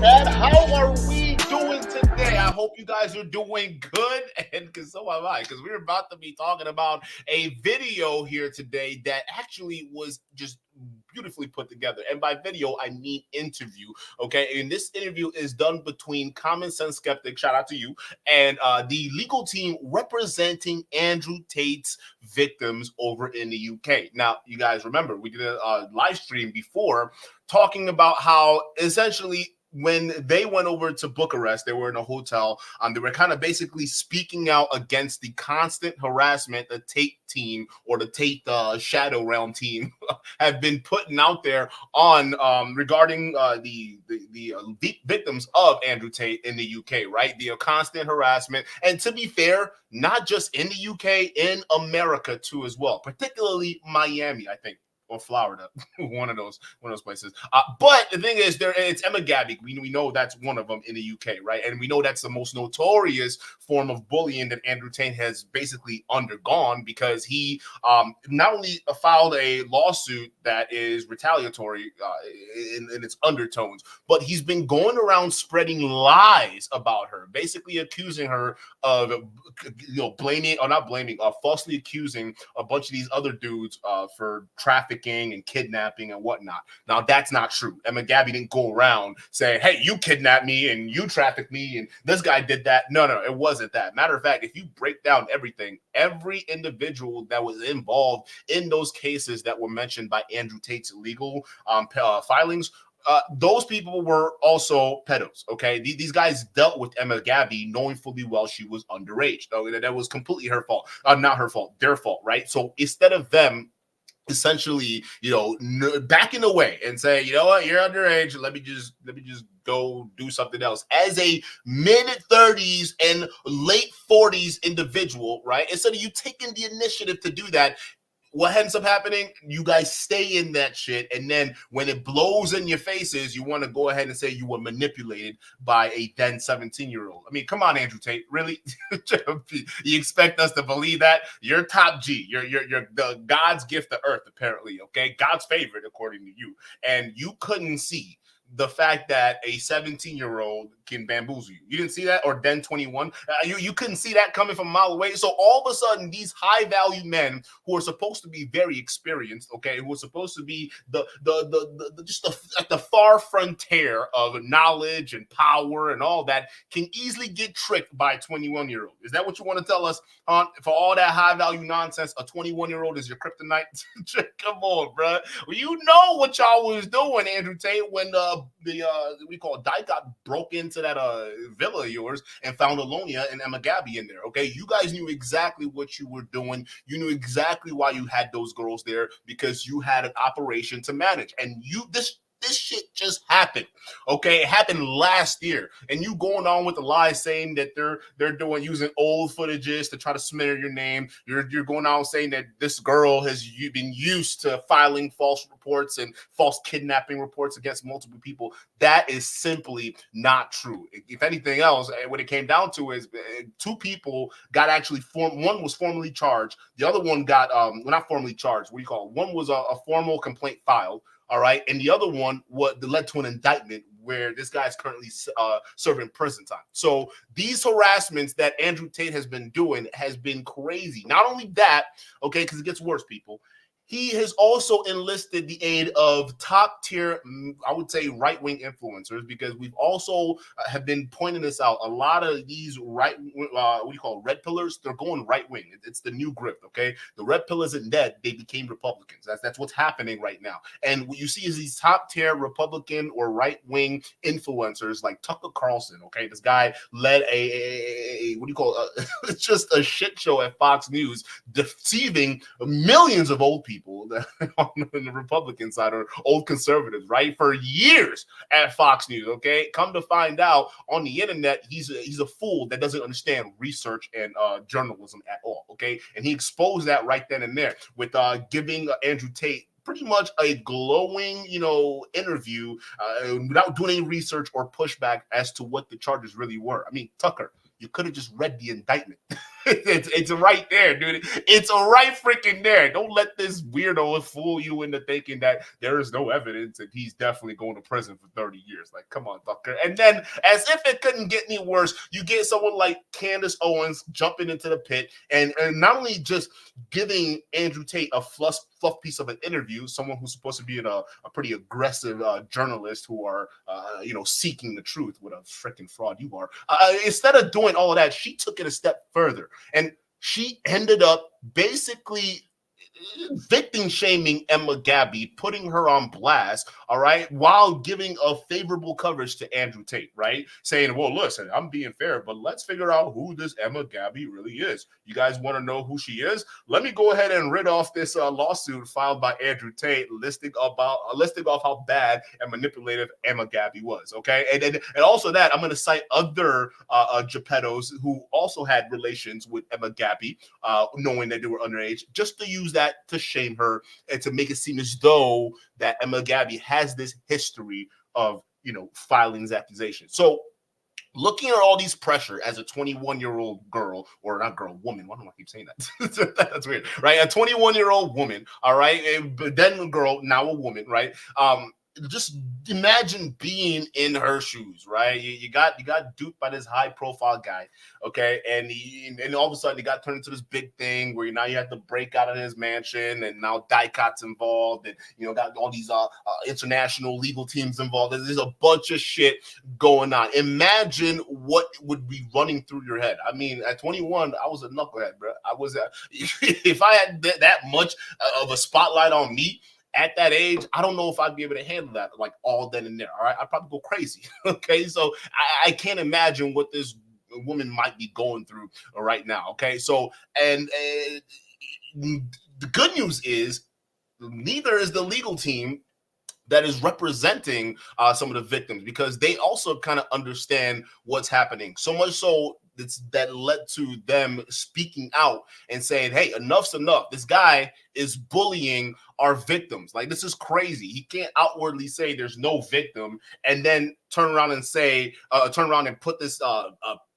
Chad. How are we doing today? I hope you guys are doing good, and because so am I, because we're about to be talking about a video here today that actually was just beautifully put together. And by video, I mean interview. Okay, and this interview is done between Common Sense Skeptic, shout out to you, and the legal team representing Andrew Tate's victims over in the UK. Now, you guys remember we did a live stream before talking about how essentially when they went over to Bucharest, they were in a hotel. They were kind of basically speaking out against the constant harassment the Tate team or the Tate Shadow Realm team have been putting out there on regarding the victims of Andrew Tate in the UK, right? The constant harassment, and to be fair, not just in the UK, in America too as well, particularly Miami, I think. Or Florida, one of those places. But the thing is, it's Emma Gabby. We know that's one of them in the UK, right? And we know that's the most notorious form of bullying that Andrew Tate has basically undergone, because he not only filed a lawsuit that is retaliatory in its undertones, but he's been going around spreading lies about her, basically accusing her of, falsely accusing a bunch of these other dudes for trafficking and kidnapping and whatnot. Now, that's not true. Emma Gabby didn't go around saying, hey, you kidnapped me and you trafficked me and this guy did that. No, it wasn't that. Matter of fact, if you break down everything, every individual that was involved in those cases that were mentioned by Andrew Tate's legal filings, those people were also pedos, okay? These guys dealt with Emma Gabby knowing fully well she was underage. That was completely her fault. Not her fault, their fault, right? So instead of them essentially, backing away and say, you know what, you're underage, let me just go do something else. As a mid-30s and late 40s individual, right? Instead of you taking the initiative to do that, what ends up happening, you guys stay in that shit, and then when it blows in your faces, you want to go ahead and say you were manipulated by a then 17-year-old. I mean, come on, Andrew Tate, really? You expect us to believe that? You're top G. You're the God's gift to earth, apparently, okay? God's favorite, according to you. And you couldn't see the fact that a 17-year-old can bamboozle you. You didn't see that? Or then 21? You couldn't see that coming from a mile away. So all of a sudden, these high-value men who are supposed to be very experienced, okay, who are supposed to be at the far frontier of knowledge and power and all that, can easily get tricked by a 21-year-old. Is that what you want to tell us? For all that high-value nonsense, a 21-year-old is your kryptonite? Come on, bro. Well, you know what y'all was doing, Andrew Tate, when we call Dyke got broke into that villa of yours and found Alonia and Emma Gabby in there. Okay, you guys knew exactly what you were doing. You knew exactly why you had those girls there, because you had an operation to manage, and this shit just happened. Okay, it happened last year, and you going on with the lies saying that they're using old footages to try to smear your name. You're going on saying that this girl has been used to filing false reports and false kidnapping reports against multiple people. That is simply not true. If anything else, what it came down to is two people got actually one was formally charged. The other one got not formally charged. What do you call it? One was a formal complaint filed. All right. And the other one led to an indictment where this guy is currently serving prison time. So these harassments that Andrew Tate has been doing has been crazy. Not only that, okay, because it gets worse, people. He has also enlisted the aid of top tier, I would say, right-wing influencers, because we've also have been pointing this out. A lot of these red pillars, they're going right-wing. It's the new grip, okay? The red pillars isn't dead. They became Republicans. That's what's happening right now. And what you see is these top tier Republican or right-wing influencers like Tucker Carlson, okay? This guy led it's just a shit show at Fox News, deceiving millions of old people on the Republican side, or old conservatives, right, for years at Fox News. Okay, come to find out on the internet, he's a fool that doesn't understand research and journalism at all. Okay, and he exposed that right then and there with giving Andrew Tate pretty much a glowing, interview without doing any research or pushback as to what the charges really were. I mean, Tucker, you could have just read the indictment. It's right there, dude. It's right freaking there. Don't let this weirdo fool you into thinking that there is no evidence and he's definitely going to prison for 30 years. Like, come on, Tucker. And then, as if it couldn't get any worse, you get someone like Candace Owens jumping into the pit and not only just giving Andrew Tate a fluff piece of an interview, someone who's supposed to be a pretty aggressive journalist who are, seeking the truth. What a freaking fraud you are. Instead of doing all of that, she took it a step further. And she ended up basically victim shaming Emma Gabby, putting her on blast, all right, while giving a favorable coverage to Andrew Tate, right? Saying, well, listen, I'm being fair, but let's figure out who this Emma Gabby really is. You guys want to know who she is? Let me go ahead and rid off this lawsuit filed by Andrew Tate, listing off how bad and manipulative Emma Gabby was, okay? And also that, I'm going to cite other Geppettos who also had relations with Emma Gabby, knowing that they were underage, just to use that to shame her and to make it seem as though that Emma Gabby has this history of, filing these accusations. So looking at all these pressure as a 21-year-old girl, or not girl, woman. Why do I keep saying that? That's weird, right? A 21-year-old woman, all right? But then a girl, now a woman, right? Just imagine being in her shoes, right? You got duped by this high-profile guy, okay? And all of a sudden, he got turned into this big thing where now you have to break out of his mansion, and now DICOT's involved, and got all these international legal teams involved. There's a bunch of shit going on. Imagine what would be running through your head. I mean, at 21, I was a knucklehead, bro. I was if I had that much of a spotlight on me at that age, I don't know if I'd be able to handle that like all then and there. All right, I'd probably go crazy. Okay, so I can't imagine what this woman might be going through right now. Okay, so and the good news is neither is the legal team that is representing some of the victims, because they also kind of understand what's happening. So much so that led to them speaking out and saying, hey, enough's enough. This guy is bullying our victims. Like, this is crazy. He can't outwardly say there's no victim and then turn around and put this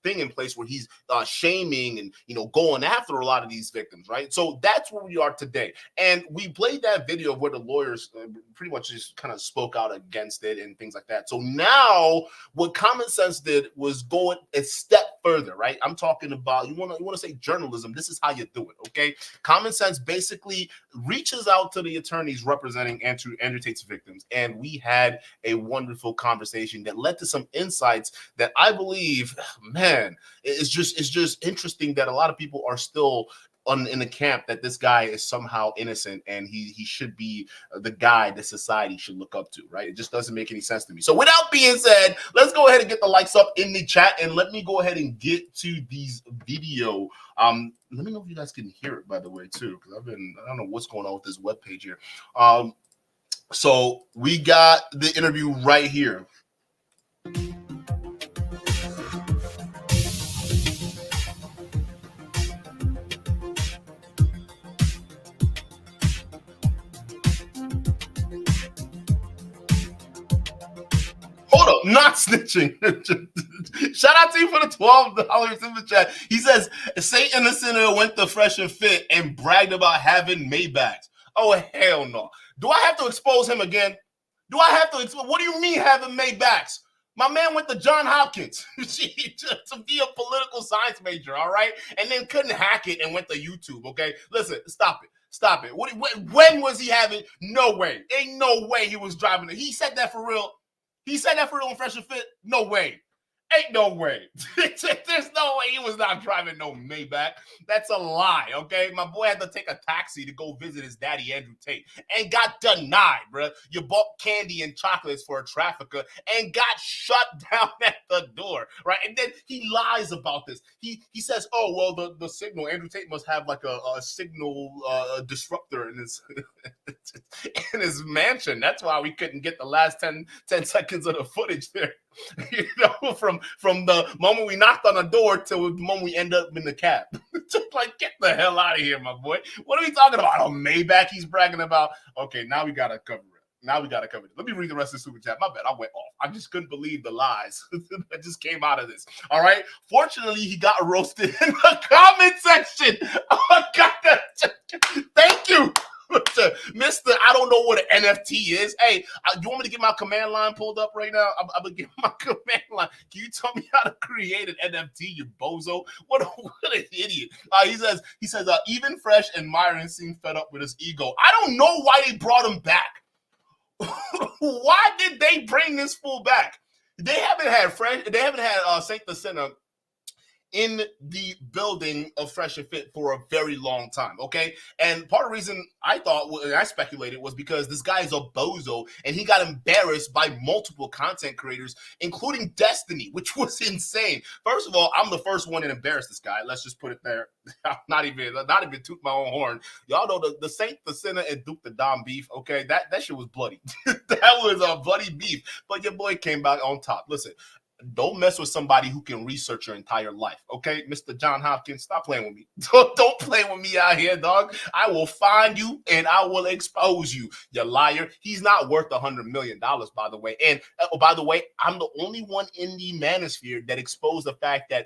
thing in place where he's shaming and going after a lot of these victims, right? So that's where we are today. And we played that video where the lawyers pretty much just kind of spoke out against it and things like that. So now what Common Sense did was go a step further, right? I'm talking about, you want to say journalism. This is how you do it, okay? Common Sense basically reaches out to the attorneys representing Andrew Tate's victims, and we had a wonderful conversation that led to some insights that I believe, man, it's just interesting that a lot of people are still in the camp that this guy is somehow innocent and he should be the guy that society should look up to, right? It just doesn't make any sense to me. So without being said, let's go ahead and get the likes up in the chat, and let me go ahead and get to these video. Let me know if you guys can hear it, by the way, too, because I don't know what's going on with this webpage here. So we got the interview right here. Hold up, not snitching. Shout out to you for the $12 super chat. He says, Satan the Sinner went to Fresh and Fit and bragged about having Maybachs. Oh, hell no. Do I have to expose him again? What do you mean having Maybachs? My man went to Johns Hopkins to be a political science major, all right? And then couldn't hack it and went to YouTube, okay? Listen, stop it. Stop it. When was he having? No way. Ain't no way he was driving it. He said that for real. He said that for real in Fresh and Fit? No way. Ain't no way. There's no way he was not driving no Maybach. That's a lie, okay? My boy had to take a taxi to go visit his daddy, Andrew Tate, and got denied, bro. You bought candy and chocolates for a trafficker and got shut down at the door, right? And then he lies about this. He says, oh, well, the signal, Andrew Tate must have like a signal disruptor in his in his mansion. That's why we couldn't get the last 10 seconds of the footage there. From the moment we knocked on the door till the moment we end up in the cab. Just like, get the hell out of here, my boy. What are we talking about? Oh, Maybach he's bragging about. Okay, now we gotta cover it. Now we got to cover it. Let me read the rest of the super chat. My bad. I went off. I just couldn't believe the lies that just came out of this. All right. Fortunately, he got roasted in the comment section. Oh, I got that. Thank you, Mr. I don't know what an NFT is. Hey, you want me to get my command line pulled up right now? I'm going to get my command line. Can you tell me how to create an NFT, you bozo? What an idiot. He says, even Fresh and Myron seem fed up with his ego. I don't know why they brought him back. Why did they bring this fool back? They haven't had Saint the Sinner in the building of Fresh and Fit for a very long time, okay? And part of the reason I thought, and I speculated, was because this guy is a bozo, and he got embarrassed by multiple content creators, including Destiny, which was insane. First of all, I'm the first one to embarrass this guy. Let's just put it there. not even toot my own horn. Y'all know the Saint, the Sinner, and dukendon beef, okay? That shit was bloody. That was a bloody beef. But your boy came back on top. Listen, don't mess with somebody who can research your entire life, okay? Mr. John Hopkins, stop playing with me. Don't play with me out here, dog. I will find you and I will expose you, you liar. He's not worth $100 million, by the way. And by the way, I'm the only one in the manosphere that exposed the fact that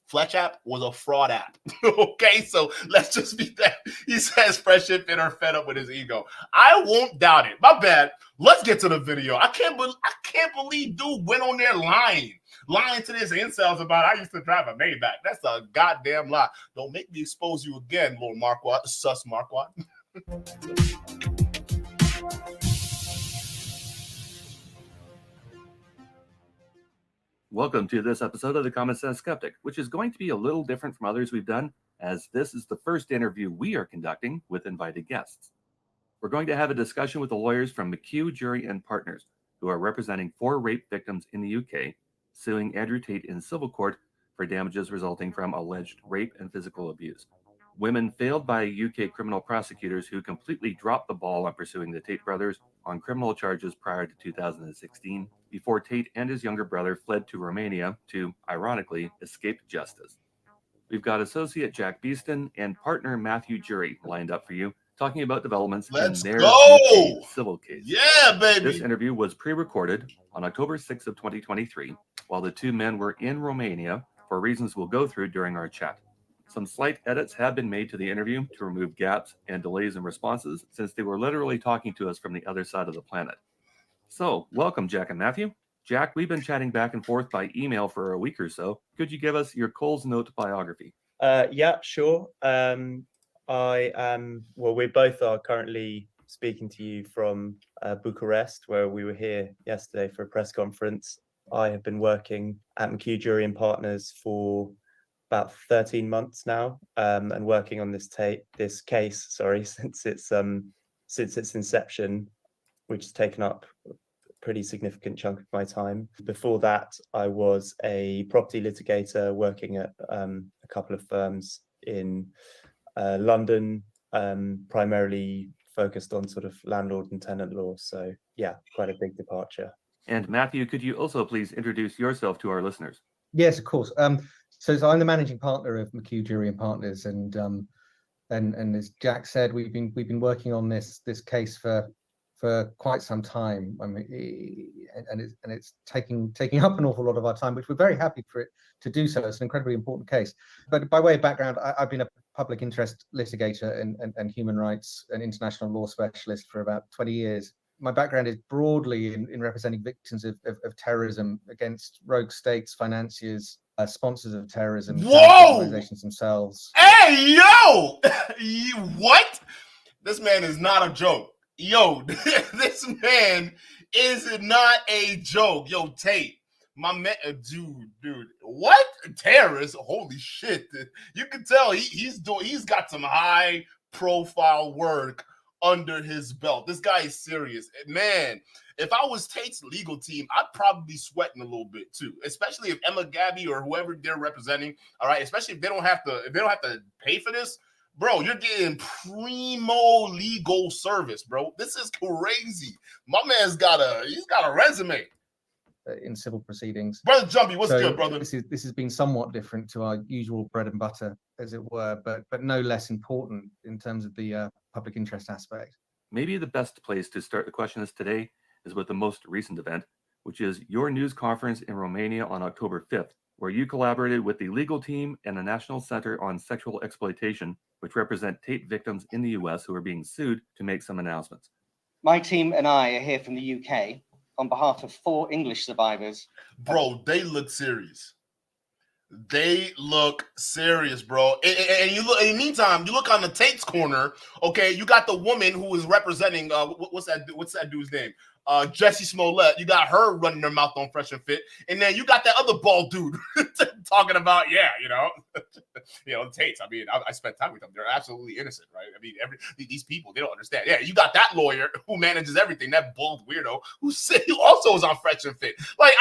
Fletch app was a fraud app. Okay, so let's just be that. He says Fresh and Fit are fed up with his ego. I won't doubt it. My bad. Let's get to the video. I can't believe dude went on there lying to this incels about I used to drive a Maybach. That's a goddamn lie. Don't make me expose you again, little Marquardt, sus Marquardt. Welcome to this episode of the Common Sense Skeptic, which is going to be a little different from others we've done, as this is the first interview we are conducting with invited guests. We're going to have a discussion with the lawyers from McHugh, Jury and Partners, who are representing 4 rape victims in the UK, suing Andrew Tate in civil court for damages resulting from alleged rape and physical abuse. Women failed by UK criminal prosecutors who completely dropped the ball on pursuing the Tate brothers on criminal charges prior to 2016, before Tate and his younger brother fled to Romania to, ironically, escape justice. We've got associate Jack Beeston and partner Matthew Jury lined up for you, talking about developments in their UK civil case. Yeah, baby. This interview was pre-recorded on October 6th of 2023, while the 2 men were in Romania for reasons we'll go through during our chat. Some slight edits have been made to the interview to remove gaps and delays in responses, since they were literally talking to us from the other side of the planet. So, welcome, Jack and Matthew. Jack, we've been chatting back and forth by email for a week or so. Could you give us your Coles Note biography? Yeah, sure. We both are currently speaking to you from Bucharest, where we were here yesterday for a press conference. I have been working at McHugh Jury and Partners for about 13 months now, and working on this case, since its inception, which has taken up a pretty significant chunk of my time. Before that, I was a property litigator working at a couple of firms in London, primarily focused on sort of landlord and tenant law. So yeah, quite a big departure. And Matthew, could you also please introduce yourself to our listeners? Yes, of course. So I'm the managing partner of McHugh Jury and Partners, and as Jack said, we've been working on this case for quite some time. I mean, and it's taking up an awful lot of our time, which we're very happy for it to do so. It's an incredibly important case. But by way of background, I've been a public interest litigator and human rights and international law specialist for about 20 years. My background is broadly in representing victims of terrorism against rogue states, financiers, sponsors of terrorism, organizations themselves. Hey, yo! What? This man is not a joke. Yo, this man is not a joke. Yo, Tate, my man, dude, what? Terrorist? Holy shit. You can tell he's got some high profile work under his belt. This guy is serious. Man, if I was Tate's legal team, I'd probably be sweating a little bit too, especially if Emma Gabby or whoever they're representing, all right, especially if they don't have to pay for this. Bro, you're getting primo legal service, bro. This is crazy. My man's got a resume In civil proceedings. Brother Jumpy, what's good, brother? This has been somewhat different to our usual bread and butter, as it were, but no less important in terms of the public interest aspect. Maybe the best place to start the questions today is with the most recent event, which is your news conference in Romania on October 5th, where you collaborated with the legal team and the National Center on Sexual Exploitation, which represent Tate victims in the US who are being sued, to make some announcements. My team and I are here from the UK on behalf of 4 English survivors. Bro, they look serious. They look serious, bro. And you look. In the meantime, you look on the Tate's corner. Okay, you got the woman who is representing. What's that dude's name? Jesse Smollett. You got her running her mouth on Fresh and Fit, and then you got that other bald dude talking about, Tates. I mean, I spent time with them. They're absolutely innocent, right? I mean, these people, they don't understand. Yeah, you got that lawyer who manages everything, that bald weirdo who also is on Fresh and Fit. Like,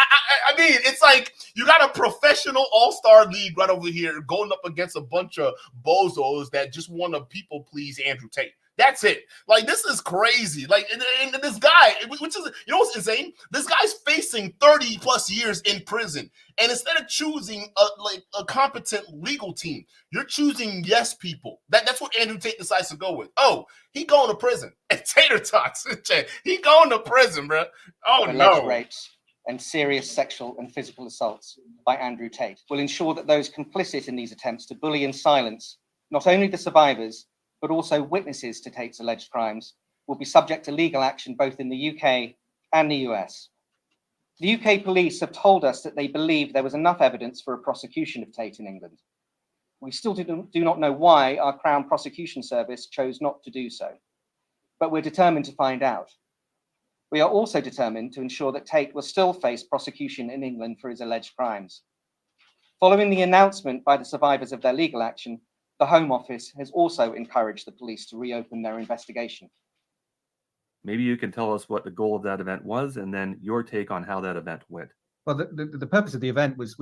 I mean, it's like you got a professional all-star league right over here going up against a bunch of bozos that just want to people please Andrew Tate. That's it. Like, this is crazy. Like, and this guy, which is, what's insane? This guy's facing 30 plus years in prison. And instead of choosing a competent legal team, you're choosing yes people. That's what Andrew Tate decides to go with. Oh, he going to prison. And Tater Tots, he going to prison, bro. Oh, no. Rapes and serious sexual and physical assaults by Andrew Tate will ensure that those complicit in these attempts to bully and silence not only the survivors, but also witnesses to Tate's alleged crimes, will be subject to legal action both in the UK and the US. The UK police have told us that they believe there was enough evidence for a prosecution of Tate in England. We still do not know why our Crown Prosecution Service chose not to do so, but we're determined to find out. We are also determined to ensure that Tate will still face prosecution in England for his alleged crimes. Following the announcement by the survivors of their legal action, the Home Office has also encouraged the police to reopen their investigation. Maybe you can tell us what the goal of that event was, and then your take on how that event went. Well, the purpose of the event was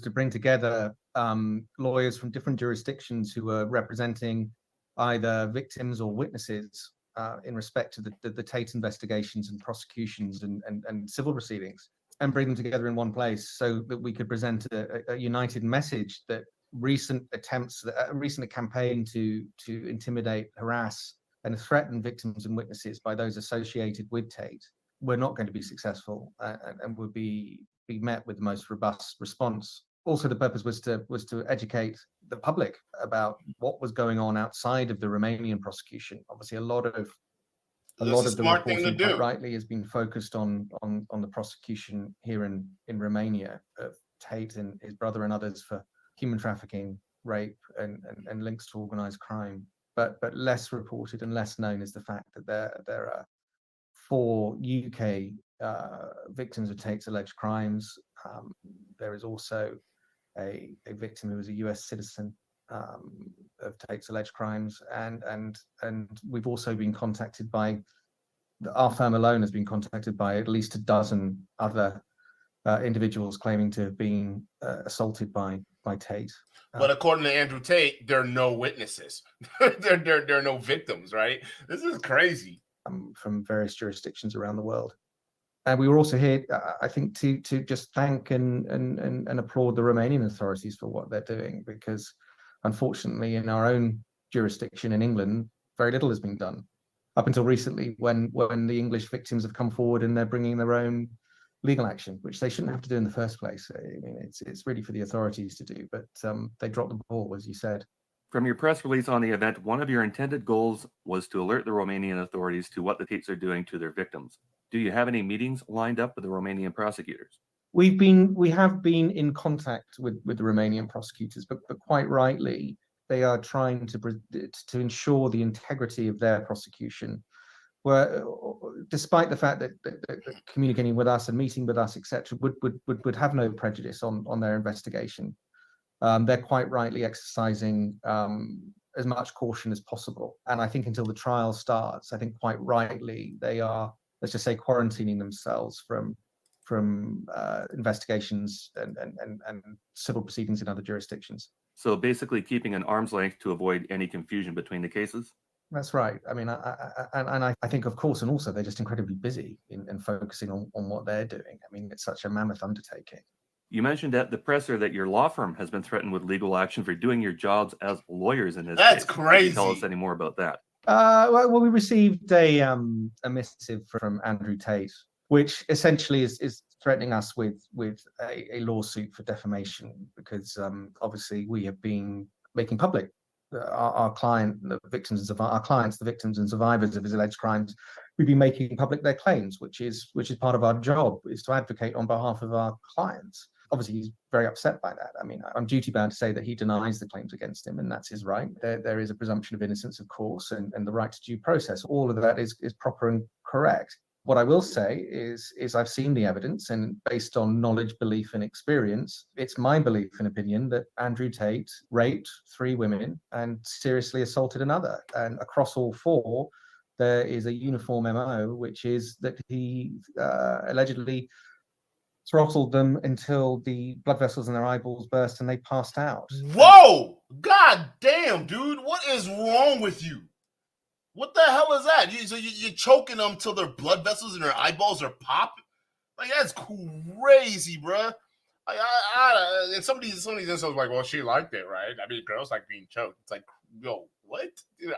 to bring together lawyers from different jurisdictions who were representing either victims or witnesses in respect to the Tate investigations and prosecutions and civil proceedings, and bring them together in one place so that we could present a united message that recent campaign to intimidate, harass, and threaten victims and witnesses by those associated with Tate were not going to be successful and would be met with the most robust response. Also, the purpose was to educate the public about what was going on outside of the Romanian prosecution. Obviously, a lot of the reporting, quite rightly, has been focused on the prosecution here in Romania of Tate and his brother and others for human trafficking, rape, and links to organized crime. But less reported and less known is the fact that there are 4 UK victims of Tate's alleged crimes. There is also a victim who was a US citizen of Tate's alleged crimes, and we've also been contacted by, our firm alone has been contacted by at least a dozen other individuals claiming to have been assaulted by Tate. But according to Andrew Tate, there are no witnesses. there are no victims, right? This is crazy. From various jurisdictions around the world. And we were also here, I think, to just thank and applaud the Romanian authorities for what they're doing, because unfortunately in our own jurisdiction in England, very little has been done. Up until recently, when the English victims have come forward and they're bringing their own legal action, which they shouldn't have to do in the first place. I mean, it's really for the authorities to do, but they dropped the ball, as you said. From your press release on the event, one of your intended goals was to alert the Romanian authorities to what the Tates are doing to their victims. Do you have any meetings lined up with the Romanian prosecutors? We have been in contact with the Romanian prosecutors, but quite rightly, they are trying to ensure the integrity of their prosecution, where, despite the fact that communicating with us and meeting with us, etc., would have no prejudice on their investigation. They're quite rightly exercising as much caution as possible. And I think until the trial starts, I think quite rightly they are, let's just say, quarantining themselves from investigations and civil proceedings in other jurisdictions. So basically keeping an arm's length to avoid any confusion between the cases? That's right. I mean, I think, of course, and also they're just incredibly busy in focusing on what they're doing. I mean, it's such a mammoth undertaking. You mentioned at the presser that your law firm has been threatened with legal action for doing your jobs as lawyers in this case. That's crazy. Can you tell us any more about that? Well, we received a missive from Andrew Tate, which essentially is threatening us with a lawsuit for defamation, because obviously we have been making public our clients, the victims and survivors of his alleged crimes. We've been making public their claims, which is part of our job, is to advocate on behalf of our clients. Obviously, he's very upset by that. I mean, I'm duty bound to say that he denies the claims against him, and that's his right. There is a presumption of innocence, of course, and the right to due process. All of that is proper and correct. What I will say is I've seen the evidence, and based on knowledge, belief, and experience, it's my belief and opinion that Andrew Tate raped 3 women and seriously assaulted another. And across all 4, there is a uniform MO, which is that he allegedly throttled them until the blood vessels in their eyeballs burst and they passed out. Whoa! God damn, dude. What is wrong with you? What the hell is that? You're choking them till their blood vessels in their eyeballs are popping? Like, that's crazy, bruh. Like, and some of these insults like, well, she liked it, right? I mean, girls like being choked. It's like, yo, what? Do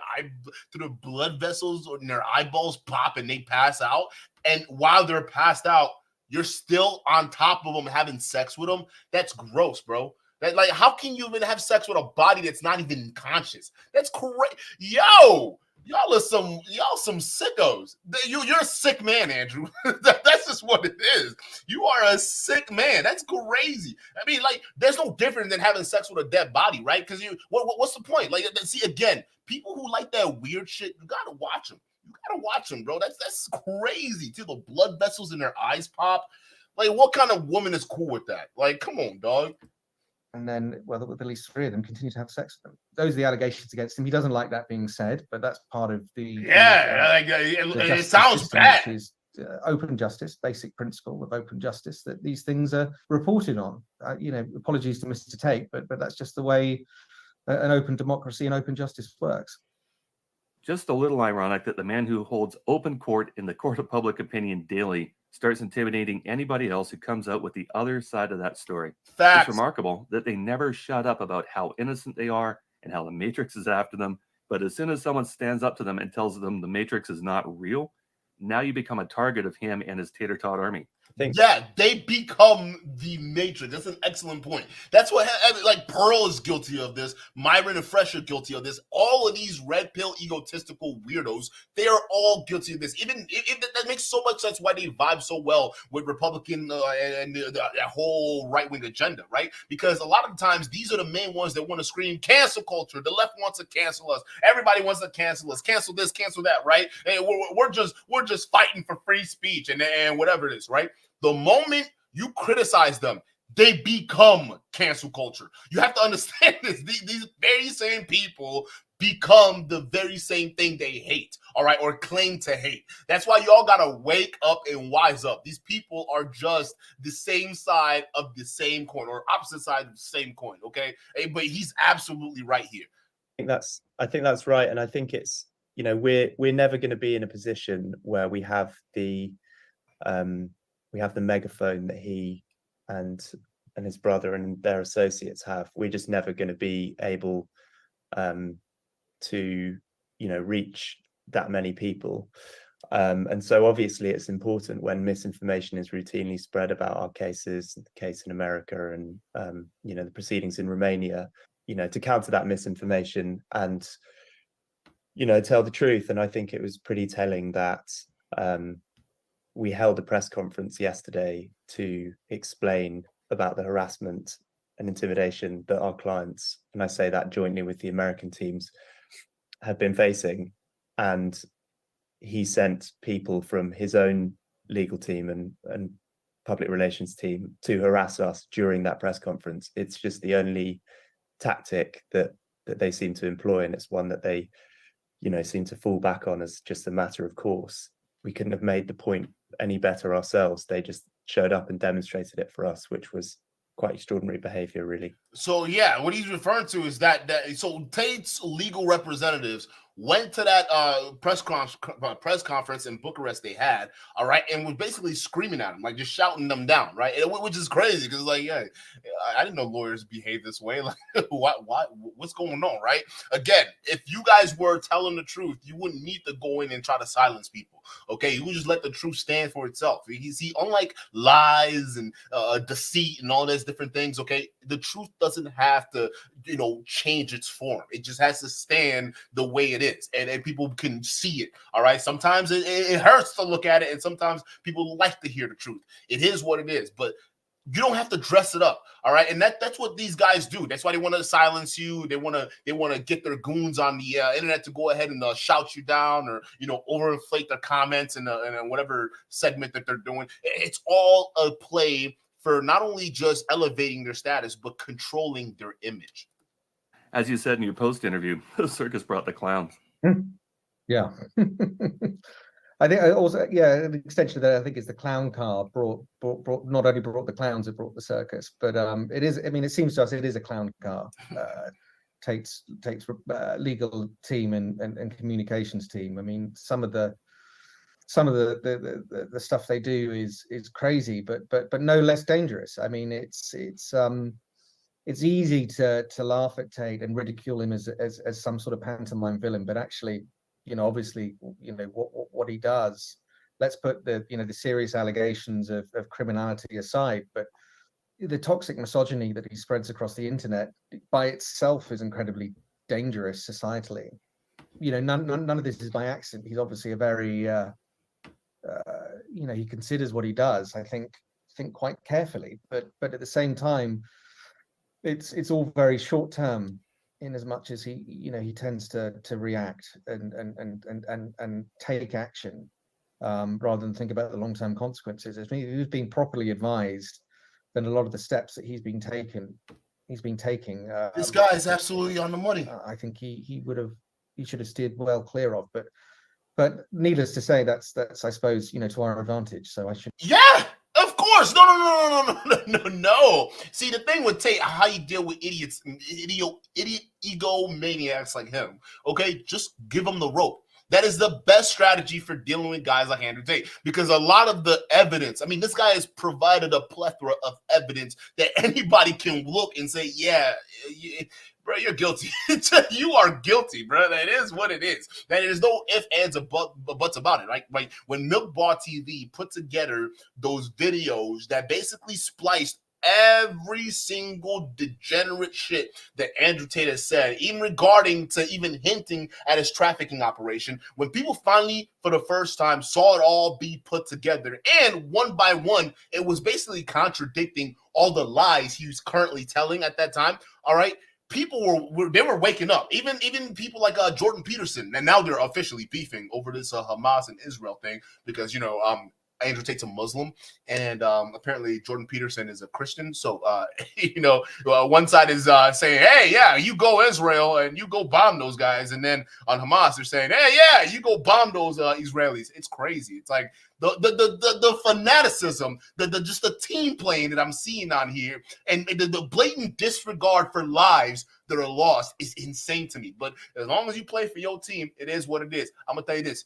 the blood vessels in their eyeballs pop and they pass out? And while they're passed out, you're still on top of them having sex with them? That's gross, bro. Like, how can you even have sex with a body that's not even conscious? That's crazy. Yo! Y'all some sickos. You're a sick man, Andrew. That's just what it is. You are a sick man. That's crazy. I mean, like, there's no difference than having sex with a dead body, right? Because what's the point? Like, see, again, people who like that weird shit, you gotta watch them. You gotta watch them, bro. That's crazy. Till the blood vessels in their eyes pop. Like, what kind of woman is cool with that? Like, come on, dog. And then, well, at least 3 of them continue to have sex with them. Those are the allegations against him. He doesn't like that being said, but that's part of the it sounds bad. Which is open justice, basic principle of open justice, that these things are reported on. Apologies to Mr. Tate, but that's just the way an open democracy and open justice works. Just a little ironic that the man who holds open court in the court of public opinion daily starts intimidating anybody else who comes out with the other side of that story. Facts. It's remarkable that they never shut up about how innocent they are and how the Matrix is after them. But as soon as someone stands up to them and tells them the Matrix is not real, now you become a target of him and his tater tot army. Yeah, they become the Matrix. That's an excellent point. That's what, like, Pearl is guilty of this. Myron and Fresh are guilty of this. All of these red pill egotistical weirdos, they are all guilty of this. Even that makes so much sense why they vibe so well with Republican and that whole right-wing agenda, right? Because a lot of times these are the main ones that want to scream cancel culture. The left wants to cancel us. Everybody wants to cancel us. Cancel this, cancel that, right? And we're just fighting for free speech and whatever it is, right? The moment you criticize them, they become cancel culture. You have to understand this. These very same people become the very same thing they hate, all right, or claim to hate. That's why y'all got to wake up and wise up. These people are just the same side of the same coin, or opposite side of the same coin, okay? But he's absolutely right here. I think that's right. And I think it's, we're never going to be in a position where we have the megaphone that he and his brother and their associates have. We're just never going to be able to reach that many people, and so obviously it's important when misinformation is routinely spread about our cases, the case in America and the proceedings in Romania, to counter that misinformation and tell the truth. And I think it was pretty telling that we held a press conference yesterday to explain about the harassment and intimidation that our clients, and I say that jointly with the American teams, have been facing. And he sent people from his own legal team and public relations team to harass us during that press conference. It's just the only tactic that they seem to employ, and it's one that they seem to fall back on as just a matter of course. We couldn't have made the point any better ourselves. They just showed up and demonstrated it for us, which was quite extraordinary behavior, really. So yeah, what he's referring to is that so Tate's legal representatives went to that press conference in Bucharest they had, all right, and was basically screaming at him, like just shouting them down, right? Which is crazy because, like, yeah, I didn't know lawyers behave this way. Like, what's going on, right? Again, if you guys were telling the truth, you wouldn't need to go in and try to silence people. Okay, you would just let the truth stand for itself. You see, unlike lies and deceit and all those different things, okay, the truth doesn't have to, change its form. It just has to stand the way it is, and people can see it. All right, sometimes it hurts to look at it, and sometimes people like to hear the truth. It is what it is, but you don't have to dress it up. All right, and that's what these guys do. That's why they want to silence you. They want to get their goons on the internet to go ahead and shout you down, or overinflate their comments in whatever segment that they're doing. It's all a play for not only just elevating their status, but controlling their image. As you said in your post interview, the circus brought the clowns. Yeah. I think also, an extension of that, I think, is the clown car brought not only brought the clowns, it brought the circus. But it is, I mean, it seems to us it is a clown car. Tate's legal team and communications team. I mean, some of the stuff they do is crazy, but no less dangerous. I mean, it's easy to laugh at Tate and ridicule him as some sort of pantomime villain, but actually, obviously, what he does. Let's put the serious allegations of criminality aside, but the toxic misogyny that he spreads across the internet by itself is incredibly dangerous societally. None of this is by accident. He's obviously a very he considers what he does, I think quite carefully, but at the same time, it's all very short term, in as much as he tends to react and take action rather than think about the long-term consequences. If he was being properly advised, then a lot of the steps that he's been taking. This guy is absolutely on the money. I think he should have steered well clear of, but needless to say, that's I suppose to our advantage. So I should. Yeah. Of course. No. See, the thing with Tate, how you deal with idiots, egomaniacs like him, okay, just give them the rope. That is the best strategy for dealing with guys like Andrew Tate, because a lot of the evidence, I mean, this guy has provided a plethora of evidence that anybody can look and say, yeah, bro, you're guilty. You are guilty, bro. That is what it is. There's no ifs, ands, or buts about it, right? Right. When Milk Bar TV put together those videos that basically spliced every single degenerate shit that Andrew Tate has said, even regarding to even hinting at his trafficking operation, when people finally, for the first time, saw it all be put together, and one by one, it was basically contradicting all the lies he was currently telling at that time, all right? People were waking up. Even people like Jordan Peterson, and now they're officially beefing over this Hamas and Israel thing, because Andrew Tate's a Muslim, and apparently Jordan Peterson is a Christian. So one side is saying, "Hey, yeah, you go Israel and you go bomb those guys," and then on Hamas they're saying, "Hey, yeah, you go bomb those Israelis." It's crazy. It's like the fanaticism, just the team playing that I'm seeing on here, and the blatant disregard for lives that are lost is insane to me. But as long as you play for your team, it is what it is. I'm gonna tell you this.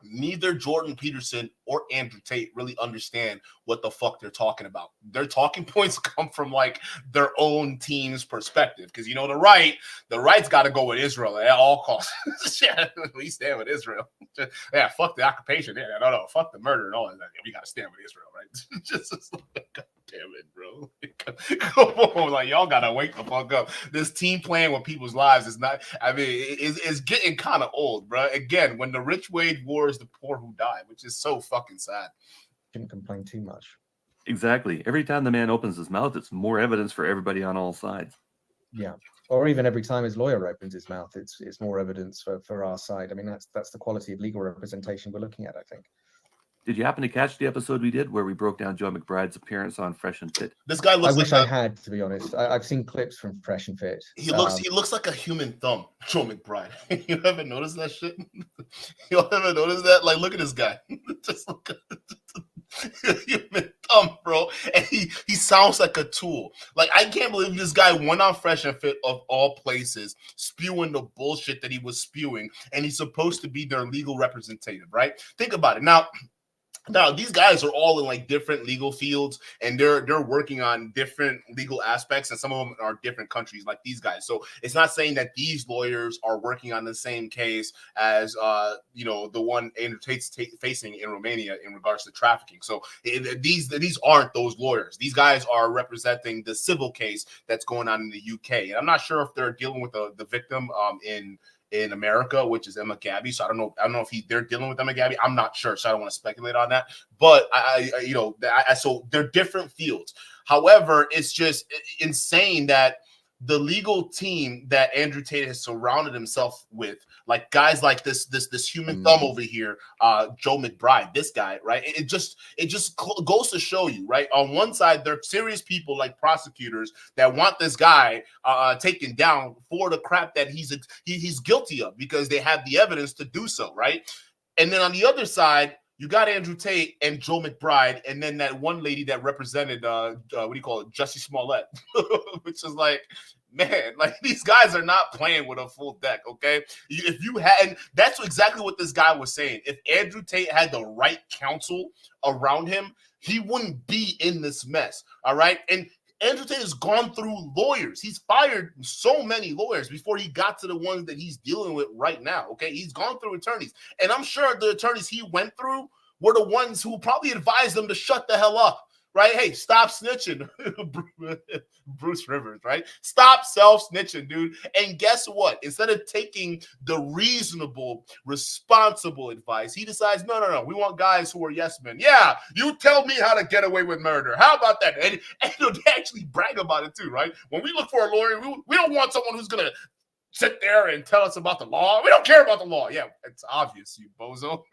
Neither Jordan Peterson or Andrew Tate really understand what the fuck they're talking about. Their talking points come from like their own team's perspective, because the right's got to go with Israel at all costs. Yeah, we stand with Israel. Yeah, fuck the occupation. Yeah, no, fuck the murder and all that. Yeah, we got to stand with Israel, right? Just like, God damn it, bro. Come on, like, y'all gotta wake the fuck up. This team playing with people's lives is not. I mean, it's getting kind of old, bro. Again, when the rich wage wars, the poor who die, which is so fucking sad. Shouldn't complain too much. Exactly. Every time the man opens his mouth, it's more evidence for everybody on all sides. Yeah. Or even every time his lawyer opens his mouth, it's more evidence for our side. I mean, that's the quality of legal representation we're looking at, I think. Did you happen to catch the episode we did where we broke down Joe McBride's appearance on Fresh and Fit? This guy looks. I wish I had, to be honest. I've seen clips from Fresh and Fit. He looks like a human thumb, Joe McBride. You haven't noticed that shit? You haven't noticed that? Like, look at this guy. Just look at human thumb, bro. And he sounds like a tool. Like, I can't believe this guy went on Fresh and Fit of all places, spewing the bullshit that he was spewing, and he's supposed to be their legal representative, right? Think about it. Now, these guys are all in like different legal fields, and they're working on different legal aspects, and some of them are different countries, like these guys. So it's not saying that these lawyers are working on the same case as the one Andrew Tate's facing in Romania in regards to trafficking. So these aren't those lawyers. These guys are representing the civil case that's going on in the UK, and I'm not sure if they're dealing with the victim in America, which is Emma Gabby. So I don't know if they're dealing with Emma Gabby. I'm not sure, so I don't want to speculate on that. But so they're different fields. However, it's just insane that the legal team that Andrew Tate has surrounded himself with, like guys like this human thumb over here, Joe McBride, this guy, right? It just goes to show you, right? On one side, there are serious people like prosecutors that want this guy taken down for the crap that he's guilty of, because they have the evidence to do so, right? And then on the other side, you got Andrew Tate and Joe McBride, and then that one lady that represented Jussie Smollett, which is like, man, like these guys are not playing with a full deck, okay? If you had, and that's exactly what this guy was saying. If Andrew Tate had the right counsel around him, he wouldn't be in this mess, all right? And Andrew Tate has gone through lawyers. He's fired so many lawyers before he got to the ones that he's dealing with right now, okay? He's gone through attorneys. And I'm sure the attorneys he went through were the ones who probably advised them to shut the hell up, right? Hey, stop snitching, Bruce Rivers, right? Stop self-snitching, dude. And guess what? Instead of taking the reasonable, responsible advice, he decides, no, we want guys who are yes men. Yeah, you tell me how to get away with murder. How about that? And they actually brag about it too, right? When we look for a lawyer, we don't want someone who's going to sit there and tell us about the law. We don't care about the law. Yeah, it's obvious, you bozo.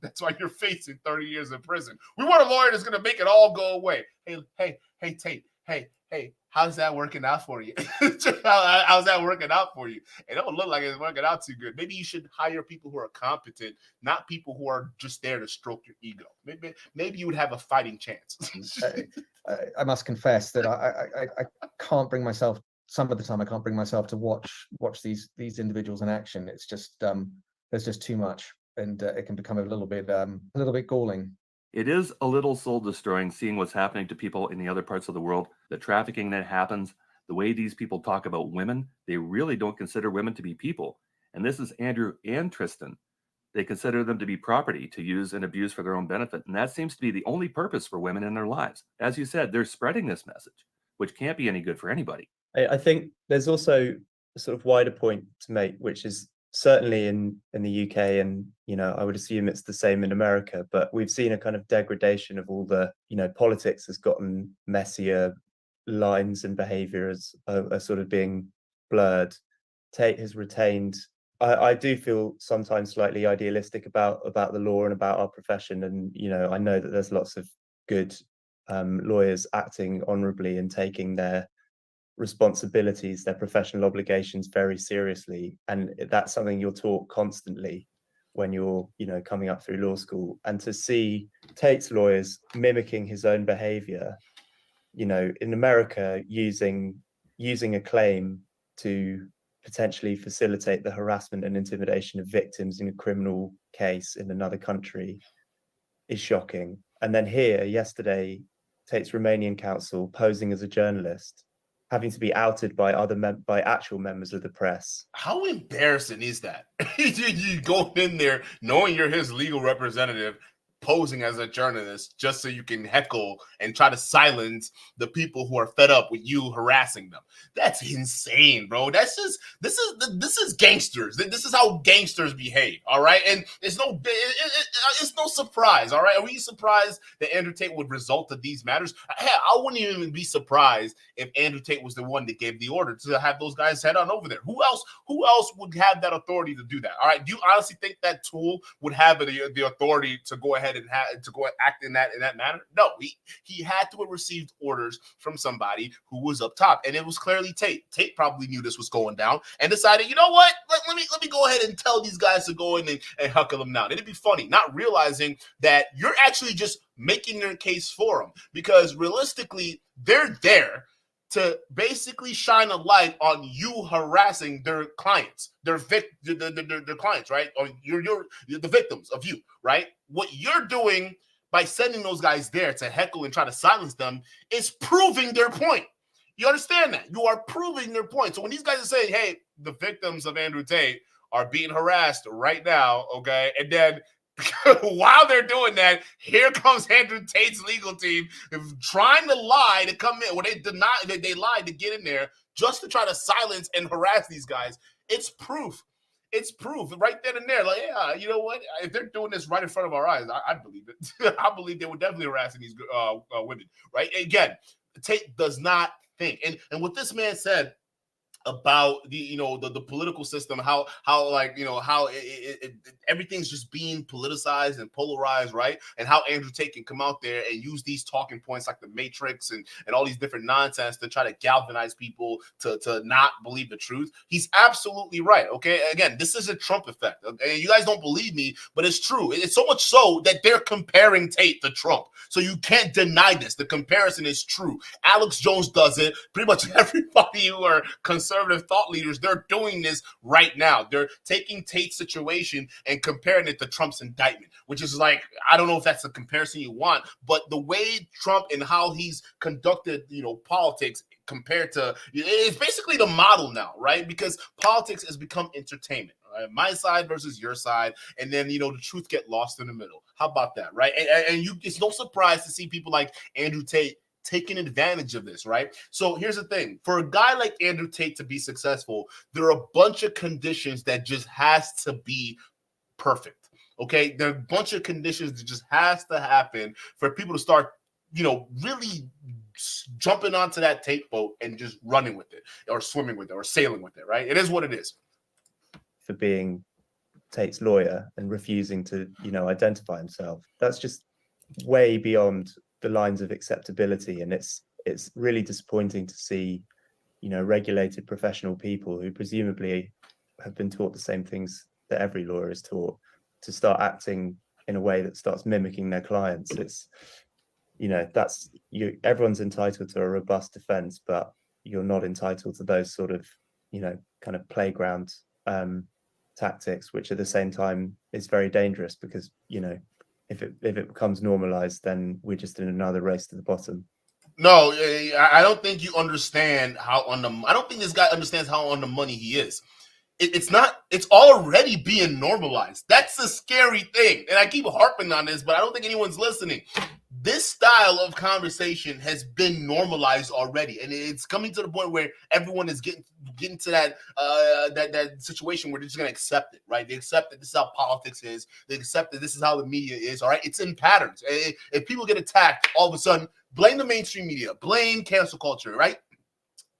That's why you're facing 30 years in prison. We want a lawyer that's going to make it all go away. Hey, Tate. Hey, how's that working out for you? How's that working out for you? It don't look like it's working out too good. Maybe you should hire people who are competent, not people who are just there to stroke your ego. Maybe you would have a fighting chance. I must confess that I can't bring myself. Some of the time, I can't bring myself to watch these individuals in action. It's just there's just too much, and it can become a little bit galling. It is a little soul-destroying seeing what's happening to people in the other parts of the world, the trafficking that happens, the way these people talk about women. They really don't consider women to be people. And this is Andrew and Tristan. They consider them to be property to use and abuse for their own benefit. And that seems to be the only purpose for women in their lives. As you said, they're spreading this message, which can't be any good for anybody. I think there's also a sort of wider point to make, which is certainly in the UK, and I would assume it's the same in America, but we've seen a kind of degradation of all the politics has gotten messier, lines and behaviors are sort of being blurred. Tate has retained, I do feel sometimes slightly idealistic about the law and about our profession, and I know that there's lots of good lawyers acting honorably and taking their responsibilities, their professional obligations very seriously, and that's something you're taught constantly when you're coming up through law school. And to see Tate's lawyers mimicking his own behavior, in America, using a claim to potentially facilitate the harassment and intimidation of victims in a criminal case in another country is shocking. And then here yesterday, Tate's Romanian counsel posing as a journalist, having to be outed by by actual members of the press. How embarrassing is that? You go in there knowing you're his legal representative, posing as a journalist just so you can heckle and try to silence the people who are fed up with you harassing them. That's insane, bro. This is gangsters. This is how gangsters behave, all right? And it's no surprise, all right? Are we surprised that Andrew Tate would result to these matters? Hell, I wouldn't even be surprised if Andrew Tate was the one that gave the order to have those guys head on over there. Who else would have that authority to do that? All right? Do you honestly think that tool would have the authority to go ahead ahead and act in that manner? No, he had to have received orders from somebody who was up top, and it was clearly Tate. Tate probably knew this was going down and decided, you know what? Let me go ahead and tell these guys to go in and huckle them down. It'd be funny, not realizing that you're actually just making their case for them, because realistically, they're there to basically shine a light on you harassing their clients, their clients, right? Or you're the victims of you, right? What you're doing by sending those guys there to heckle and try to silence them is proving their point. You understand that? You are proving their point. So when these guys are saying, hey, the victims of Andrew Tate are being harassed right now, okay, and then while they're doing that, here comes Andrew Tate's legal team trying to lie to come in. When they lied to get in there just to try to silence and harass these guys. It's proof. It's proof right then and there. Like, yeah, you know what? If they're doing this right in front of our eyes, I believe it. I believe they were definitely harassing these women, right? Again, Tate does not think. And what this man said about the political system, how everything's just being politicized and polarized, right? And how Andrew Tate can come out there and use these talking points like the Matrix and all these different nonsense to try to galvanize people to not believe the truth. He's absolutely right. Okay, again, this is a Trump effect. Okay? You guys don't believe me, but it's true. It's so much so that they're comparing Tate to Trump, so you can't deny this. The comparison is true. Alex Jones does it. Pretty much everybody who are conservative thought leaders, they're doing this right now. They're taking Tate's situation and comparing it to Trump's indictment, which is like, I don't know if that's the comparison you want, but the way Trump and how he's conducted, politics compared to, it's basically the model now, right? Because politics has become entertainment. Right? My side versus your side, and then the truth get lost in the middle. How about that, right? And it's no surprise to see people like Andrew Tate taking advantage of this, right? So here's the thing. For a guy like Andrew Tate to be successful, there are a bunch of conditions that just has to be perfect, okay? There are a bunch of conditions that just has to happen for people to start, really jumping onto that Tate boat and just running with it or swimming with it or sailing with it, right? It is what it is. For being Tate's lawyer and refusing to, identify himself, that's just way beyond the lines of acceptability, and it's really disappointing to see regulated professional people who presumably have been taught the same things that every lawyer is taught to start acting in a way that starts mimicking their clients. It's that's you. Everyone's entitled to a robust defense, but you're not entitled to those sort of kind of playground tactics, which at the same time is very dangerous, because if it becomes normalized, then we're just in another race to the bottom. No, I don't think you understand I don't think this guy understands how on the money he is. It's already being normalized. That's the scary thing. And I keep harping on this, but I don't think anyone's listening. This style of conversation has been normalized already, and it's coming to the point where everyone is getting to that situation where they're just going to accept it, right? They accept that this is how politics is. They accept that this is how the media is, all right? It's in patterns. If people get attacked, all of a sudden, blame the mainstream media, blame cancel culture, right?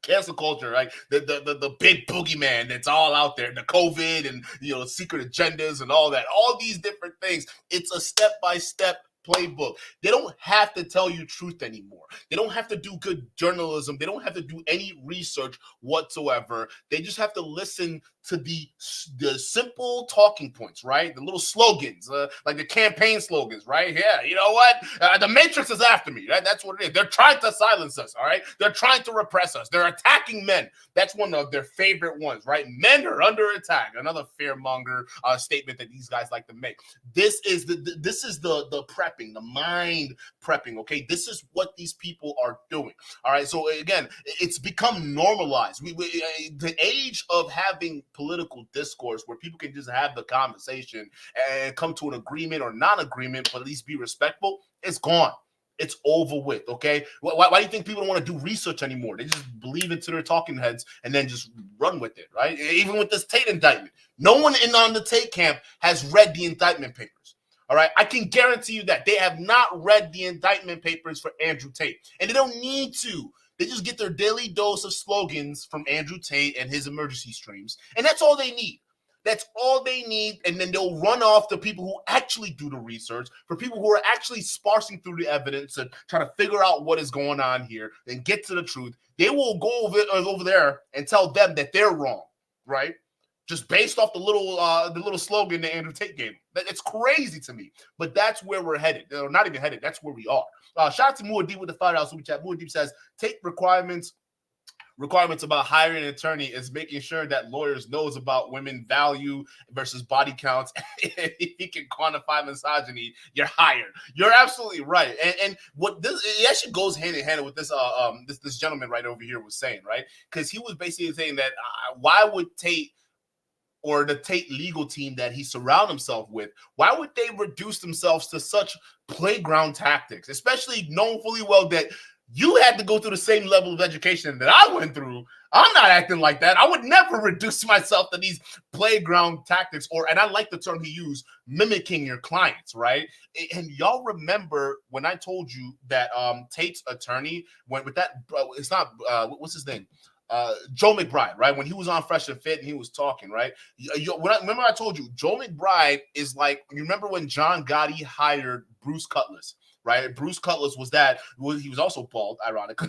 Cancel culture, right? The big boogeyman that's all out there, the COVID and secret agendas and all that, all these different things. It's a step-by-step playbook. They don't have to tell you truth anymore. They don't have to do good journalism. They don't have to do any research whatsoever. They just have to listen to the simple talking points, right? The little slogans, like the campaign slogans, right? Yeah, you know what? The Matrix is after me, right? That's what it is. They're trying to silence us, all right? They're trying to repress us. They're attacking men. That's one of their favorite ones, right? Men are under attack. Another fearmonger statement that these guys like to make. This is the prepping, the mind prepping, okay? This is what these people are doing, all right? So again, it's become normalized. The age of having political discourse where people can just have the conversation and come to an agreement or non-agreement, but at least be respectful, it's gone. It's over with, okay? Why do you think people don't want to do research anymore? They just believe into their talking heads and then just run with it, right? Even with this Tate indictment, no one on the Tate camp has read the indictment papers, all right? I can guarantee you that they have not read the indictment papers for Andrew Tate, and they don't need to. They just get their daily dose of slogans from Andrew Tate and his emergency streams, and that's all they need. That's all they need. And then they'll run off to people who actually do the research, for people who are actually sparsing through the evidence and trying to figure out what is going on here and get to the truth. They will go over there and tell them that they're wrong, right? Just based off the little slogan that Andrew Tate gave. It's crazy to me, but that's where we're headed. Or not even headed. That's where we are. Shout out to Muad'Dib with the $5 super chat. Muad'Dib says, Tate requirements about hiring an attorney is making sure that lawyers knows about women value versus body counts. If he can quantify misogyny, you're hired. You're absolutely right. And what this, it actually goes hand in hand with this this gentleman right over here was saying, right? Because he was basically saying that why would Tate or the Tate legal team that he surrounded himself with, why would they reduce themselves to such playground tactics, especially knowing fully well that you had to go through the same level of education that I went through. I'm not acting like that. I would never reduce myself to these playground tactics, and I like the term he used, mimicking your clients, right? And y'all remember when I told you that Tate's attorney went with that, it's not, what's his name? Joe McBride, right? When he was on Fresh and Fit and he was talking, right? Remember I told you, Joe McBride is like, you remember when John Gotti hired Bruce Cutlass, right? Bruce Cutlass he was also bald, ironically,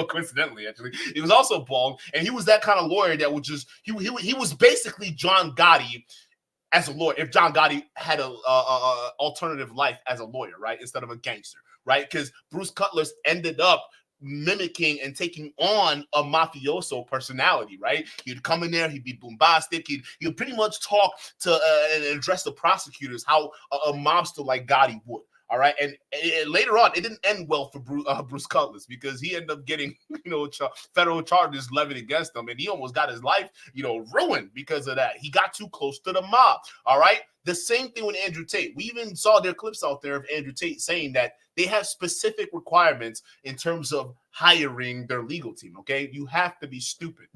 coincidentally, actually. He was also bald, and he was that kind of lawyer that would just, he was basically John Gotti as a lawyer, if John Gotti had a alternative life as a lawyer, right? Instead of a gangster, right? Because Bruce Cutlass ended up mimicking and taking on a mafioso personality, right? He'd come in there, he'd be bombastic, he'd pretty much talk to and address the prosecutors how a mobster like Gotti would. All right, and later on, it didn't end well for Bruce Cutlass, because he ended up getting, federal charges levied against him, and he almost got his life, ruined because of that. He got too close to the mob. All right, the same thing with Andrew Tate. We even saw their clips out there of Andrew Tate saying that they have specific requirements in terms of hiring their legal team, okay? You have to be stupid.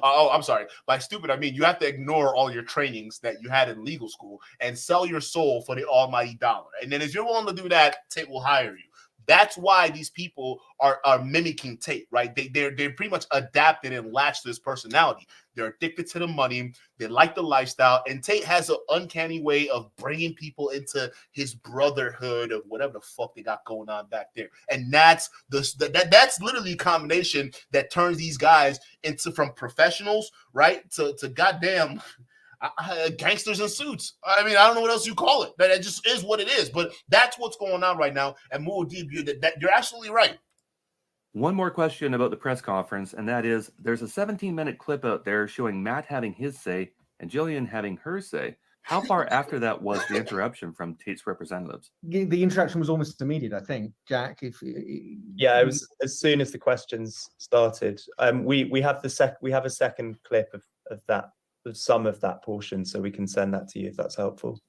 I'm sorry. By stupid, I mean you have to ignore all your trainings that you had in legal school and sell your soul for the almighty dollar. And then if you're willing to do that, Tate will hire you. That's why these people are mimicking Tate, right? They're pretty much adapted and latched to his personality. They're addicted to the money. They like the lifestyle. And Tate has an uncanny way of bringing people into his brotherhood of whatever the fuck they got going on back there. And that's literally a combination that turns these guys into, from professionals, right, to goddamn gangsters in suits. I mean, I don't know what else you call it. That just is what it is. But that's what's going on right now. And Muad'Dib, you're absolutely right. One more question about the press conference, and that is, there's a 17-minute clip out there showing Matt having his say and Jillian having her say. How far after that was the interruption from Tate's representatives? The interaction was almost immediate, I think, Jack. Yeah, it was as soon as the questions started. We have a second clip of some of that portion, so we can send that to you if that's helpful.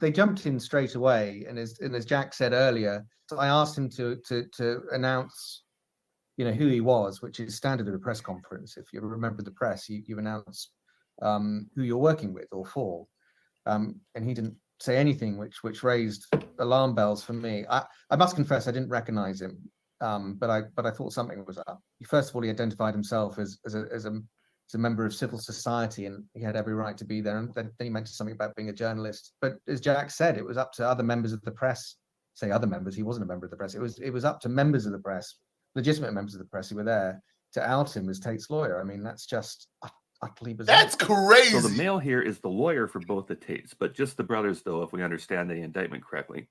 They jumped in straight away, and as Jack said earlier, I asked him to announce, who he was, which is standard at a press conference. If you remember the press, you announce who you're working with or for, and he didn't say anything which raised alarm bells for me. I must confess I didn't recognize him, but I thought something was up. First of all, he identified himself as a member of civil society, and he had every right to be there. And then he mentioned something about being a journalist. But as Jack said, it was up to other members of the press. Say other members, he wasn't a member of the press. It was up to members of the press, legitimate members of the press who were there, to out him as Tate's lawyer. I mean, that's just utterly bizarre. That's crazy. So the male here is the lawyer for both the Tates, but just the brothers, though, if we understand the indictment correctly.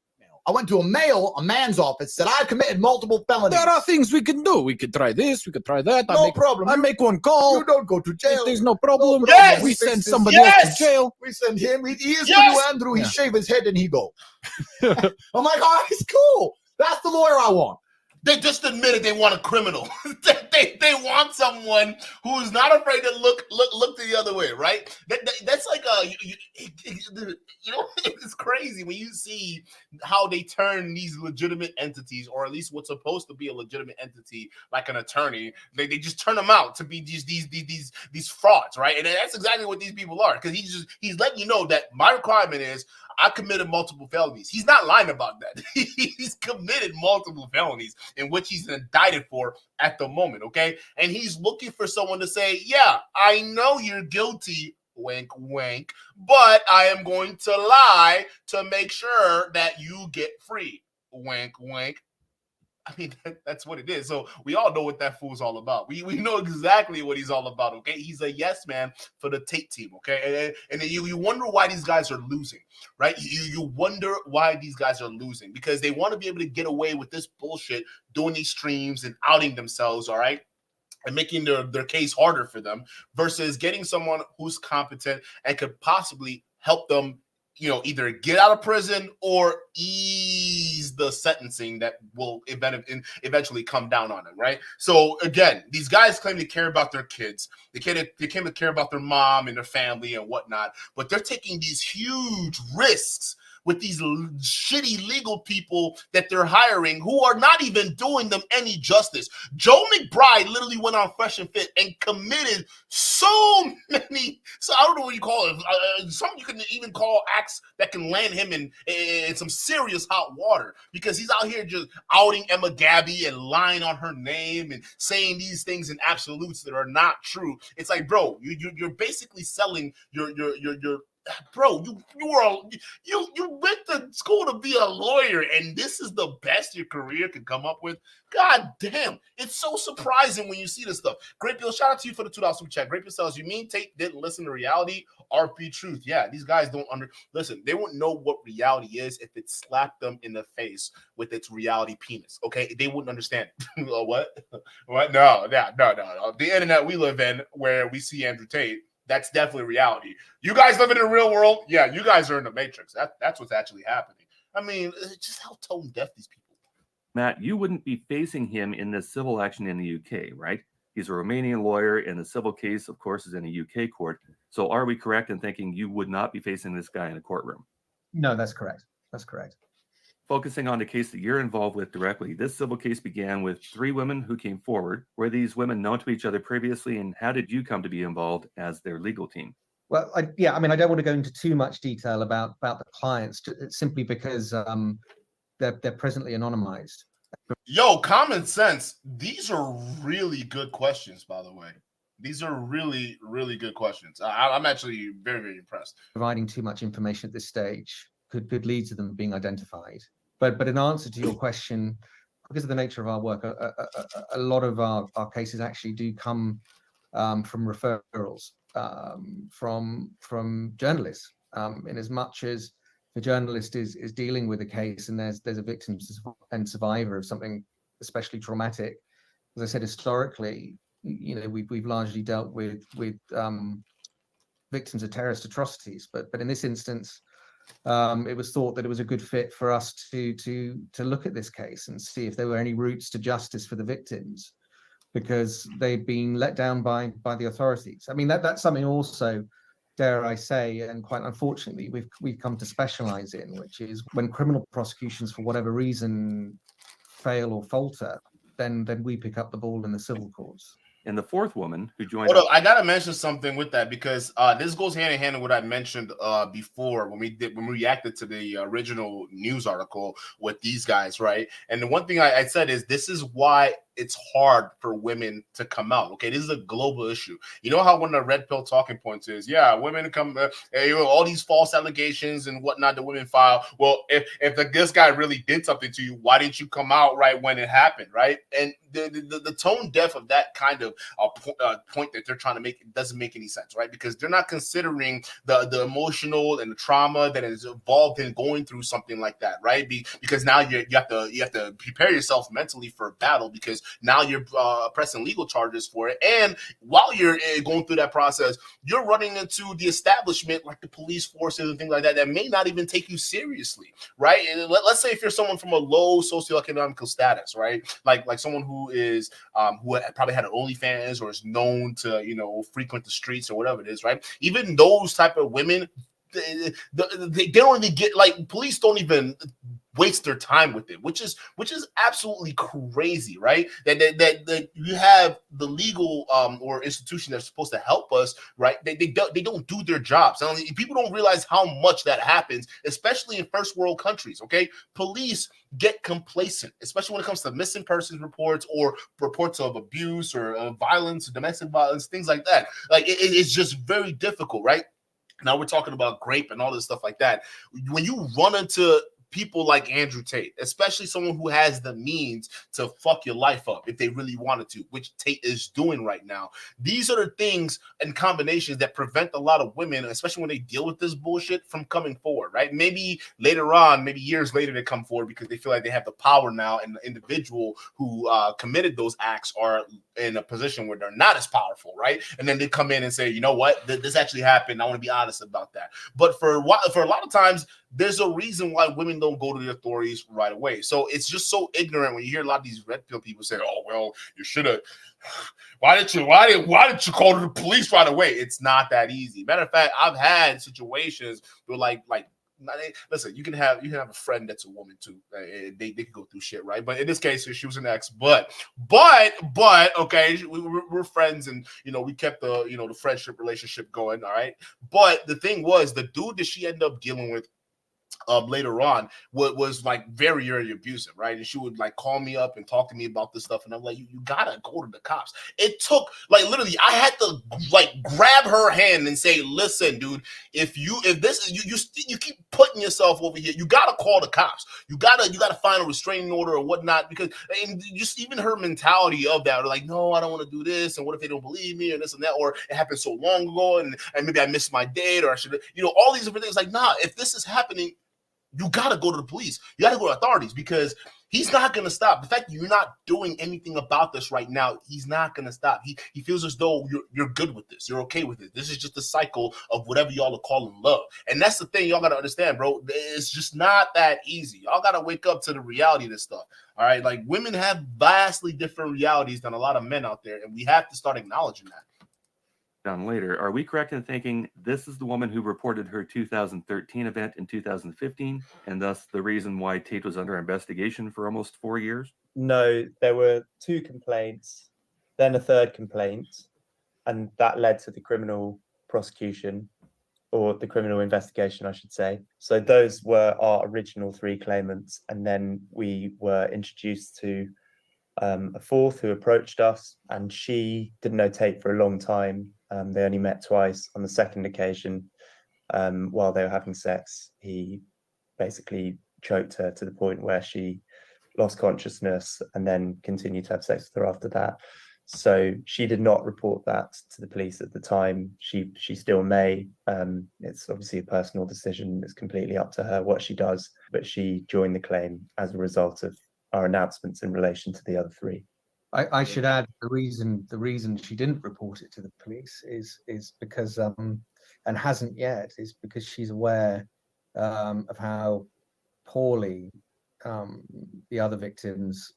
I went to a man's office, said I committed multiple felonies. There are things we can do. We could try this. We could try that. No problem. I make one call. You don't go to jail. There's no problem. Yes! We send somebody else to jail. We send him. He is Yes! to do Andrew. He Yeah. shave his head and he go. I'm like, oh, he's cool. That's the lawyer I want. They just admitted they want a criminal. they want someone who is not afraid to look the other way, right? That's like it's crazy when you see how they turn these legitimate entities, or at least what's supposed to be a legitimate entity, like an attorney. They just turn them out to be these frauds, right? And that's exactly what these people are, because he's letting you know that my requirement is I committed multiple felonies. He's not lying about that. He's committed multiple felonies in which he's indicted for at the moment, okay? And he's looking for someone to say, yeah, I know you're guilty. wink, wink, but I am going to lie to make sure that you get free, wink, wink. I mean, that's what it is. So we all know what that fool's all about. We know exactly what he's all about, okay? He's a yes man for the Tate team, okay? And then you wonder why these guys are losing, right? You wonder why these guys are losing because they want to be able to get away with this bullshit, doing these streams and outing themselves, all right? And making their case harder for them versus getting someone who's competent and could possibly help them, either get out of prison or ease the sentencing that will eventually come down on them, right? So again, these guys claim to care about their kids. They claim to care about their mom and their family and whatnot, but they're taking these huge risks with these shitty legal people that they're hiring who are not even doing them any justice. Joe McBride literally went on Fresh and Fit and committed so I don't know what you call it. Some you can even call acts that can land him in some serious hot water because he's out here just outing Emma Gabby and lying on her name and saying these things in absolutes that are not true. It's like, bro, you're basically selling your bro, you went to school to be a lawyer, and this is the best your career can come up with. God damn, it's so surprising when you see this stuff. Great Bill, shout out to you for the $2 super chat. Great Bill says, you mean Tate didn't listen to reality? RP truth. Yeah, these guys don't listen. They won't know what reality is if it slapped them in the face with its reality penis. Okay, they wouldn't understand. What? No. The internet we live in, where we see Andrew Tate. That's definitely reality. You guys live in the real world? Yeah, you guys are in the Matrix. That's what's actually happening. I mean, just how tone deaf these people are. Matt, you wouldn't be facing him in this civil action in the UK, right? He's a Romanian lawyer, and the civil case, of course, is in a UK court. So are we correct in thinking you would not be facing this guy in a courtroom? No, that's correct. That's correct. Focusing on the case that you're involved with directly, this civil case began with 3 women who came forward. Were these women known to each other previously, and how did you come to be involved as their legal team? Well, I don't want to go into too much detail about the clients, simply because they're presently anonymized. Yo, common sense. These are really good questions, by the way. These are really, really good questions. I'm actually very, very impressed. Providing too much information at this stage could lead to them being identified. But in answer to your question, because of the nature of our work, a lot of our cases actually do come from referrals from journalists. In as much as the journalist is dealing with a case and there's a victim and survivor of something especially traumatic, as I said, historically, we've largely dealt with victims of terrorist atrocities. But in this instance, it was thought that it was a good fit for us to look at this case and see if there were any routes to justice for the victims, because they've been let down by the authorities. I mean, that's something also, dare I say, and quite unfortunately, we've come to specialize in, which is when criminal prosecutions, for whatever reason, fail or falter, then we pick up the ball in the civil courts. And the 4th woman who joined. Hold up, I gotta mention something with that, because this goes hand in hand with what I mentioned before when we reacted to the original news article with these guys, right? And the one thing I said is this is why it's hard for women to come out. Okay, this is a global issue. You know how one of the red pill talking points is, yeah, women come, all these false allegations and whatnot that women file. Well, if this guy really did something to you, why didn't you come out right when it happened, right? And the tone deaf of that kind of point that they're trying to make, it doesn't make any sense, right? Because they're not considering the emotional and the trauma that is involved in going through something like that, right? Because now you have to prepare yourself mentally for a battle, because now you're pressing legal charges for it. And while you're going through that process, you're running into the establishment, like the police forces and things like that, that may not even take you seriously, right? And let's say if you're someone from a low socioeconomic status, right? Like someone who is who probably had an OnlyFans or is known to, frequent the streets or whatever it is, right? Even those type of women, they don't even get, like, police don't even waste their time with it, which is absolutely crazy, right? That you have the legal or institution that's supposed to help us, right? They don't do their jobs. People don't realize how much that happens, especially in first world countries. Okay, police get complacent, especially when it comes to missing persons reports or reports of abuse or violence, domestic violence, things like that. Like it's just very difficult, right? Now we're talking about grape and all this stuff like that. When you run into people like Andrew Tate, especially someone who has the means to fuck your life up if they really wanted to, which Tate is doing right now. These are the things and combinations that prevent a lot of women, especially when they deal with this bullshit, from coming forward, right? Maybe later on, maybe years later, they come forward because they feel like they have the power now, and the individual who committed those acts are in a position where they're not as powerful, right? And then they come in and say, you know what, this actually happened. I want to be honest about that. But for a lot of times, there's a reason why women don't go to the authorities right away. So it's just so ignorant when you hear a lot of these red pill people say, "Oh well, you should have. Why didn't you call to the police right away?" It's not that easy. Matter of fact, I've had situations where like listen, you can have a friend that's a woman too. They can go through shit, right? But in this case, she was an ex. But okay, we're friends, and we kept the friendship relationship going. All right. But the thing was, the dude that she ended up dealing with later on was like very, very abusive, right? And she would like call me up and talk to me about this stuff, and I'm like, you gotta go to the cops. It took like literally, I had to like grab her hand and say, listen, dude, if you keep putting yourself over here, you gotta call the cops. You gotta find a restraining order or whatnot, because and just even her mentality of that, like, no, I don't want to do this, and what if they don't believe me, and this and that, or it happened so long ago, and maybe I missed my date, or I should, all these different things. Like, nah, if this is happening, you got to go to the police. You got to go to authorities, because he's not going to stop. The fact that you're not doing anything about this right now, he's not going to stop. He feels as though you're good with this. You're okay with it. This is just a cycle of whatever y'all are calling love. And that's the thing y'all got to understand, bro. It's just not that easy. Y'all got to wake up to the reality of this stuff. All right? Like, women have vastly different realities than a lot of men out there, and we have to start acknowledging that. Down later, are we correct in thinking this is the woman who reported her 2013 event in 2015, and thus the reason why Tate was under investigation for almost 4 years? No, there were 2 complaints, then a 3rd complaint, and that led to the criminal prosecution, or the criminal investigation, I should say. So those were our original 3 claimants, and then we were introduced to a 4th who approached us, and she didn't know Tate for a long time. They only met twice. On the 2nd occasion, while they were having sex, he basically choked her to the point where she lost consciousness, and then continued to have sex with her after that. So she did not report that to the police at the time. She still may. It's obviously a personal decision. It's completely up to her what she does, but she joined the claim as a result of our announcements in relation to the other 3. I should add the reason she didn't report it to the police is because and hasn't yet, is because she's aware of how poorly the other victims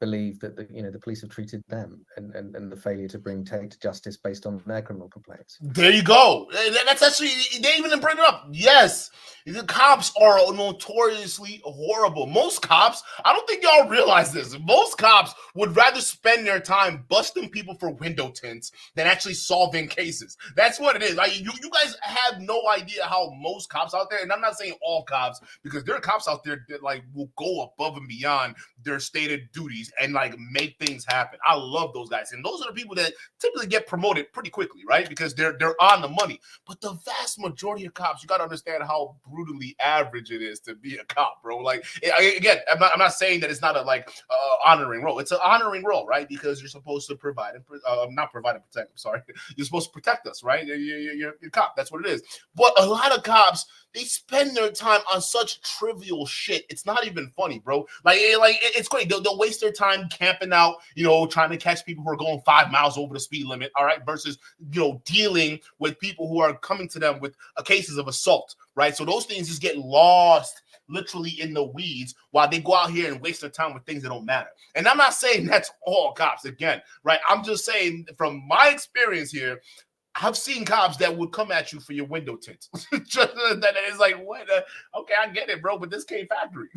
believe that the police have treated them, and the failure to bring Tate to justice based on their criminal complaints. There you go. That's actually, they even bring it up. Yes, the cops are notoriously horrible. Most cops, I don't think y'all realize this, most cops would rather spend their time busting people for window tints than actually solving cases. That's what it is. Like, you guys have no idea how most cops out there, and I'm not saying all cops, because there are cops out there that like will go above and beyond their stated duties and like make things happen. I love those guys, and those are the people that typically get promoted pretty quickly, right? Because they're on the money. But the vast majority of cops, you got to understand how brutally average it is to be a cop, bro. Like, again, I'm not saying that it's not a like honoring role. It's an honoring role, right? Because you're supposed to provide and not provide and protect. I'm sorry, you're supposed to protect us, right? You're a cop. That's what it is. But a lot of cops, they spend their time on such trivial shit. It's not even funny, bro. Like it's great. They'll waste their time camping out, trying to catch people who are going 5 miles over the speed limit, all right, versus, dealing with people who are coming to them with cases of assault, right? So those things just get lost literally in the weeds while they go out here and waste their time with things that don't matter. And I'm not saying that's all cops, again, right? I'm just saying from my experience here, I've seen cops that would come at you for your window tints. Just that it's like, what? Okay, I get it, bro, but this came factory.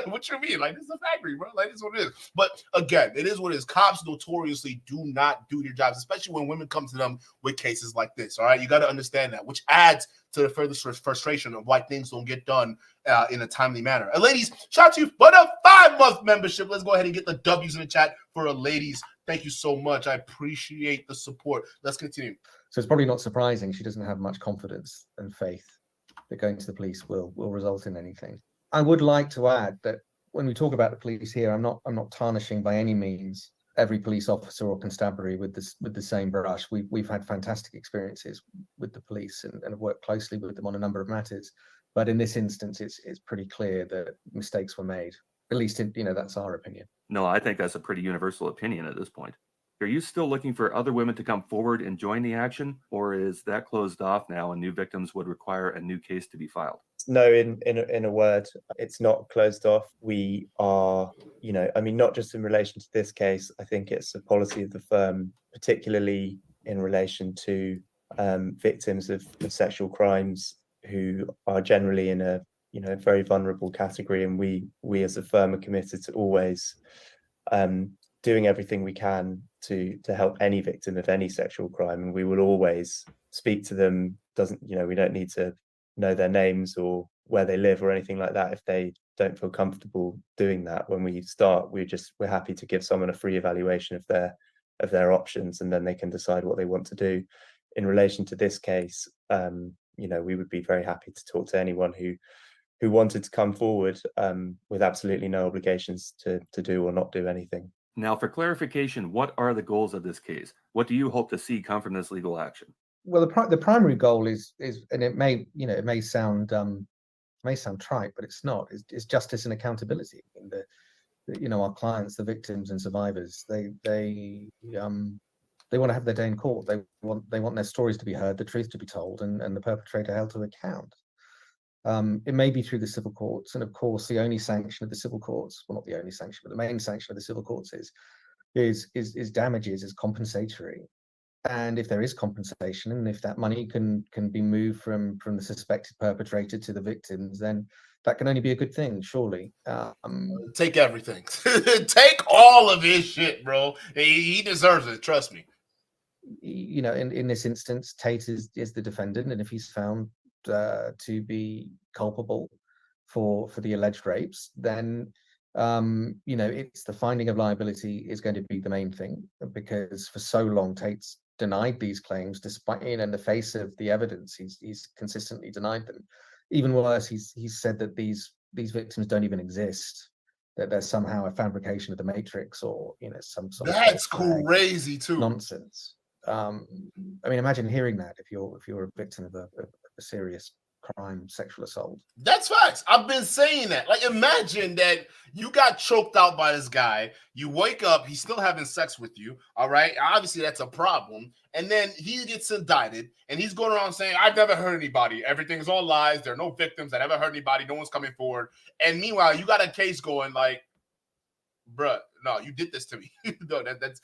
What you mean? Like, this is a factory, bro. Like, this is what it is. But again, it is what it is. Cops notoriously do not do their jobs, especially when women come to them with cases like this. All right, you got to understand that, which adds to the further frustration of why things don't get done in a timely manner. And ladies, shout out to you for the 5-month membership. Let's go ahead and get the W's in the chat for a ladies. Thank you so much. I appreciate the support. Let's continue. So it's probably not surprising she doesn't have much confidence and faith that going to the police will result in anything. I would like to add that when we talk about the police here, I'm not tarnishing by any means every police officer or constabulary with the same brush. We've had fantastic experiences with the police and have worked closely with them on a number of matters. But in this instance, it's pretty clear that mistakes were made. At least, that's our opinion. No, I think that's a pretty universal opinion at this point. Are you still looking for other women to come forward and join the action, or is that closed off now and new victims would require a new case to be filed? No, in a word, it's not closed off. We are, not just in relation to this case, I think it's a policy of the firm, particularly in relation to victims of sexual crimes who are generally in a very vulnerable category, and we as a firm are committed to always doing everything we can to help any victim of any sexual crime, and we will always speak to them. We don't need to know their names or where they live or anything like that if they don't feel comfortable doing that. When we start, we're happy to give someone a free evaluation of their options, and then they can decide what they want to do. In relation to this case, we would be very happy to talk to anyone who wanted to come forward with absolutely no obligations to do or not do anything. Now, for clarification, what are the goals of this case? What do you hope to see come from this legal action? Well, the primary goal is, and it may sound trite, but it's not. It's justice and accountability. And our clients, the victims and survivors, they want to have their day in court. They want their stories to be heard, the truth to be told, and the perpetrator held to account. It may be through the civil courts, and of course, the only sanction of the civil courts, well, not the only sanction, but the main sanction of the civil courts is damages, is compensatory. And if there is compensation, and if that money can be moved from the suspected perpetrator to the victims, then that can only be a good thing, surely. Take everything. Take all of his shit, bro. He deserves it. Trust me. In this instance, Tate is the defendant, and if he's found to be culpable for the alleged rapes, then it's the finding of liability is going to be the main thing, because for so long Tate's denied these claims, despite in the face of the evidence. He's consistently denied them. Even worse, he's said that these victims don't even exist, that there's somehow a fabrication of the matrix, or some sort that's of crazy too. Nonsense. Imagine hearing that if you're a victim of a serious crime, sexual assault. That's facts. I've been saying that. Like, imagine that you got choked out by this guy. You wake up, he's still having sex with you. All right. Obviously, that's a problem. And then he gets indicted, and he's going around saying, I've never hurt anybody. Everything's all lies. There are no victims. I never hurt anybody. No one's coming forward. And meanwhile, you got a case going like, bruh, no, you did this to me. No, that's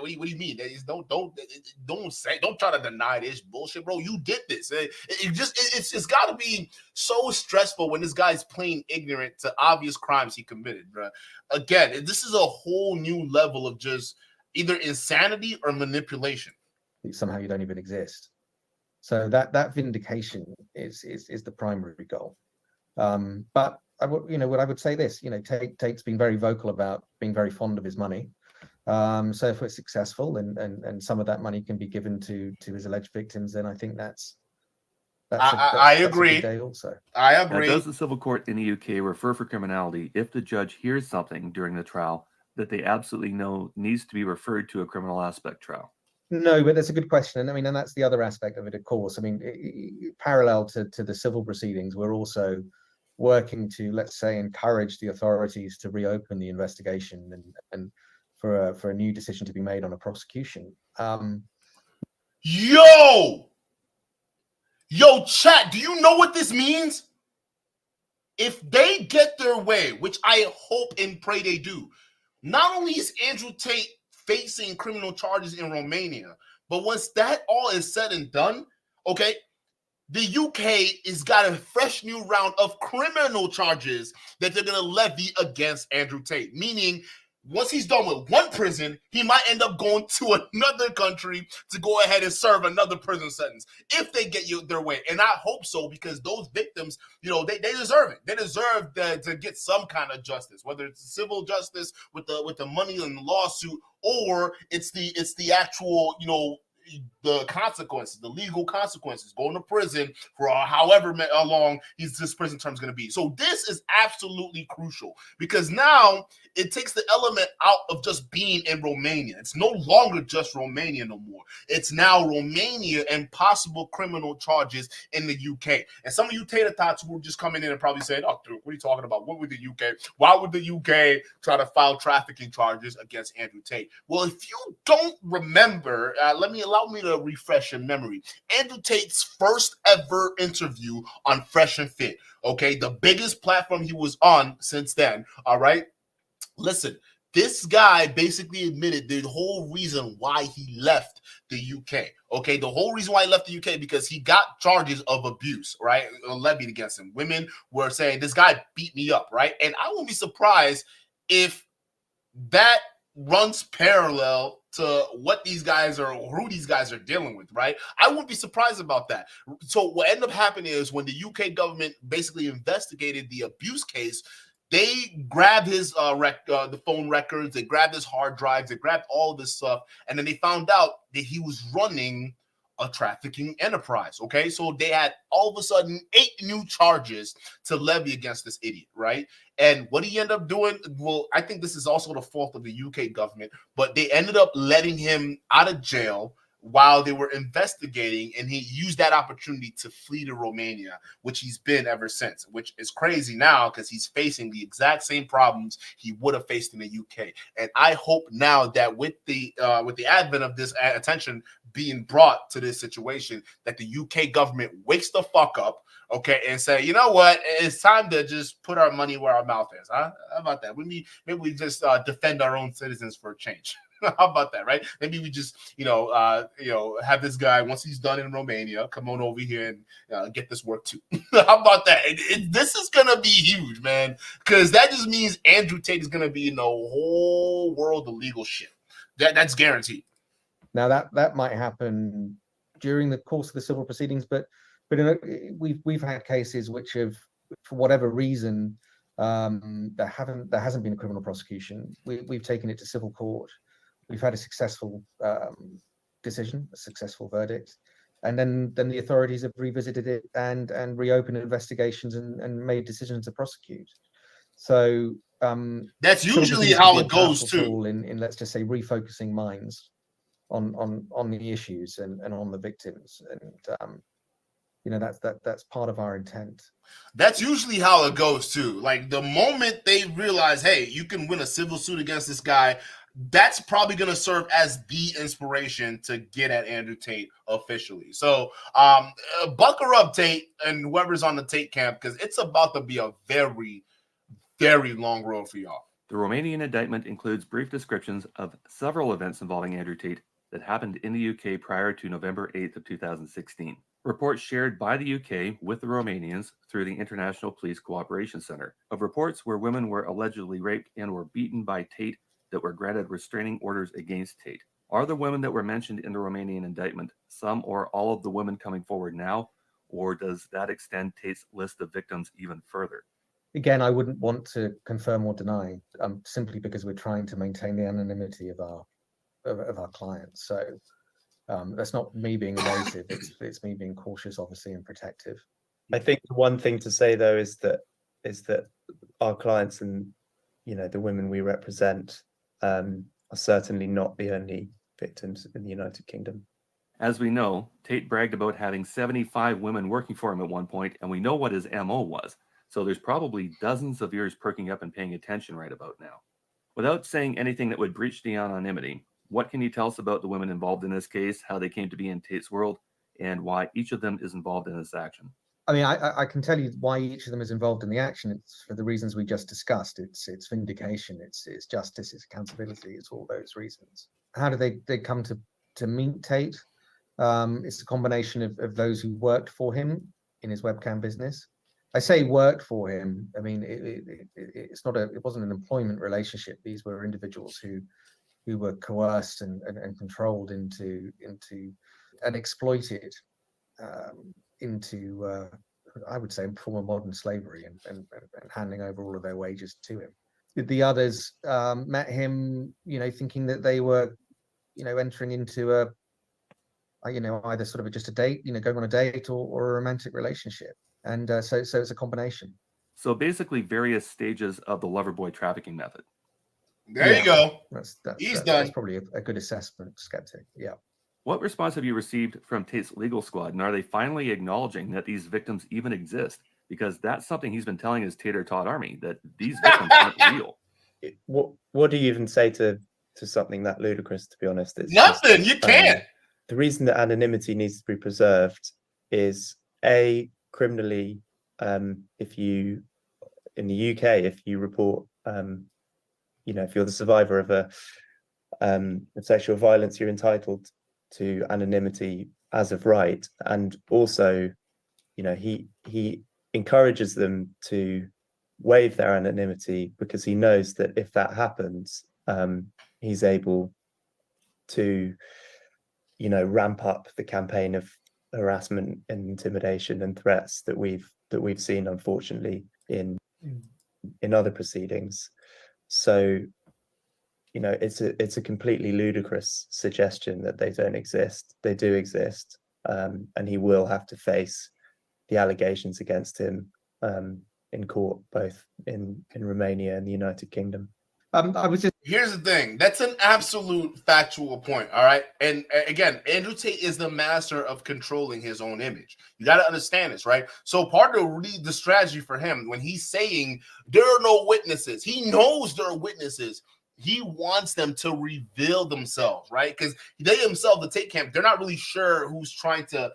what do you mean? Don't try to deny this bullshit, bro. You did this. It's got to be so stressful when this guy's plain ignorant to obvious crimes he committed, bro. Again, this is a whole new level of just either insanity or manipulation. Somehow you don't even exist. So that vindication is the primary goal. But what I would say this, Tate's been very vocal about being very fond of his money. So if we're successful and some of that money can be given to his alleged victims, then I think that's I agree. A good day also. I agree. Now, does the civil court in the UK refer for criminality if the judge hears something during the trial that they absolutely know needs to be referred to a criminal aspect trial? No, but that's a good question. And that's the other aspect of it, of course. Parallel to the civil proceedings, we're also working to, let's say, encourage the authorities to reopen the investigation and for a new decision to be made on a prosecution. Yo, chat, do you know what this means? If they get their way, which I hope and pray they do, not only is Andrew Tate facing criminal charges in Romania. But once that all is said and done, okay, the UK has got a fresh new round of criminal charges that they're going to levy against Andrew Tate, meaning once he's done with one prison, he might end up going to another country to go ahead and serve another prison sentence if they get their way. And I hope so, because those victims, you know, they deserve it. They deserve to get some kind of justice, whether it's civil justice with the money in the lawsuit, or it's the actual, you know, the consequences, the legal consequences, going to prison for however long this prison term is going to be. So this is absolutely crucial, because now it takes the element out of just being in Romania. It's no longer just Romania no more. It's now Romania and possible criminal charges in the UK. And some of you tater tots who were just coming in and probably saying, oh, dude, what are you talking about? What would the UK? Why would the UK try to file trafficking charges against Andrew Tate? Well, if you don't remember, allow me to refresh your memory. Andrew Tate's first ever interview on Fresh and Fit, okay, the biggest platform he was on since then, all right? Listen, this guy basically admitted the whole reason why he left the UK, okay? The whole reason why he left the UK, because he got charges of abuse, right, levied against him. Women were saying, this guy beat me up, right? And I won't be surprised if that runs parallel to what these guys are, or who these guys are dealing with, right? I wouldn't be surprised about that. So what ended up happening is when the UK government basically investigated the abuse case, they grabbed his the phone records, they grabbed his hard drives, they grabbed all of this stuff, and then they found out that he was running a trafficking enterprise, okay? So they had all of a sudden 8 new charges to levy against this idiot, right? And what he ended up doing, well, I think this is also the fault of the UK government, but they ended up letting him out of jail while they were investigating, and he used that opportunity to flee to Romania, which he's been ever since, which is crazy now because he's facing the exact same problems he would have faced in the UK. And I hope now that with the advent of this attention being brought to this situation, that the UK government wakes the fuck up, okay, and say, you know what, it's time to just put our money where our mouth is, huh? How about that? Maybe we just defend our own citizens for a change. How about that, right? Maybe we just, have this guy, once he's done in Romania, come on over here and get this work too. How about that? This is going to be huge, man, because that just means Andrew Tate is going to be in the whole world of legal shit. That's guaranteed. Now that might happen during the course of the civil proceedings, but we've had cases which have, for whatever reason, there hasn't been a criminal prosecution. We've taken it to civil court. We've had a successful decision, a successful verdict, and then the authorities have revisited it and reopened investigations and made decisions to prosecute. So that's usually how it goes too. In let's just say refocusing minds on the issues and on the victims, and that's part of our intent. That's usually how it goes too. Like the moment they realize, hey, you can win a civil suit against this guy, that's probably going to serve as the inspiration to get at Andrew Tate officially. So buckle up, Tate, and whoever's on the Tate camp, because it's about to be a very, very long road for y'all. The Romanian indictment includes brief descriptions of several events involving Andrew Tate that happened in the UK prior to November 8th of 2016. Reports shared by the UK with the Romanians through the International Police Cooperation Center of reports where women were allegedly raped and were beaten by Tate that were granted restraining orders against Tate. Are the women that were mentioned in the Romanian indictment some or all of the women coming forward now, or does that extend Tate's list of victims even further? Again, I wouldn't want to confirm or deny, simply because we're trying to maintain the anonymity of our clients. So that's not me being evasive. It's me being cautious, obviously, and protective. I think the one thing to say though is that our clients and the women we represent are certainly not the only victims in the United Kingdom. As we know, Tate bragged about having 75 women working for him at one point, and we know what his MO was. So there's probably dozens of ears perking up and paying attention right about now. Without saying anything that would breach the anonymity, what can you tell us about the women involved in this case, how they came to be in Tate's world, and why each of them is involved in this action? I mean, I can tell you why each of them is involved in the action. It's for the reasons we just discussed. It's vindication, it's justice, it's accountability, it's all those reasons. How do they come to meet Tate? It's a combination of those who worked for him in his webcam business. I say worked for him. I mean, it wasn't an employment relationship. These were individuals who were coerced and controlled into and exploited into I would say form of modern slavery and handing over all of their wages to him. The others met him, thinking that they were, entering into either sort of just a date, going on a date or a romantic relationship. And so it's a combination. So basically various stages of the lover boy trafficking method. There you go. That's probably a good assessment, Skeptic. Yeah. What response have you received from Tate's legal squad? And are they finally acknowledging that these victims even exist? Because that's something he's been telling his Tater Tot army, that these victims aren't real. What do you even say to something that ludicrous, to be honest? It's nothing. You can't. The reason that anonymity needs to be preserved is criminally, if you, in the UK, if you report, if you're the survivor of sexual violence, you're entitled to anonymity as of right. And also, he encourages them to waive their anonymity because he knows that if that happens, he's able to, ramp up the campaign of harassment and intimidation and threats that we've seen, unfortunately, in other proceedings. So, it's a completely ludicrous suggestion that they don't exist. They do exist, and he will have to face the allegations against him in court, both in Romania and the United Kingdom. Here's the thing. That's an absolute factual point. All right. And again, Andrew Tate is the master of controlling his own image. You got to understand this, right? So part of the strategy for him, when he's saying there are no witnesses, he knows there are witnesses. He wants them to reveal themselves, right? Because they themselves, the Tate camp, they're not really sure who's trying to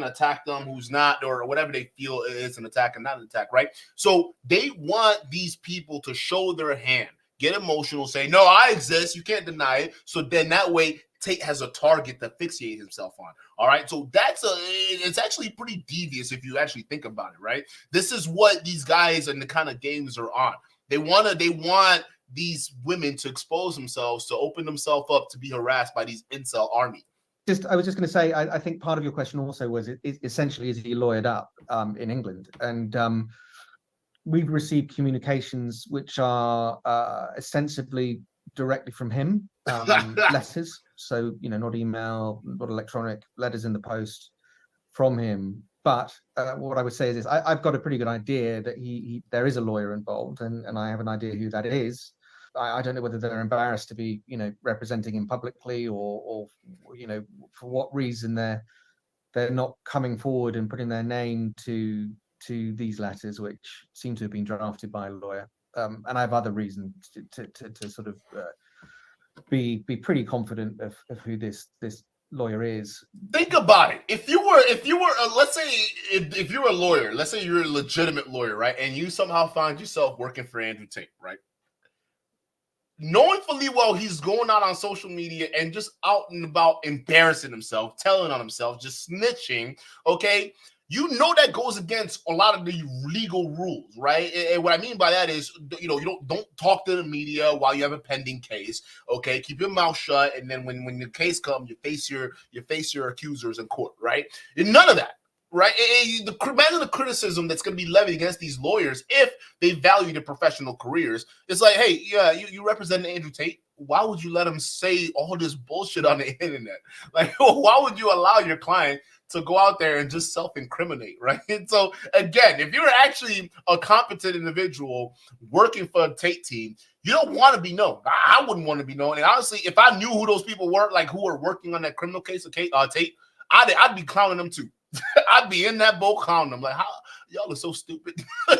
attack them, who's not, or whatever they feel is an attack and not an attack, right? So they want these people to show their hand, get emotional, say, no, I exist, you can't deny it. So then that way Tate has a target to fixate himself on. All right. So it's actually pretty devious if you actually think about it, right? This is what these guys and the kind of games are on. They want these women to expose themselves, to open themselves up to be harassed by these incel army. I was just going to say, I think part of your question also was essentially, is he lawyered up in England? And we've received communications which are ostensibly directly from him, letters. So, not email, not electronic, letters in the post from him. But what I would say is this: I've got a pretty good idea that there is a lawyer involved, and I have an idea who that is. I don't know whether they're embarrassed to be, representing him publicly, or for what reason they're not coming forward and putting their name to these letters, which seem to have been drafted by a lawyer. And I have other reasons to sort of be pretty confident of who this lawyer is. Think about it. If you were let's say if you're a lawyer, let's say you're a legitimate lawyer, right? And you somehow find yourself working for Andrew Tate, right? Knowing fully well he's going out on social media and just out and about embarrassing himself, telling on himself, just snitching, okay? You know that goes against a lot of the legal rules, right? And what I mean by that is, you don't talk to the media while you have a pending case, okay? Keep your mouth shut, and then when the case comes, you face your accusers in court, right? And none of that, right? Imagine the criticism that's going to be levied against these lawyers if they value their professional careers. It's like, hey, yeah, you represent Andrew Tate. Why would you let him say all this bullshit on the internet? Like, why would you allow your client to go out there and just self-incriminate, right? And so again, if you're actually a competent individual working for a Tate team, you don't want to be known. I wouldn't want to be known. And honestly, if I knew who those people were, like who were working on that criminal case of Tate, I'd be clowning them too. I'd be in that boat clowning them. Like, how Y'all are so stupid.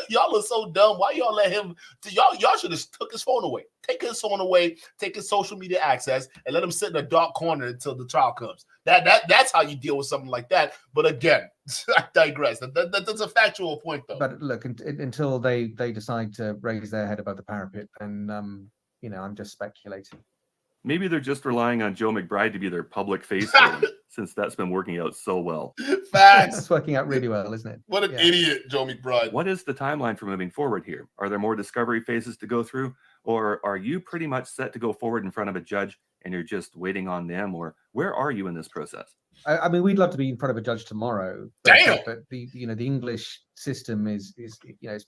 Y'all are so dumb. Why y'all let him? Y'all should have took his phone away. Take his phone away. Take his social media access and let him sit in a dark corner until the trial comes. That's how you deal with something like that. But again, I digress. That's a factual point, though. But look, until they decide to raise their head above the parapet, and I'm just speculating. Maybe they're just relying on Joe McBride to be their public face for them, since that's been working out so well. Facts. That's working out really well, isn't it? What an idiot, Joe McBride. What is the timeline for moving forward here? Are there more discovery phases to go through? Or are you pretty much set to go forward in front of a judge and you're just waiting on them? Or where are you in this process? I mean, we'd love to be in front of a judge tomorrow. Damn. But the English system is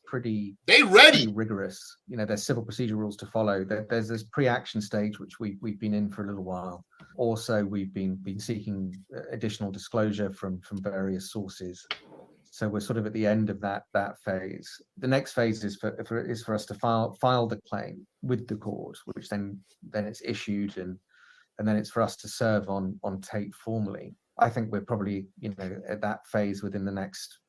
pretty rigorous. There's civil procedure rules to follow. There's this pre-action stage which we've been in for a little while. Also, we've been seeking additional disclosure from various sources. So we're sort of at the end of that phase. The next phase is for us to file the claim with the court, which then it's issued, and then it's for us to serve on Tate formally. I think we're probably at that phase within the next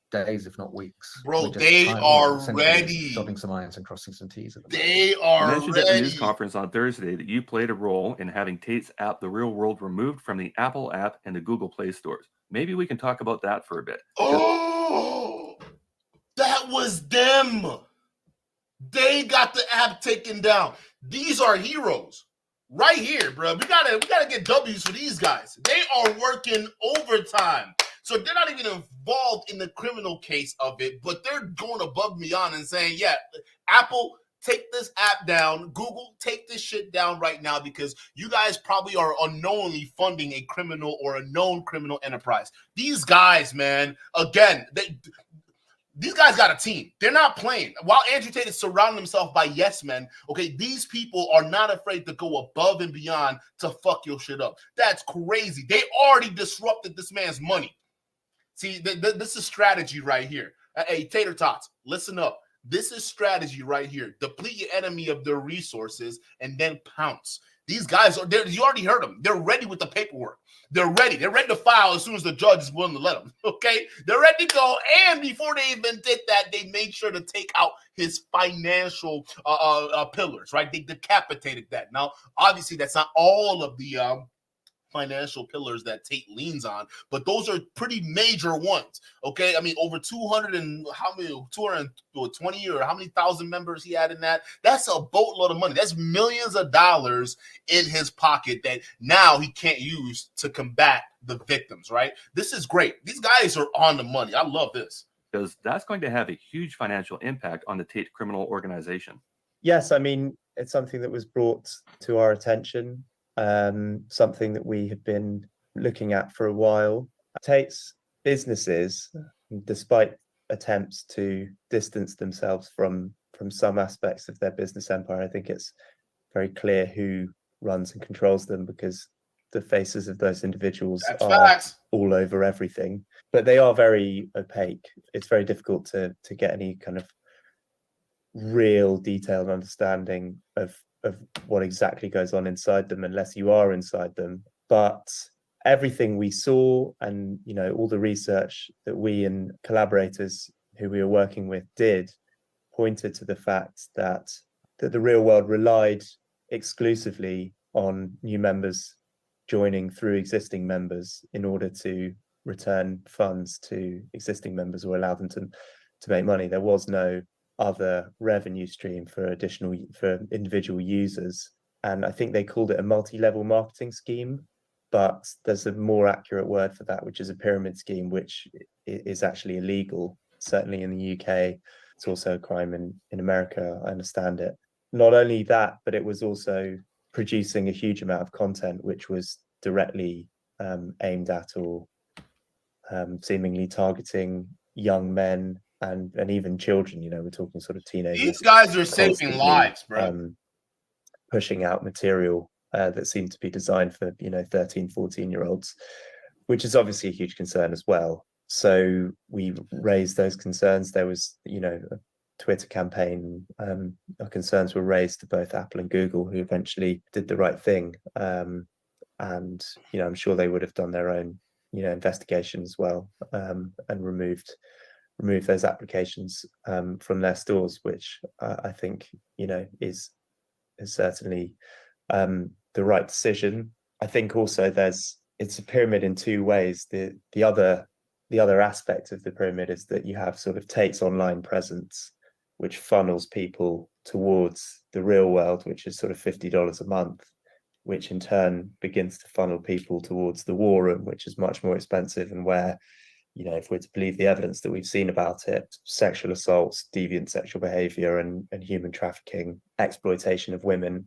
days, if not weeks. Bro, they are ready. Dotting some I's and crossing some T's. They are ready. You mentioned at the news conference on Thursday that you played a role in having Tate's app, The Real World, removed from the Apple app and the Google Play stores. Maybe we can talk about that for a bit. Oh, that was them. They got the app taken down. These are heroes. Right here, bro. We gotta get W's for these guys. They are working overtime. So they're not even involved in the criminal case of it, but they're going above and beyond and saying, yeah, Apple, take this app down. Google, take this shit down right now because you guys probably are unknowingly funding a criminal or a known criminal enterprise. These guys, man, again, these guys got a team. They're not playing. While Andrew Tate is surrounding himself by yes men, okay, these people are not afraid to go above and beyond to fuck your shit up. That's crazy. They already disrupted this man's money. See, this is strategy right here. Hey, Tater Tots, listen up. This is strategy right here. Deplete your enemy of their resources and then pounce. These guys you already heard them. They're ready with the paperwork. They're ready. They're ready to file as soon as the judge is willing to let them. Okay? They're ready to go. And before they even did that, they made sure to take out his financial pillars, right? They decapitated that. Now, obviously, that's not all of the financial pillars that Tate leans on, but those are pretty major ones. Okay, I mean, over 220 or how many thousand members he had in that? That's a boatload of money. That's millions of dollars in his pocket that now he can't use to combat the victims. Right? This is great. These guys are on the money. I love this because that's going to have a huge financial impact on the Tate criminal organization. Yes, I mean, it's something that was brought to our attention. Something that we have been looking at for a while. Tate's businesses, despite attempts to distance themselves from some aspects of their business empire, I think it's very clear who runs and controls them because the faces of those individuals are all over everything. But they are very opaque. It's very difficult to get any kind of real detailed understanding of what exactly goes on inside them unless you are inside them. But everything we saw and all the research that we and collaborators who we were working with did pointed to the fact that the real world relied exclusively on new members joining through existing members in order to return funds to existing members or allow them to make money. There was no other revenue stream for individual users, and I think they called it a multi-level marketing scheme, but there's a more accurate word for that, which is a pyramid scheme, which is actually illegal, certainly in the UK. It's also a crime in America, I understand it. Not only that, but it was also producing a huge amount of content which was directly aimed at or seemingly targeting young men and even children. We're talking sort of teenagers. These guys are saving lives, bro. Pushing out material that seemed to be designed for 13, 14-year-olds, which is obviously a huge concern as well. So we raised those concerns. There was a Twitter campaign. Our concerns were raised to both Apple and Google, who eventually did the right thing. And I'm sure they would have done their own investigation as well, and removed remove those applications from their stores, which I think, you know, is certainly the right decision. I think also it's a pyramid in two ways. The other aspect of the pyramid is that you have sort of Tate's online presence, which funnels people towards the real world, which is sort of $50 a month, which in turn begins to funnel people towards the war room, which is much more expensive, and where, you know, if we're to believe the evidence that we've seen about it, sexual assaults, deviant sexual behavior, and human trafficking, exploitation of women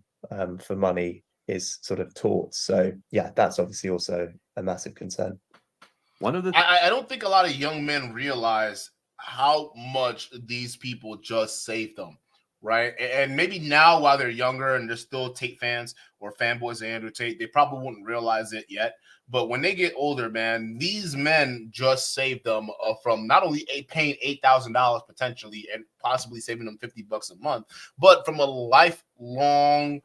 for money is sort of taught. So yeah, that's obviously also a massive concern. One of the I don't think a lot of young men realize how much these people just saved them, right? And maybe now, while they're younger and they're still Tate fans or fanboys of Andrew Tate, they probably wouldn't realize it yet. But when they get older, man, these men just saved them from not only paying $8,000 potentially and possibly saving them $50 a month, but from a lifelong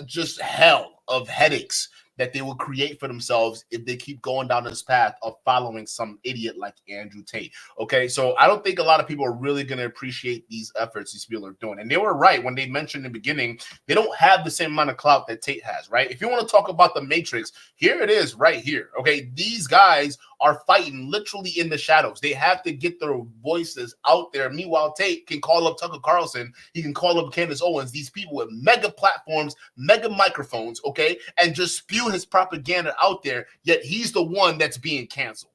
just hell of headaches that they will create for themselves if they keep going down this path of following some idiot like Andrew Tate. Okay, so I don't think a lot of people are really going to appreciate these efforts these people are doing. And they were right when they mentioned in the beginning, they don't have the same amount of clout that Tate has, right? If you want to talk about the Matrix, here it is right here. Okay, these guys are fighting literally in the shadows. They have to get their voices out there. Meanwhile, Tate can call up Tucker Carlson. He can call up Candace Owens, these people with mega platforms, mega microphones, okay, and just spew his propaganda out there, yet he's the one that's being canceled.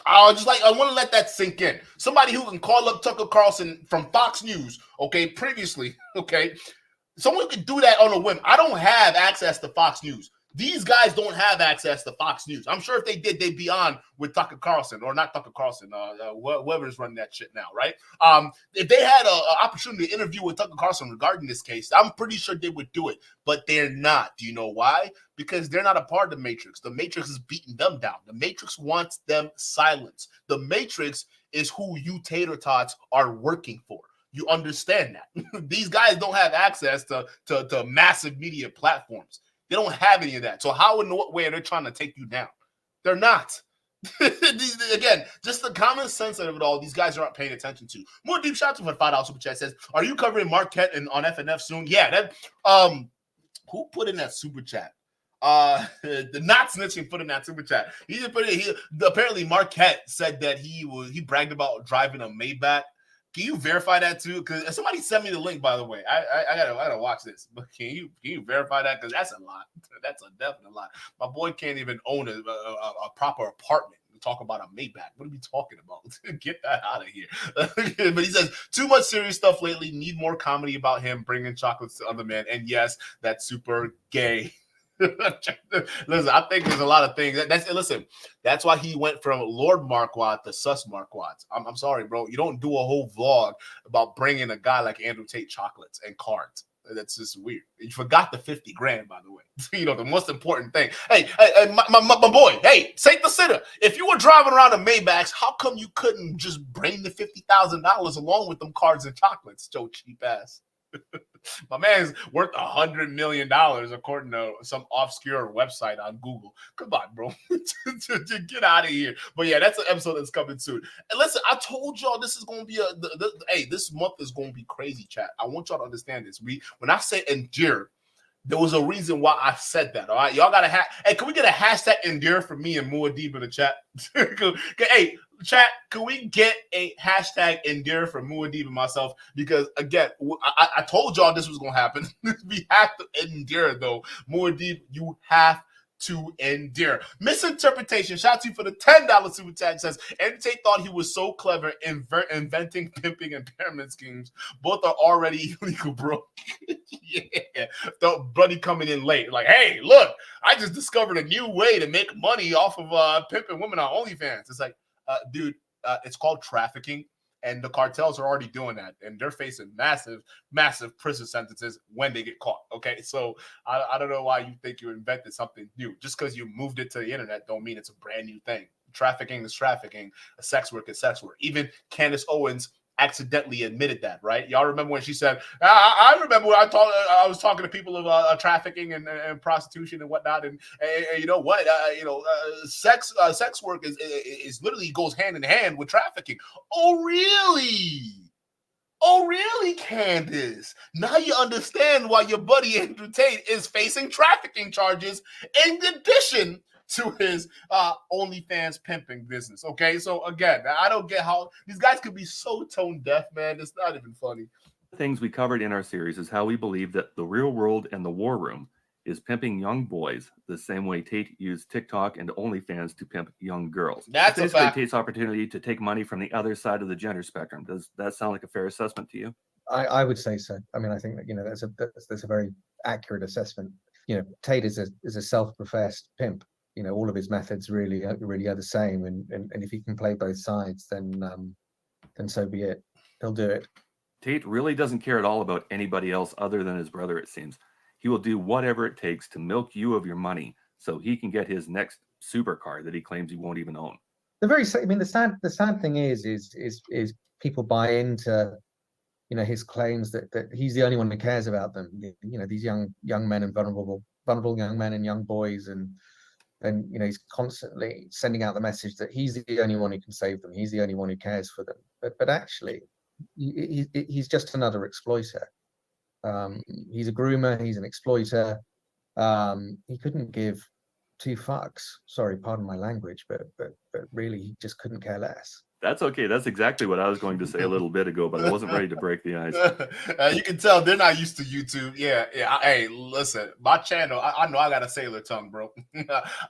I want to let that sink in. Somebody who can call up Tucker Carlson from Fox News, okay, previously, okay, someone could do that on a whim. I don't have access to Fox News. These guys don't have access to Fox News. I'm sure if they did, they'd be on with Tucker Carlson, or not Tucker Carlson, whoever's running that shit now, right? If they had an opportunity to interview with Tucker Carlson regarding this case, I'm pretty sure they would do it, but they're not. Do you know why? Because they're not a part of the Matrix. The Matrix is beating them down. The Matrix wants them silenced. The Matrix is who you tater tots are working for. You understand that. These guys don't have access to massive media platforms. They don't have any of that. So how in what way are they trying to take you down? They're not. Again, just the common sense of it all, these guys aren't paying attention to. More deep shots for $5 super chat says, are you covering Marquette on FNF soon? Yeah, that who put in that super chat? The not snitching put in that super chat. He just put it. Apparently Marquette said that he bragged about driving a Maybach. Can you verify that too? Because somebody sent me the link, by the way. I gotta watch this. But can you verify that? Because that's a lot. That's a definite lot. My boy can't even own a proper apartment. We talk about a Maybach. What are we talking about? Get that out of here. But he says, too much serious stuff lately. Need more comedy about him bringing chocolates to other men. And yes, that's super gay. Listen, I think there's a lot of things. That's why he went from Lord Marquardt to Sus Marquardt. I'm sorry, bro. You don't do a whole vlog about bringing a guy like Andrew Tate chocolates and cards. That's just weird. You forgot the 50 grand, by the way. You know, the most important thing. Hey, my boy, hey, take the sitter. If you were driving around a Maybachs, how come you couldn't just bring the $50,000 along with them cards and chocolates, Joe cheap ass? My man's worth $100 million according to some obscure website on Google. Come on, bro. Get out of here. But yeah, that's an episode that's coming soon. And listen, I told y'all this is going to be this month is going to be crazy, chat. I want y'all to understand this. When I say endure, there was a reason why I said that. All right, y'all got to hey, can we get a hashtag endure for me and Muad'Dib in the chat? Hey, chat, can we get a hashtag endure for Muad'Dib and myself? Because again, I told y'all this was gonna happen. We have to endure, though. Muad'Dib, you have to endure. Misinterpretation. Shout out to you for the $10 super chat. Says Andrew Tate thought he was so clever inventing pimping and pyramid schemes. Both are already illegal, bro. Yeah, the buddy coming in late, like, hey, look, I just discovered a new way to make money off of pimping women on OnlyFans. It's like, dude, it's called trafficking. And the cartels are already doing that, and they're facing massive prison sentences when they get caught. Okay, so I don't know why you think you invented something new. Just because you moved it to the internet don't mean it's a brand new thing. Trafficking is trafficking. Sex work is sex work. Even Candace Owens accidentally admitted that, right? Y'all remember when she said, I remember when I was talking to people of trafficking and prostitution and whatnot, and you know what, sex work is literally goes hand in hand with trafficking. Oh, really? Oh, really, Candace? Now you understand why your buddy Andrew Tate is facing trafficking charges in addition to his OnlyFans pimping business. Okay, so again, I don't get how these guys could be so tone deaf, man. It's not even funny. The things we covered in our series is how we believe that the real world and the war room is pimping young boys the same way Tate used TikTok and OnlyFans to pimp young girls. That's basically a fact. Tate's opportunity to take money from the other side of the gender spectrum. Does that sound like a fair assessment to you? I would say so. I mean, I think that that's a very accurate assessment. Tate is a self-professed pimp. All of his methods really are the same, and if he can play both sides, then so be it. He'll do it. Tate really doesn't care at all about anybody else other than his brother, it seems. He will do whatever it takes to milk you of your money so he can get his next supercar that he claims he won't even own. The sad thing is people buy into his claims that he's the only one who cares about them. These young men and vulnerable young men and young boys, and he's constantly sending out the message that he's the only one who can save them. He's the only one who cares for them. But actually, he's just another exploiter. He's a groomer. He's an exploiter. He couldn't give two fucks. Sorry, pardon my language, but really, he just couldn't care less. That's okay. That's exactly what I was going to say a little bit ago, but I wasn't ready to break the ice. You can tell they're not used to YouTube. Yeah. Hey, listen, my channel, I know I got a sailor tongue, bro.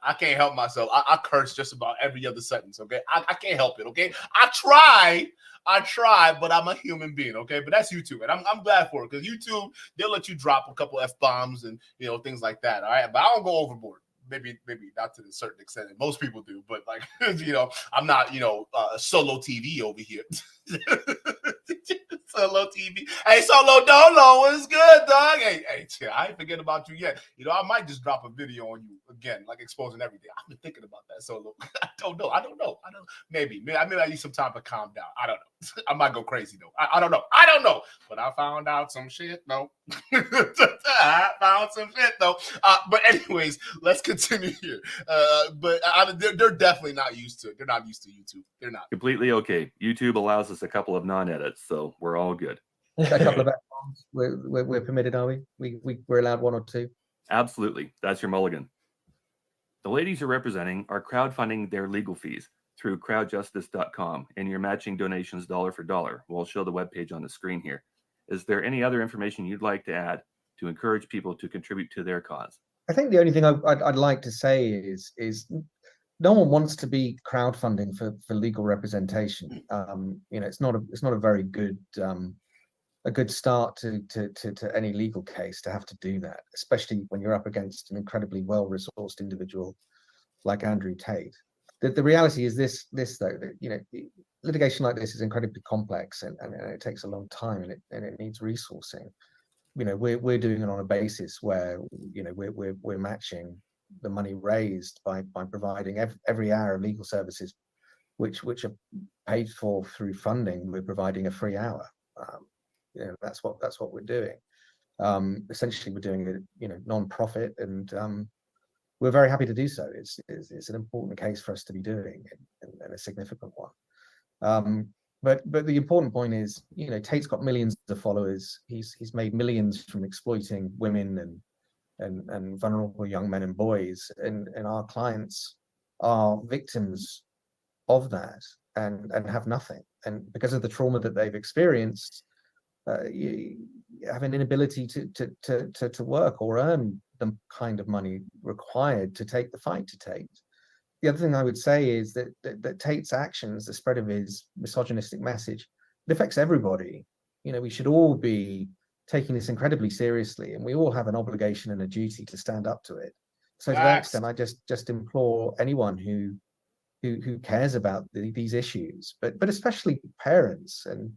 I can't help myself. I curse just about every other sentence, okay? I can't help it, okay? I try, but I'm a human being, okay? But that's YouTube, and I'm glad for it, because YouTube, they'll let you drop a couple F-bombs and, things like that, all right? But I don't go overboard. Maybe not to a certain extent. Most people do, but like, I'm not, solo TV over here. Solo TV. Hey, Solo Dolo, what's good, dog? Hey, I ain't forget about you yet. I might just drop a video on you again, like exposing everything. I've been thinking about that, Solo. I don't know. Maybe I need some time to calm down. I don't know. I might go crazy though. I don't know. But I found out some shit though. I found some shit though. But anyways, let's continue here. But they're definitely not used to it. They're not used to YouTube. They're not. Completely okay. YouTube allows us a couple of non-edits, so we're all good. A couple of F-bombs. We're permitted, are we? We're allowed one or two. Absolutely. That's your mulligan. The ladies you're representing are crowdfunding their legal fees through crowdjustice.com, and you're matching donations dollar for dollar. We'll show the webpage on the screen here. Is there any other information you'd like to add to encourage people to contribute to their cause? I think the only thing I'd like to say is no one wants to be crowdfunding for legal representation. It's not a very good start to any legal case to have to do that, especially when you're up against an incredibly well-resourced individual like Andrew Tate. The reality is this though, that litigation like this is incredibly complex and it takes a long time and it needs resourcing. We're doing it on a basis where we're matching the money raised by providing every hour of legal services, which are paid for through funding. We're providing a free hour. That's what we're doing. Essentially, we're doing it, non-profit, and we're very happy to do so. It's an important case for us to be doing, and a significant one. But the important point is, Tate's got millions of followers. He's made millions from exploiting women and vulnerable young men and boys, and our clients are victims of that and have nothing. And because of the trauma that they've experienced, you have an inability to work or earn the kind of money required to take the fight to Tate. The other thing I would say is that Tate's actions, the spread of his misogynistic message, it affects everybody. We should all be taking this incredibly seriously, and we all have an obligation and a duty to stand up to it. So to that extent, I just implore anyone who cares about these issues, but especially parents, and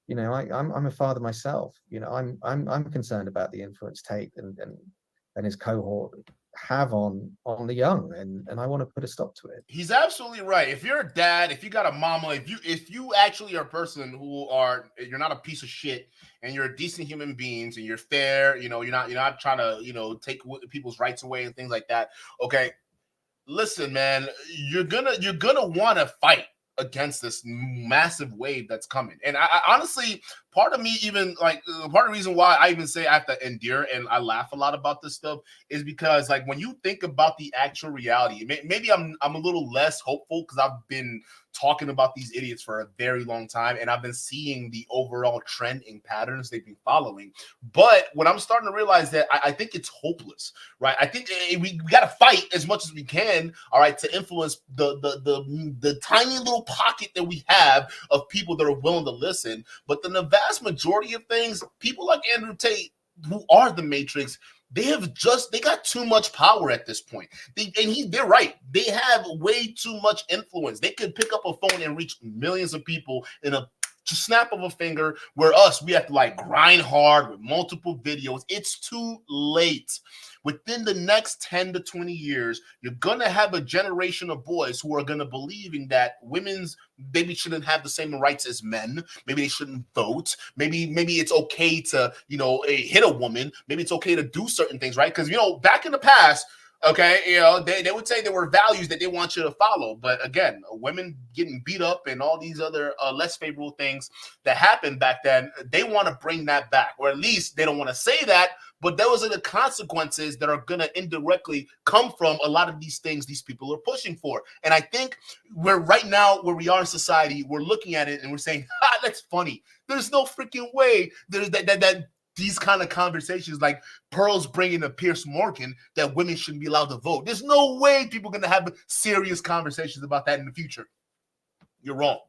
I'm a father myself. I'm concerned about the influence Tate and his cohort have on the young, and I want to put a stop to it. He's absolutely right. If you're a dad, if you got a mama, if you actually are a person you're not a piece of shit and you're a decent human beings and you're fair, you're not trying to take people's rights away and things like that. Okay, listen, man, you're gonna want to fight against this massive wave that's coming. And I honestly, part of me even part of the reason why I even say I have to endure and I laugh a lot about this stuff is because like when you think about the actual reality, maybe I'm a little less hopeful because I've been talking about these idiots for a very long time and I've been seeing the overall trend in patterns they've been following. But when I'm starting to realize that I think it's hopeless, right? I think we got to fight as much as we can, all right, to influence the tiny little pocket that we have of people that are willing to listen. But the vast majority of things, people like Andrew Tate, who are the Matrix, they got too much power at this point. They're right. They have way too much influence. They could pick up a phone and reach millions of people in a snap of a finger, where we have to grind hard with multiple videos. It's too late. Within the next 10 to 20 years, you're going to have a generation of boys who are going to believe in that women's maybe shouldn't have the same rights as men. Maybe they shouldn't vote. Maybe it's okay to, hit a woman. Maybe it's okay to do certain things, right? Because, back in the past, okay, they would say there were values that they want you to follow. But again, women getting beat up and all these other less favorable things that happened back then, they want to bring that back. Or at least they don't want to say that, but those are the consequences that are going to indirectly come from a lot of these things these people are pushing for. And I think we're right now where we are in society, we're looking at it and we're saying, that's funny. There's no freaking way there's that these kind of conversations like Pearl's bringing to Pierce Morgan that women shouldn't be allowed to vote. There's no way people are going to have serious conversations about that in the future. You're wrong.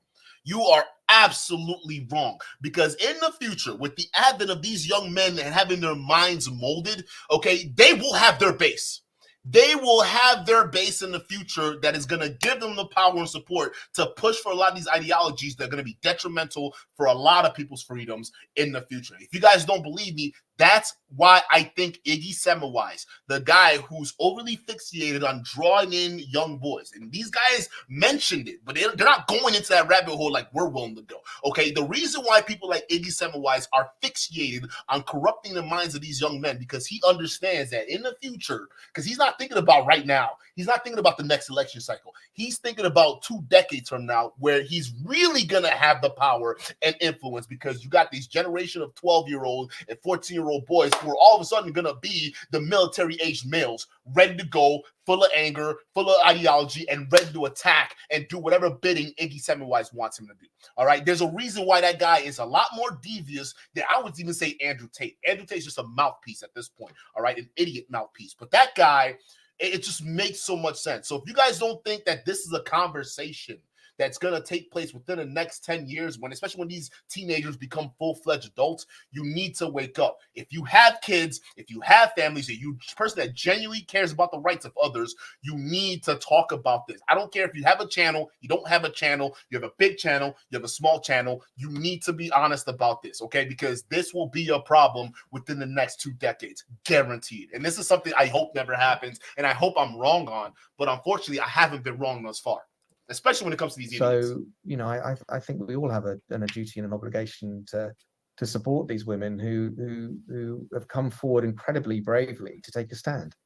You are absolutely wrong, because in the future, with the advent of these young men and having their minds molded, okay, they will have their base. They will have their base in the future that is going to give them the power and support to push for a lot of these ideologies that are going to be detrimental for a lot of people's freedoms in the future. If you guys don't believe me, that's why I think Iggy Semmelweis, the guy who's overly fixated on drawing in young boys, and these guys mentioned it, but they're not going into that rabbit hole like we're willing to go. Okay, the reason why people like Iggy Semmelweis are fixated on corrupting the minds of these young men, because he understands that in the future, because he's not thinking about right now, he's not thinking about the next election cycle. He's thinking about 2 decades from now, where he's really gonna have the power and influence, because you got these generation of 12-year-old and 14-year-old boys who are all of a sudden going to be the military-aged males, ready to go, full of anger, full of ideology, and ready to attack and do whatever bidding Iggy Semmelweis wants him to do. All right? There's a reason why that guy is a lot more devious than I would even say Andrew Tate. Andrew Tate's just a mouthpiece at this point, all right? An idiot mouthpiece. But that guy, it just makes so much sense. So if you guys don't think that this is a conversation that's going to take place within the next 10 years, especially when these teenagers become full-fledged adults, you need to wake up. If you have kids, if you have families, if you're a person that genuinely cares about the rights of others, you need to talk about this. I don't care if you have a channel, you don't have a channel, you have a big channel, you have a small channel, you need to be honest about this, okay? Because this will be a problem within the next 2 decades, guaranteed. And this is something I hope never happens, and I hope I'm wrong on, but unfortunately, I haven't been wrong thus far, especially when it comes to these idiots. So, I think we all have a duty and an obligation to support these women who have come forward incredibly bravely to take a stand.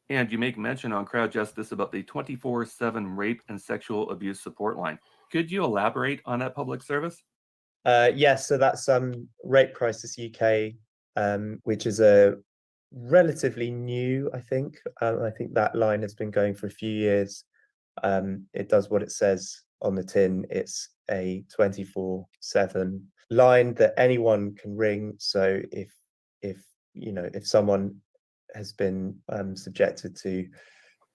And you make mention on Crowd Justice about the 24/7 rape and sexual abuse support line. Could you elaborate on that public service? Yes, so that's Rape Crisis UK, which is a relatively new, I think. I think that line has been going for a few years. It does what it says on the tin. It's a 24/7 line that anyone can ring. So if someone has been subjected to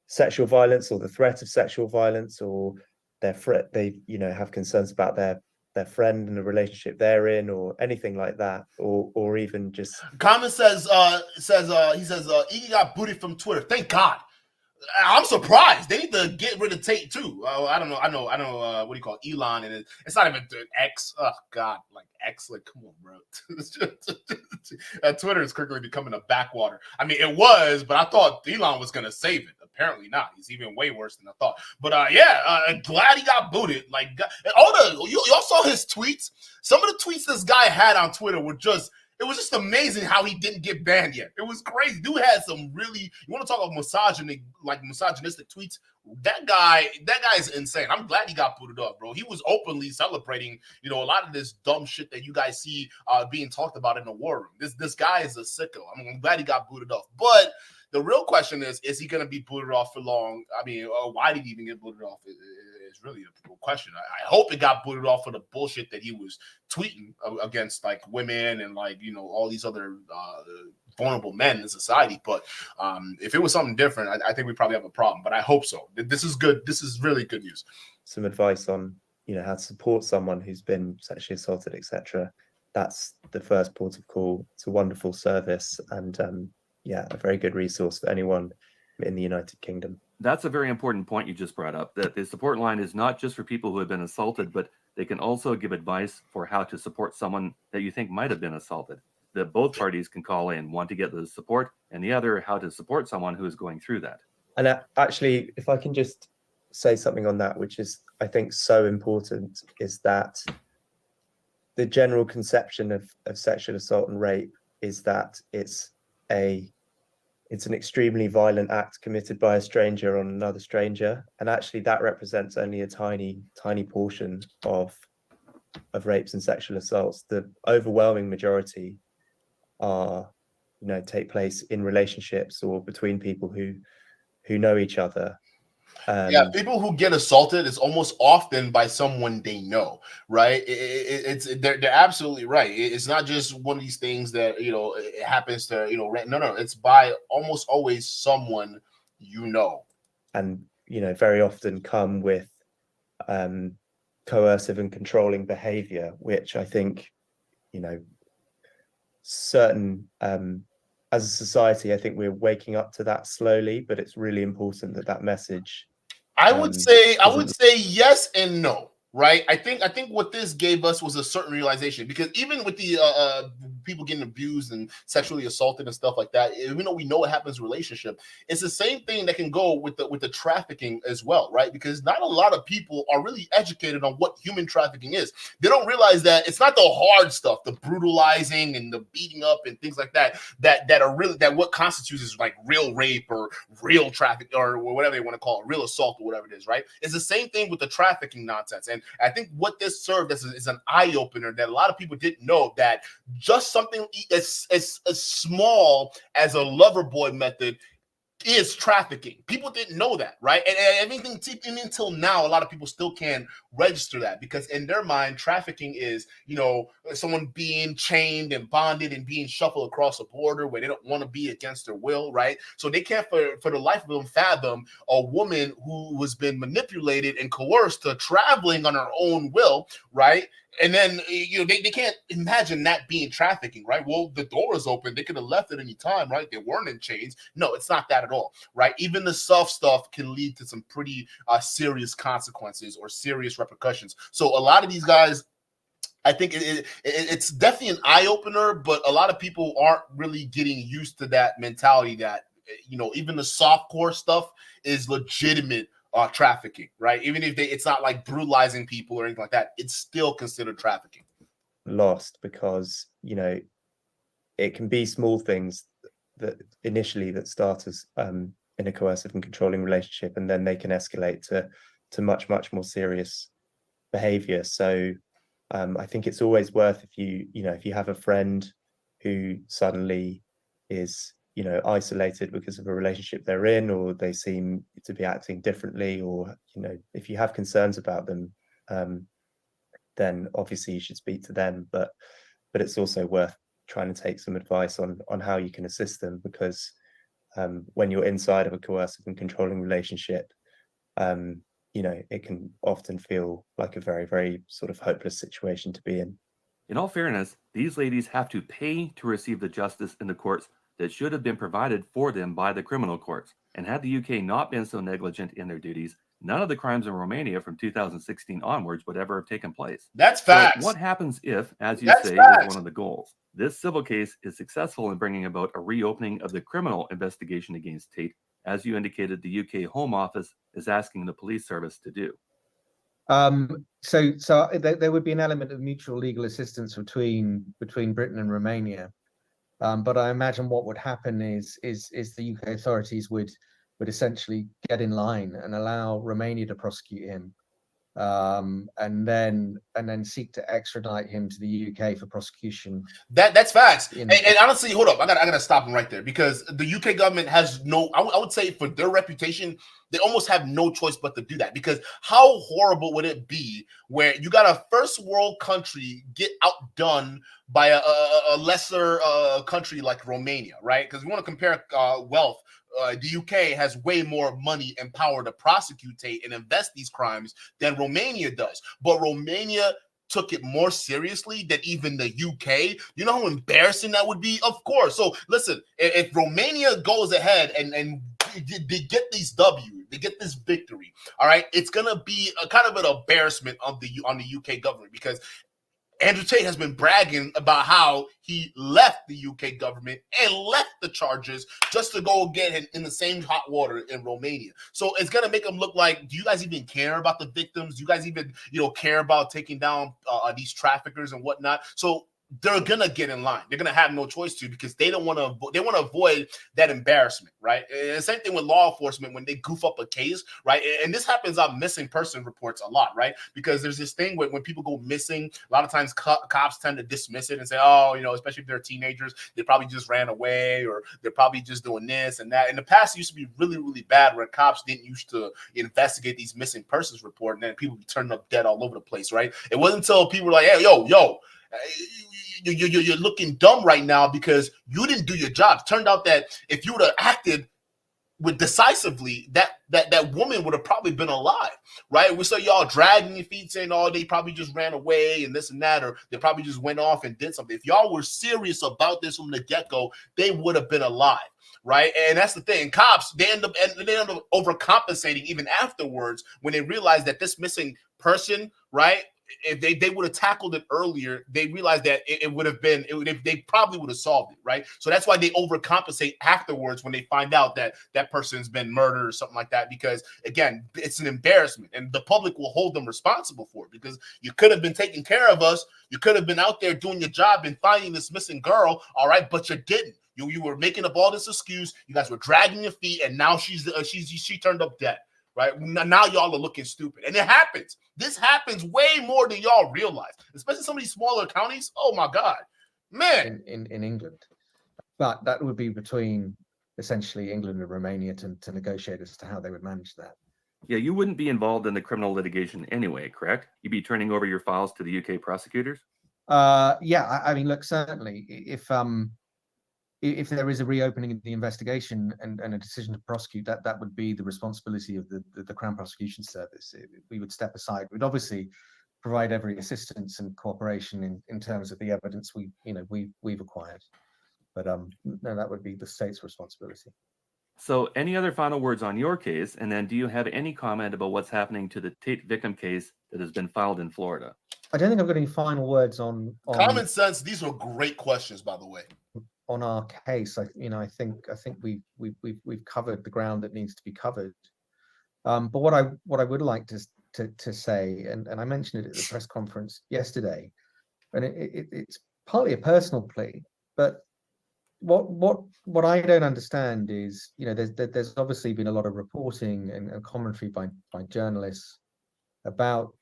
sexual violence or the threat of sexual violence, or they have concerns about their friend and the relationship they're in, or anything like that, or even just Common says Iggy got booted from Twitter. Thank God. I'm surprised. They need to get rid of Tate too. I don't know. I know. What do you call it? Elon, and it's not even X. Oh God, like X. Like, come on, bro. Twitter is quickly becoming a backwater. I mean, it was, but I thought Elon was gonna save it. Apparently not. He's even way worse than I thought. But glad he got booted. Like, y'all saw his tweets. Some of the tweets this guy had on Twitter were just. It was just amazing how he didn't get banned yet. It was crazy. Dude had some really, you want to talk about misogynistic tweets? That guy is insane. I'm glad he got booted up, bro. He was openly celebrating, a lot of this dumb shit that you guys see being talked about in the war room. This guy is a sicko. I'm glad he got booted off. But the real question is he going to be booted off for long? I mean, why did he even get booted off? It's really a question. I hope it got booted off for the bullshit that he was tweeting against like women and like, all these other vulnerable men in society. But if it was something different, I think we probably have a problem. But I hope so. This is good. This is really good news. Some advice on, how to support someone who's been sexually assaulted, etc. That's the first port of call. It's a wonderful service and a very good resource for anyone in the United Kingdom. That's a very important point you just brought up, that the support line is not just for people who have been assaulted, but they can also give advice for how to support someone that you think might have been assaulted. That both parties can call in, one to get the support, and the other how to support someone who is going through that. And actually, if I can just say something on that, which is, I think, so important, is that the general conception of sexual assault and rape is that it's an extremely violent act committed by a stranger on another stranger, and actually that represents only a tiny portion of rapes and sexual assaults. The overwhelming majority are take place in relationships or between people who know each other. People who get assaulted is almost often by someone they know, right? They're absolutely right. It's not just one of these things that it happens to no, it's by almost always someone and very often come with coercive and controlling behavior, which I think certain as a society, I think we're waking up to that slowly, but it's really important that message. I would say yes and no, right? I think what this gave us was a certain realization, because even with the people getting abused and sexually assaulted and stuff like that, even though we know it happens in relationship, it's the same thing that can go with the trafficking as well, right? Because not a lot of people are really educated on what human trafficking is. They don't realize that it's not the hard stuff, the brutalizing and the beating up and things like that are really, that what constitutes is like real rape or real traffic or whatever they want to call it, real assault or whatever it is, right? It's the same thing with the trafficking nonsense. And I think what this served as is an eye opener that a lot of people didn't know, that just something as small as a lover boy method is trafficking. People didn't know that, right? And everything until now, a lot of people still can't register that, because in their mind, trafficking is, someone being chained and bonded and being shuffled across a border where they don't want to be against their will, right? So they can't for the life of them fathom a woman who has been manipulated and coerced to traveling on her own will, right? And then, they can't imagine that being trafficking, right? Well, the door is open. They could have left at any time, right? They weren't in chains. No, it's not that at all, right? Even the soft stuff can lead to some pretty serious consequences or serious repercussions. So a lot of these guys, I think it's definitely an eye-opener, but a lot of people aren't really getting used to that mentality that, even the softcore stuff is legitimate trafficking, right? Even if it's not like brutalizing people or anything like that, it's still considered trafficking. Lost because it can be small things that initially that start as in a coercive and controlling relationship, and then they can escalate to much more serious behavior. So I think it's always worth, if you have a friend who suddenly is isolated because of a relationship they're in, or they seem to be acting differently, or if you have concerns about them, then obviously you should speak to them, but it's also worth trying to take some advice on how you can assist them, because when you're inside of a coercive and controlling relationship, it can often feel like a very, very sort of hopeless situation to be in. In all fairness, these ladies have to pay to receive the justice in the courts that should have been provided for them by the criminal courts. And had the UK not been so negligent in their duties, none of the crimes in Romania from 2016 onwards would ever have taken place. That's So facts. what happens if, as you That's say, facts. is one of the goals? This civil case is successful in bringing about a reopening of the criminal investigation against Tate, as you indicated the UK Home Office is asking the police service to do. So there would be an element of mutual legal assistance between Britain and Romania, but I imagine what would happen is the UK authorities would essentially get in line and allow Romania to prosecute him, and then seek to extradite him to the UK for prosecution. That's facts. And honestly, hold up, I gotta stop him right there, because the UK government has no, I would say, for their reputation, they almost have no choice but to do that. Because how horrible would it be where you got a first world country get outdone by a lesser country like Romania, right? Because we want to compare wealth. The UK has way more money and power to prosecute Tate and invest these crimes than Romania does. But Romania took it more seriously than even the UK. You know how embarrassing that would be? Of course. So listen, if Romania goes ahead and they get these W, they get this victory, all right, it's gonna be a kind of an embarrassment on the UK government, because Andrew Tate has been bragging about how he left the UK government and left the charges just to go get him in the same hot water in Romania. So it's going to make him look like, do you guys even care about the victims? Do you guys even, care about taking down these traffickers and whatnot? So they're going to get in line. They're going to have no choice to, because they want to avoid that embarrassment, right? And the same thing with law enforcement when they goof up a case, right? And this happens on missing person reports a lot, right? Because there's this thing when people go missing, a lot of times cops tend to dismiss it and say, oh, especially if they're teenagers, they probably just ran away, or they're probably just doing this and that. In the past, it used to be really, really bad where cops didn't used to investigate these missing persons report, and then people be turning up dead all over the place, right? It wasn't until people were like, hey, yo, you're looking dumb right now because you didn't do your job. It turned out that if you would have acted with decisively, that woman would have probably been alive, right? We saw y'all dragging your feet saying, oh, they probably just ran away and this and that, or they probably just went off and did something. If y'all were serious about this from the get-go, they would have been alive, right? And that's the thing. Cops, they end up overcompensating even afterwards when they realize that this missing person, right, if they would have tackled it earlier, they realized that they probably would have solved it, right? So that's why they overcompensate afterwards when they find out that that person's been murdered or something like that, because again, it's an embarrassment and the public will hold them responsible for it, because you could have been taking care of us. You could have been out there doing your job and finding this missing girl, all right, but you didn't. You were making up all this excuse. You guys were dragging your feet, and now she turned up dead. Right now, y'all are looking stupid, and it happens. This happens way more than y'all realize, especially some of these smaller counties. Oh my God, man! In England, but that would be between essentially England and Romania to negotiate as to how they would manage that. Yeah, you wouldn't be involved in the criminal litigation anyway, correct? You'd be turning over your files to the UK prosecutors. Yeah, I mean, look, certainly, if there is a reopening of the investigation and a decision to prosecute, that would be the responsibility of the Crown Prosecution Service. We would step aside. We'd obviously provide every assistance and cooperation in terms of the evidence we've acquired. But no, that would be the state's responsibility. So any other final words on your case? And then do you have any comment about what's happening to the Tate victim case that has been filed in Florida? I don't think I've got any final words on common sense. These were great questions, by the way. On our case, I think we've covered the ground that needs to be covered. But what I would like to say, and I mentioned it at the press conference yesterday, and it's partly a personal plea, but what I don't understand is, there's obviously been a lot of reporting and commentary by journalists about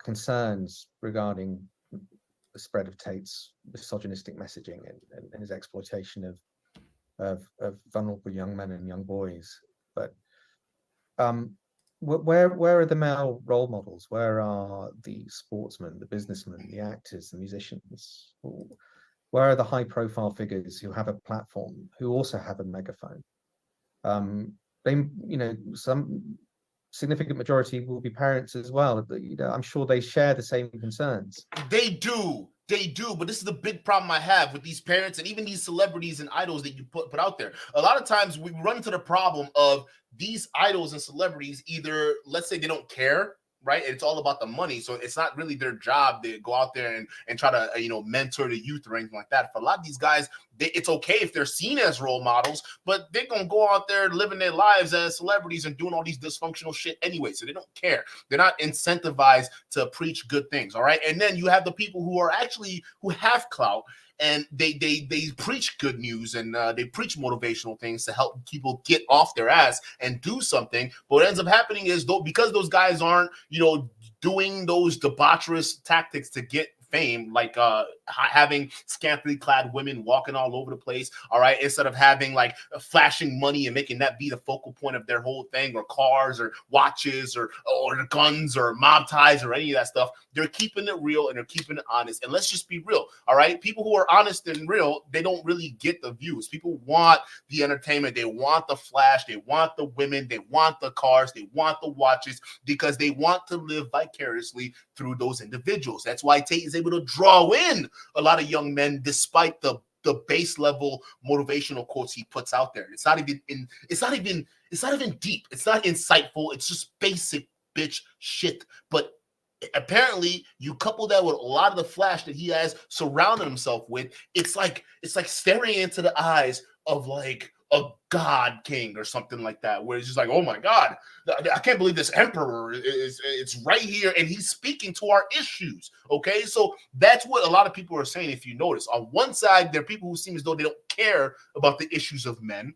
concerns regarding the spread of Tate's misogynistic messaging and his exploitation of vulnerable young men and young boys. But where are the male role models? Where are the sportsmen, the businessmen, the actors, the musicians? Where are the high-profile figures who have a platform, who also have a megaphone? Some significant majority will be parents as well. I'm sure they share the same concerns. They do. They do, but this is the big problem I have with these parents and even these celebrities and idols that you put out there. A lot of times we run into the problem of these idols and celebrities either, let's say they don't care, right? It's all about the money. So it's not really their job to go out there and try to, mentor the youth or anything like that. For a lot of these guys, it's okay if they're seen as role models, but they're going to go out there living their lives as celebrities and doing all these dysfunctional shit anyway. So they don't care. They're not incentivized to preach good things. All right. And then you have the people who have clout, and they preach good news and they preach motivational things to help people get off their ass and do something. But what ends up happening is, because those guys aren't, doing those debaucherous tactics to get fame, like having scantily clad women walking all over the place, all right, instead of having like flashing money and making that be the focal point of their whole thing, or cars or watches or guns or mob ties or any of that stuff. They're keeping it real and they're keeping it honest. And let's just be real, all right? People who are honest and real, they don't really get the views. People want the entertainment. They want the flash. They want the women. They want the cars. They want the watches, because they want to live vicariously through those individuals. That's why Tate is able to draw in a lot of young men, despite the base level motivational quotes he puts out there. It's not even deep. It's not insightful. It's just basic bitch shit. But apparently, you couple that with a lot of the flash that he has surrounded himself with. It's like staring into the eyes of like a god king or something like that, where it's just like, oh my God, I can't believe this emperor it's right here and he's speaking to our issues. Okay, so that's what a lot of people are saying. If you notice, on one side, there are people who seem as though they don't care about the issues of men.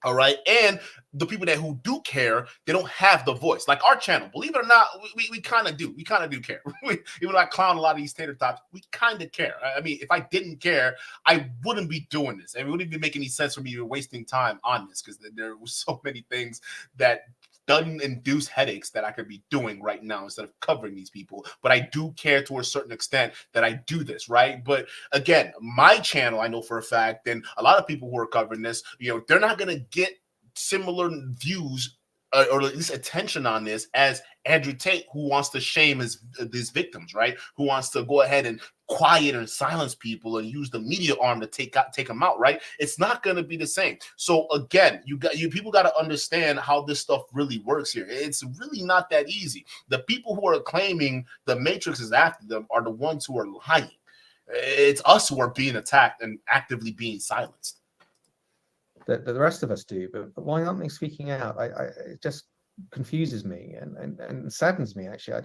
All right. And the people who do care, they don't have the voice. Like our channel, believe it or not, we kind of do. We kind of do care. Even though I clown a lot of these tater tots, we kind of care. I mean, if I didn't care, I wouldn't be doing this. And it wouldn't even make any sense for me to wasting time on this, because there were so many things that doesn't induce headaches that I could be doing right now instead of covering these people. But I do care to a certain extent that I do this, right? But again, my channel, I know for a fact, and a lot of people who are covering this, they're not going to get similar views or at least attention on this as Andrew Tate, who wants to shame his victims, right? Who wants to go ahead and quiet and silence people and use the media arm to take them out, right? It's not going to be the same. So again, people got to understand how this stuff really works here. It's really not that easy. The people who are claiming the Matrix is after them are the ones who are lying. It's us who are being attacked and actively being silenced. The rest of us do, but why aren't they speaking out? It just confuses me and saddens me, actually.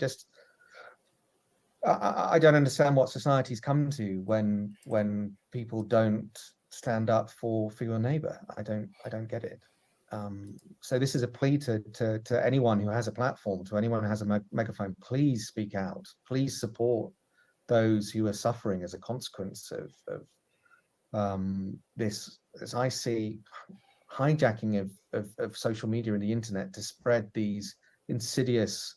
I don't understand what society's come to when people don't stand up for your neighbor. I don't get it. So this is a plea to anyone who has a platform, to anyone who has a megaphone. Please speak out. Please support those who are suffering as a consequence of this, as I see, hijacking of social media and the internet to spread these insidious,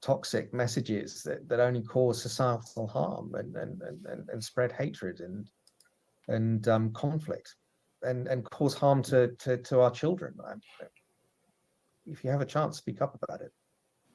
toxic messages that only cause societal harm and spread hatred and conflict and cause harm to our children. If you have a chance, speak up about it.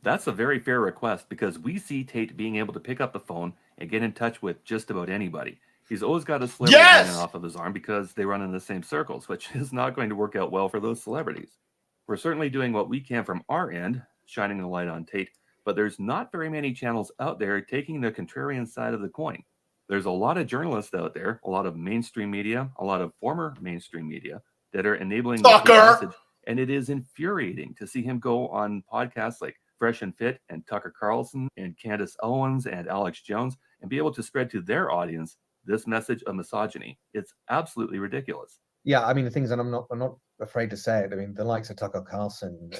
That's a very fair request, because we see Tate being able to pick up the phone and get in touch with just about anybody. He's always got a celebrity hanging off of his arm because they run in the same circles, which is not going to work out well for those celebrities. We're certainly doing what we can from our end, shining the light on Tate, but there's not very many channels out there taking the contrarian side of the coin. There's a lot of journalists out there, a lot of mainstream media, a lot of former mainstream media that are enabling the message, and it is infuriating to see him go on podcasts like Fresh and Fit and Tucker Carlson and Candace Owens and Alex Jones and be able to spread to their audience this message of misogyny. It's absolutely ridiculous. Yeah, I mean, the things, and I'm not afraid to say it. I mean, the likes of Tucker Carlson, and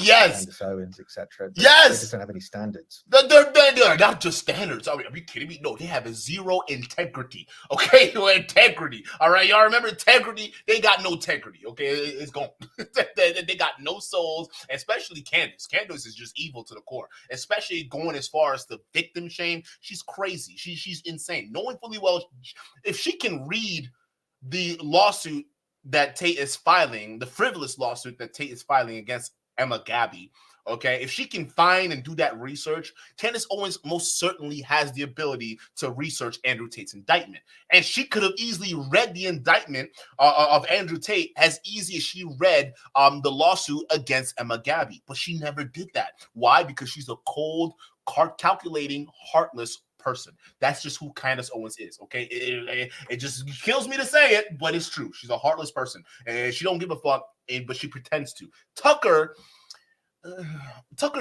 yes, Candace Owens, etc. Yes, they just don't have any standards. They're not just standards. I mean, are you kidding me? No, they have a zero integrity. Okay, integrity. All right, y'all remember integrity? They got no integrity. Okay, it's gone. They got no souls. Especially Candace. Candace is just evil to the core. Especially going as far as the victim shame. She's crazy. She's insane. Knowing fully well, if she can read the lawsuit that Tate is filing, the frivolous lawsuit that Tate is filing against Emma Gabby, Okay, if she can find and do that research, Candace Owens most certainly has the ability to research Andrew Tate's indictment. And she could have easily read the indictment of Andrew Tate as easy as she read the lawsuit against Emma Gabby. But she never did that. Why? Because she's a cold, calculating, heartless person. That's just who Candace Owens is. Okay, it just kills me to say it, but it's true. She's a heartless person, and she don't give a fuck, but she pretends to. Tucker's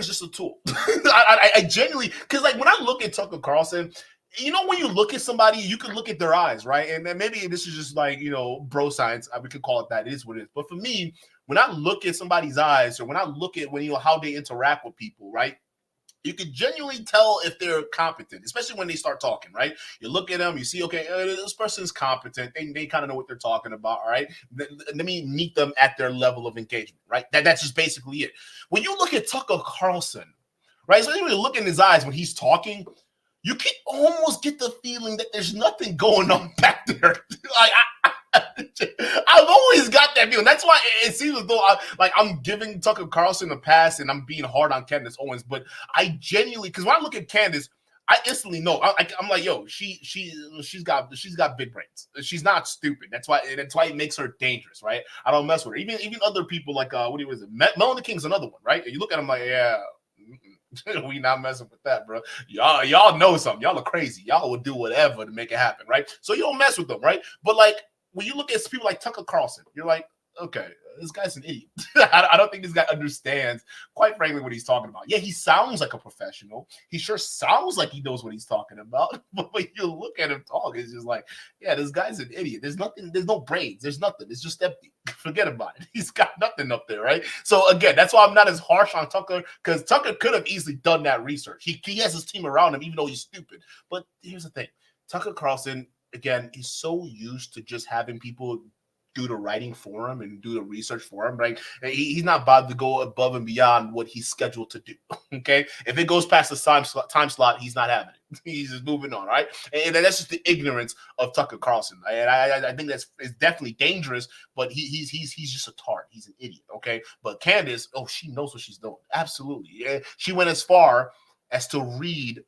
just a tool. I genuinely, because like when I look at Tucker Carlson, you know, when you look at somebody, you can look at their eyes, right? And then maybe this is just like, you know, bro science. We could call it that. It is what it is. But for me, when I look at somebody's eyes, or when I look at how they interact with people, right? You can genuinely tell if they're competent, especially when they start talking, right? You look at them, you see, okay, this person's competent. They kind of know what they're talking about, all right? Let me meet them at their level of engagement, right? That's just basically it. When you look at Tucker Carlson, right, especially when you look in his eyes when he's talking, you can almost get the feeling that there's nothing going on back there. I've always got that feeling. That's why it seems as though I'm giving Tucker Carlson a pass and I'm being hard on Candace Owens. But I genuinely, because when I look at Candace, I instantly know. I'm like, yo, she's got big brains. She's not stupid. That's why it makes her dangerous, right? I don't mess with her. Even other people like Melanie King's another one, right? You look at him like, yeah. We not messing with that, bro. Y'all know something. Y'all are crazy. Y'all will do whatever to make it happen, right? So you don't mess with them, right? But like when you look at people like Tucker Carlson, you're like, okay, this guy's an idiot. I don't think this guy understands, quite frankly, what he's talking about. Yeah, he sounds like a professional. He sure sounds like he knows what he's talking about. But when you look at him talk, it's just like, yeah, this guy's an idiot. There's nothing. There's no brains. There's nothing. It's just empty. Forget about it. He's got nothing up there, right? So again, that's why I'm not as harsh on Tucker, because Tucker could have easily done that research. He has his team around him, even though he's stupid. But here's the thing. Tucker Carlson, again, he's so used to just having people do the writing for him and do the research for him, right? He's not bothered to go above and beyond what he's scheduled to do, okay? If it goes past the time slot, he's not having it. He's just moving on, right? And that's just the ignorance of Tucker Carlson. And I think it's definitely dangerous, but he's just a tart. He's an idiot, okay? But Candace, she knows what she's doing. Absolutely. Yeah. She went as far as to read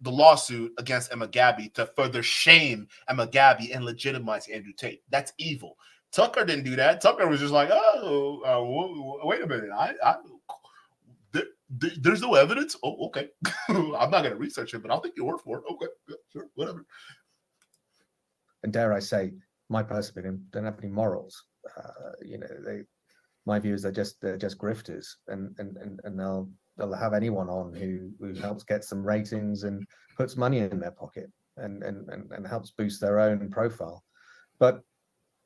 the lawsuit against Emma Gabby to further shame Emma Gabby and legitimize Andrew Tate. That's evil. Tucker didn't do that. Tucker was just like, wait a minute. There's no evidence. Oh, okay. I'm not going to research it, but I'll take your word for it. Okay, yeah, sure, whatever. And dare I say, my personal opinion, don't have any morals. My view is they're just grifters, and they'll have anyone on who helps get some ratings and puts money in their pocket and helps boost their own profile. But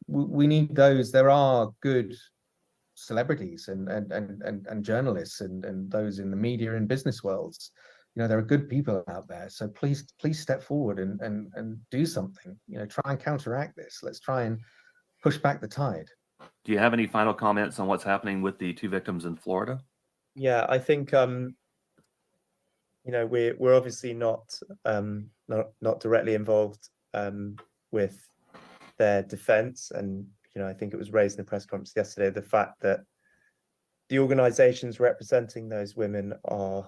we need those. There are good celebrities and journalists and those in the media and business worlds. There are good people out there. So please step forward and do something. Try and counteract this. Let's try and push back the tide. Do you have any final comments on what's happening with the 2 victims in Florida? Yeah, I think we're obviously not directly involved with their defense, and I think it was raised in the press conference yesterday, the fact that the organizations representing those women are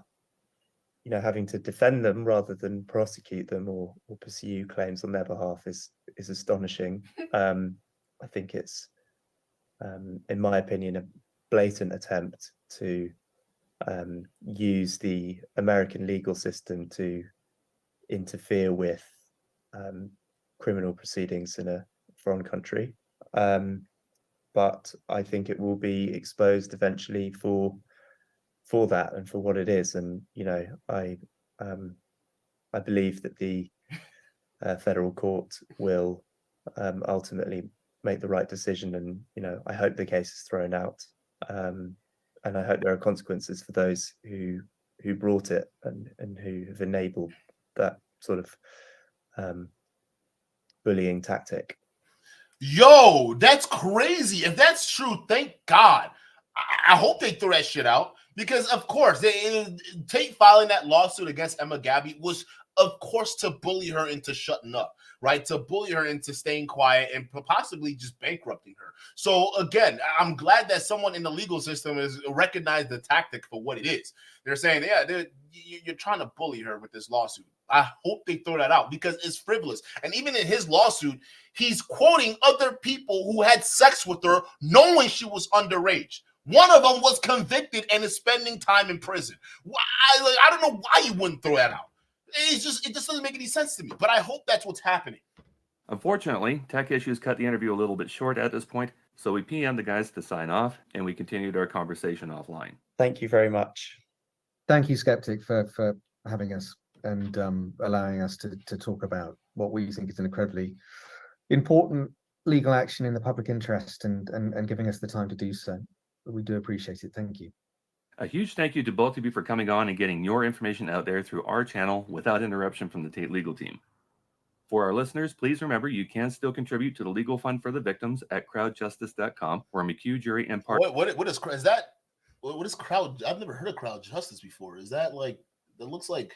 having to defend them rather than prosecute them or pursue claims on their behalf is astonishing. I think it's in my opinion a blatant attempt to use the American legal system to interfere with criminal proceedings in a foreign country, but I think it will be exposed eventually for that and for what it is. And I believe that the federal court will ultimately make the right decision, and I hope the case is thrown out, and I hope there are consequences for those who brought it and who have enabled that sort of bullying tactic. Yo, that's crazy. If that's true, thank God. I hope they throw that shit out, because of course Tate filing that lawsuit against Emma Gabby was of course, to bully her into shutting up, right? To bully her into staying quiet and possibly just bankrupting her. So again, I'm glad that someone in the legal system has recognized the tactic for what it is. They're saying, yeah, you're trying to bully her with this lawsuit. I hope they throw that out because it's frivolous. And even in his lawsuit, he's quoting other people who had sex with her knowing she was underage. One of them was convicted and is spending time in prison. I don't know why you wouldn't throw that out. It just doesn't make any sense to me. But I hope that's what's happening. Unfortunately, tech issues cut the interview a little bit short at this point, so we PM'd the guys to sign off, and we continued our conversation offline. Thank you very much. Thank you, Skeptic, for having us and allowing us to talk about what we think is an incredibly important legal action in the public interest and giving us the time to do so. We do appreciate it. Thank you. A huge thank you to both of you for coming on and getting your information out there through our channel without interruption from the Tate legal team. For our listeners, please remember you can still contribute to the legal fund for the victims at crowdjustice.com, where McHugh Jury and Part. What is that? What is crowd? I've never heard of crowd justice before. Is that like that looks like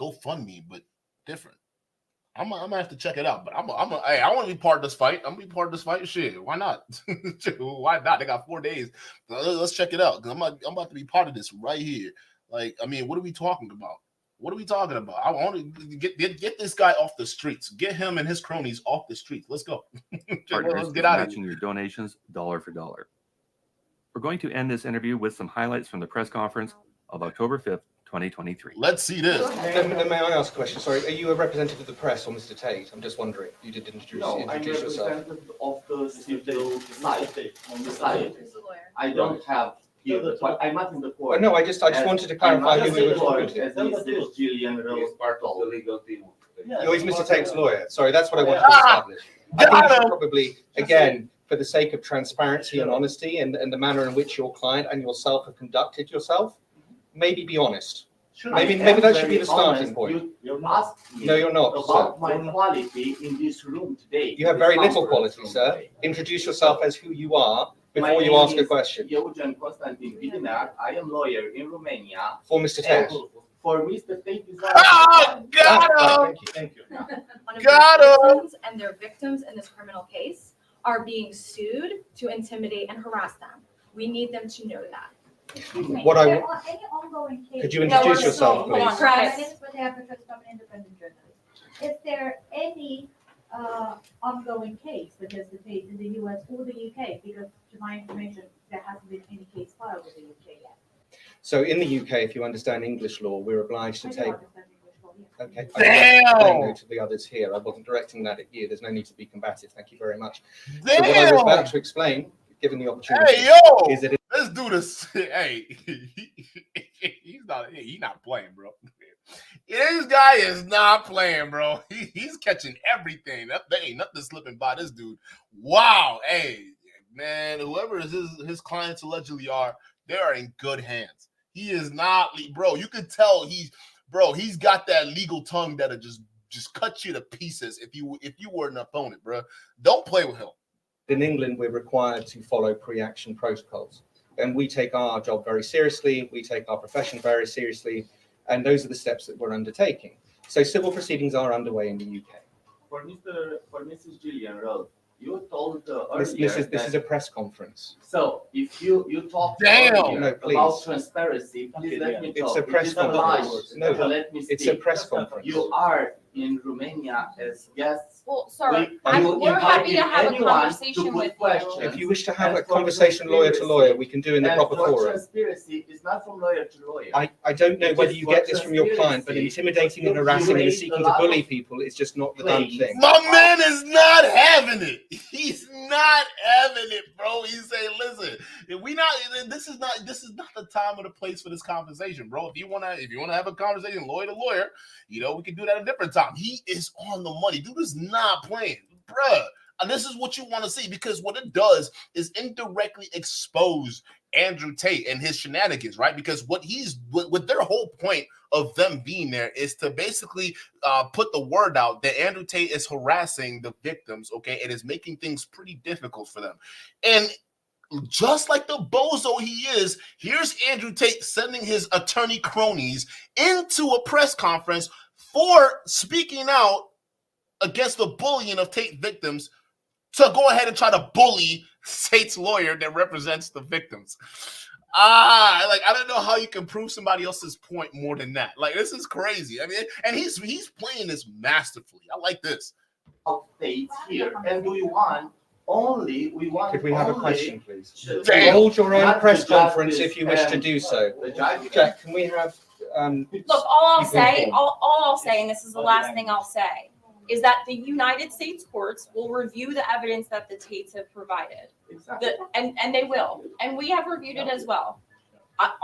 GoFundMe but different? I'm gonna have to check it out. But hey, I want to be part of this fight. I'm gonna be part of this fight. Shit, why not? Why not? They got 4 days. Let's check it out. I'm about to be part of this right here. Like, I mean, what are we talking about? What are we talking about? I want to get this guy off the streets. Get him and his cronies off the streets. Let's go. Partners, Let's get out of matching here. your donations dollar for dollar. We're going to end this interview with some highlights from the press conference of October 5th, 2023. Let's see this. May I ask a question? Sorry, are you a representative of the press or Mr. Tate? I'm just wondering. You did introduce yourself. Of the civil side. On the side. I don't have here, but I'm not in the court. No, I just wanted to clarify who we were talking to. As Mr. Gillian Rose part of the legal team. Oh, he's Mr. Tate's lawyer. Sorry, that's what I wanted to establish. I think you should probably, again, for the sake of transparency and honesty and the manner in which your client and yourself have conducted yourself, maybe be honest. Maybe that should be the starting point. You asked me No, you're not, about sir. my quality in this room today. You have very little Conference quality, room sir. today. Introduce yourself as who you are My before you name ask a is question. Eugen Constantin Vidinar. I am lawyer in Romania. For Mr. Tate. And for Mr. Tate is Oh, got him. Thank you. One of Got the him. victims and their victims in this criminal case are being sued to intimidate and harass them. We need them to know that. What I- Any ongoing case. Could you introduce yourself, Hold on, please? Press. My name is Matea Petros, I'm an independent journalist. Is there any ongoing case against the Tate in the US or the UK? Because to my information, there hasn't been any case filed with the UK yet. So in the UK, if you understand English law, we're obliged to I do take. understand English law, yes. Okay. Damn. I know to the others here. I wasn't directing that at you. There's no need to be combative. Thank you very much. So what I was about Damn. to explain, given the opportunity, Hey, yo. is that Let's do this. Hey, he's not playing, bro. This guy is not playing, bro. He's catching everything. There ain't nothing slipping by this dude. Wow. Hey, man, whoever his clients allegedly are, they are in good hands. He is not, bro. You could tell he's got that legal tongue that'll just cut you to pieces if you were an opponent, bro. Don't play with him. in England, we're required to follow pre-action protocols. And we take our job very seriously. We take our profession very seriously. And those are the steps that we're undertaking. So civil proceedings are underway in the UK. For Mrs. Gillian Rose, you told This earlier is a press conference. So if you talk Damn! earlier No, please. about transparency, please let me It's talk. a press It is obliged conference. No, to let me speak. It's a press conference. You are in Romania as guests. Well, sir, You we're happy to invited have a anyone conversation to put with you. questions. If you wish to have And a for conversation lawyer to lawyer, we can do in the And proper for forum. transparency is not from lawyer to lawyer. I don't know It whether is you for get this from your client, but transparency. intimidating and You harassing and raised seeking a to lot bully of people is just not the done claims. thing. My man is not having it. He's not having it, bro. He's saying, listen, this is not the time or the place for this conversation, bro. If you wanna have a conversation lawyer to lawyer, we can do that at a different time. He is on the money. Dude is not playing, bruh. And this is what you want to see, because what it does is indirectly expose Andrew Tate and his shenanigans, right? Because what their whole point of them being there is to basically put the word out that Andrew Tate is harassing the victims, okay? It is making things pretty difficult for them. And just like the bozo he is, here's Andrew Tate sending his attorney cronies into a press conference for speaking out against the bullying of Tate victims to go ahead and try to bully Tate's lawyer that represents the victims. I don't know how you can prove somebody else's point more than that. Like, this is crazy. I mean, and he's playing this masterfully. I like this. Tate here, and do you want only? We want. Could we have a only question, please? Damn. Hold your own Not press the conference justice if you wish to and do so. the judge. Jack, can we have? Look, all I'll You can say, go. all I'll say, and this is the last thing I'll say, is that the United States courts will review the evidence that the Tates have provided. Exactly. And they will. And we have reviewed it as well.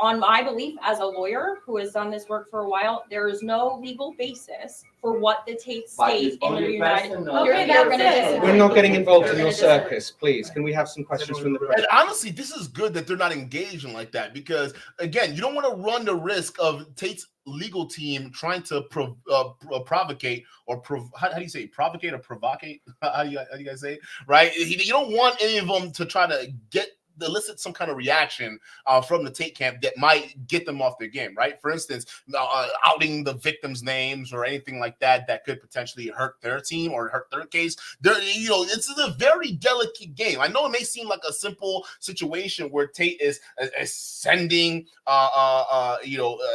On my belief as a lawyer who has done this work for a while, there is no legal basis for what the Tates But state it's in the only United. personal. You're Okay, gonna that's it. disagree. We're not getting involved in You're your gonna disagree. circus, please. Can we have some questions from the press? And honestly, this is good that they're not engaging like that because, again, you don't want to run the risk of Tate's legal team trying to provocate or how do you say provocate or provocate? How do you guys say it? Right? You don't want any of them to try to elicit some kind of reaction from the Tate camp that might get them off their game, right? For instance, outing the victims' names or anything like that could potentially hurt their team or hurt their case. It's a very delicate game. I know it may seem like a simple situation where Tate is sending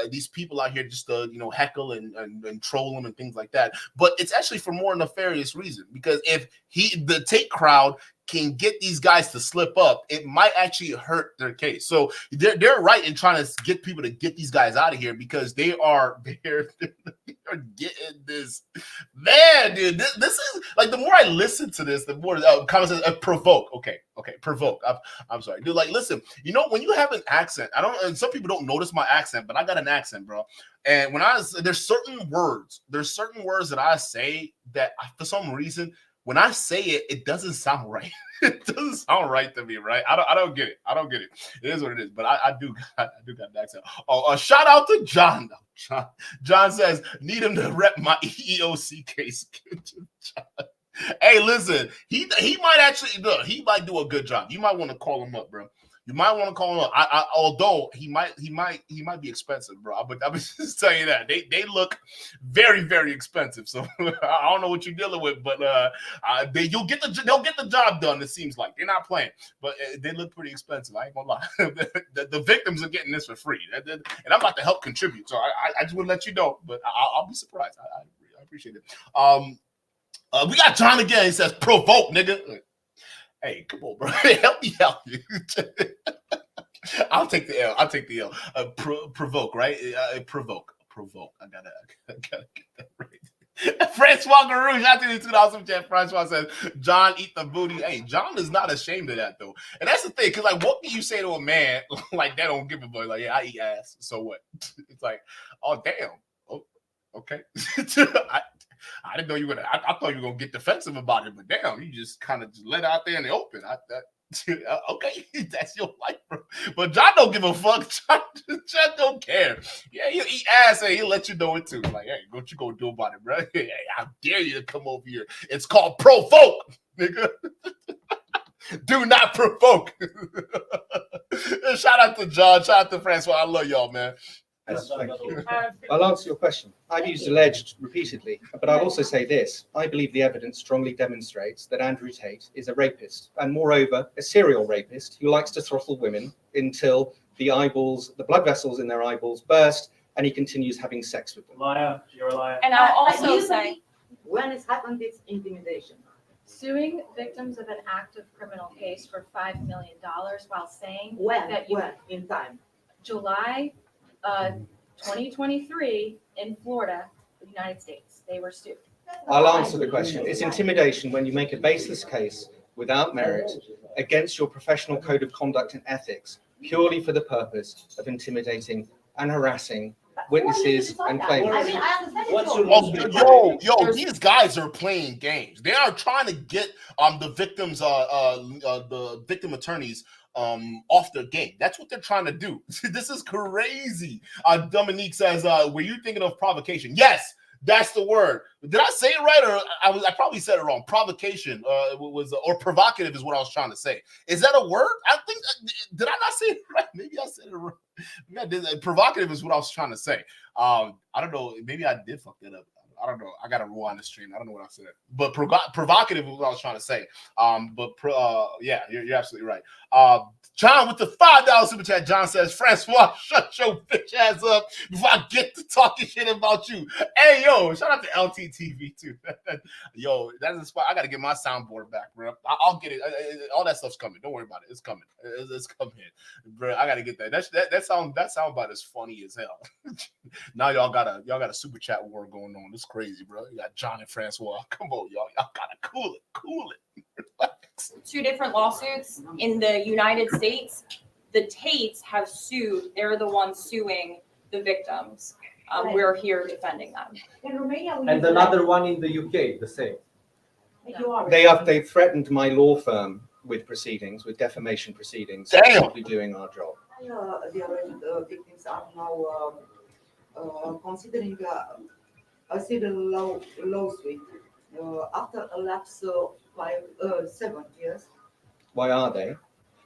these people out here just to heckle and troll them and things like that, but it's actually for more nefarious reason because if the Tate crowd can get these guys to slip up, it might actually hurt their case. So they're right in trying to get people to get these guys out of here because they're getting this. Man, dude, this is like the more I listen to this, the more comments provoke. Okay, provoke. I'm sorry, dude. Like, listen, when you have an accent, and some people don't notice my accent, but I got an accent, bro. And there's certain words that I say that for some reason, when I say it, it doesn't sound right. It doesn't sound right to me, right? I don't get it. It is what it is. But I do got an accent. Oh, shout out to John. John says, need him to rep my EEOC case. Hey, listen, he might actually he might do a good job. You might want to call him up, bro. You might want to call him up. Although he might be expensive, bro. But I'm just telling you that they look very, very expensive. So I don't know what you're dealing with, but they'll get the job done. It seems like they're not playing, but they look pretty expensive. I ain't gonna lie. the victims are getting this for free, and I'm about to help contribute. So I just want to let you know, but I'll be surprised. I appreciate it. We got John again. He says, "Provoke, nigga." Hey, come on, bro. Help me out. I'll take the L. Provoke, right? Provoke. I gotta get that right. Francois Garouche, I think it's 2000 chat. Francois says, John, eat the booty. Hey, John is not ashamed of that, though. And that's the thing, because, like, what can you say to a man like that don't give a fuck? Like, yeah, I eat ass. So what? It's like, oh, damn. Oh, okay. I didn't know you were gonna. I thought you were gonna get defensive about it, but damn, you just kind of let it out there in the open. Okay, that's your life, bro. But John don't give a fuck. John don't care. Yeah, he'll eat ass and he'll let you know it too. Like, hey, what you gonna do about it, bro? Hey, I dare you to come over here. It's called provoke, nigga. Do not provoke. Shout out to John. Shout out to Francois. I love y'all, man. Yes, thank you. I'll answer your question. I've used alleged repeatedly, but I'll also say this. I believe the evidence strongly demonstrates that Andrew Tate is a rapist, and moreover, a serial rapist who likes to throttle women until the blood vessels in their eyeballs burst, and he continues having sex with them. Liar, you're a liar. And I'll also say, when it's happened, it's intimidation. Suing victims of an active criminal case for $5 million while saying When in time? July 2023 in Florida, the United States. They were sued. I'll answer the question. It's intimidation when you make a baseless case without merit against your professional code of conduct and ethics purely for the purpose of intimidating and harassing witnesses and claimants. I mean, I understand These guys are playing games. They are trying to get the victims, the victim attorneys off their game. That's what they're trying to do. This is crazy. Dominique says, were you thinking of provocation? Yes, that's the word. Did I say it right, or I probably said it wrong? Provocation or provocative is what I was trying to say. Is that a word? I think, did I not say it right? Maybe I said it wrong. Provocative is what I was trying to say. I don't know. Maybe I did fuck that up. I don't know. I got to rewind the stream. I don't know what I said, but provocative was what I was trying to say. Yeah, you're absolutely right. John with the $5 super chat. John says, Francois, shut your bitch ass up before I get to talking shit about you. Hey, yo, shout out to LTTV too. Yo, that's a spot. I got to get my soundboard back, bro. I'll get it. All that stuff's coming. Don't worry about it. It's coming. It's coming, bro. I got to get that. That soundbite is funny as hell. Now y'all got a super chat war going on. It's crazy, bro. You got John and Francois. Come on, y'all gotta cool it. Two different lawsuits in the United States. The Tates have sued. They're the ones suing the victims. We're here defending them. In Romania, And another one in the UK, the same. They threatened my law firm with proceedings, with defamation proceedings. Damn. We're doing our job. The alleged victims are now considering a civil lawsuit after a lapse of 7 years. Why are they?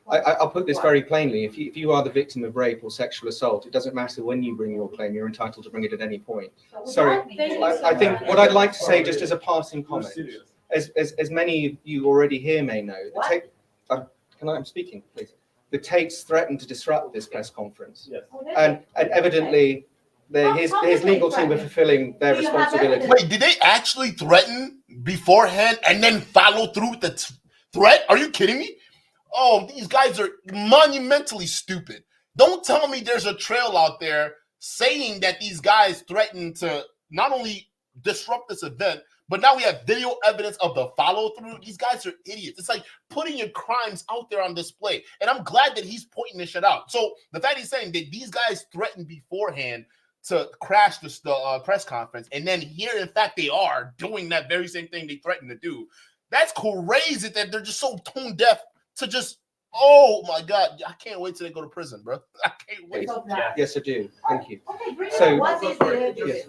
I'll put this very plainly. If you are the victim of rape or sexual assault, it doesn't matter when you bring your claim. You're entitled to bring it at any point. Sorry, I think what I'd like to say, just as a passing comment, as many of you already here may know, I'm speaking, please. The Tates threatened to disrupt this press conference, and evidently his legal team were fulfilling their responsibility. Wait, did they actually threaten beforehand and then follow through with the threat? Are you kidding me? Oh, these guys are monumentally stupid. Don't tell me there's a trail out there saying that these guys threatened to not only disrupt this event, but now we have video evidence of the follow through. These guys are idiots. It's like putting your crimes out there on display. And I'm glad that he's pointing this shit out. So the fact he's saying that these guys threatened beforehand to crash the press conference, and then here, in fact, they are doing that very same thing they threatened to do. That's crazy that they're just so tone deaf to just, oh my God, I can't wait till they go to prison, bro. I can't wait. Yes, I do. Thank you. Okay, So, what is the yes,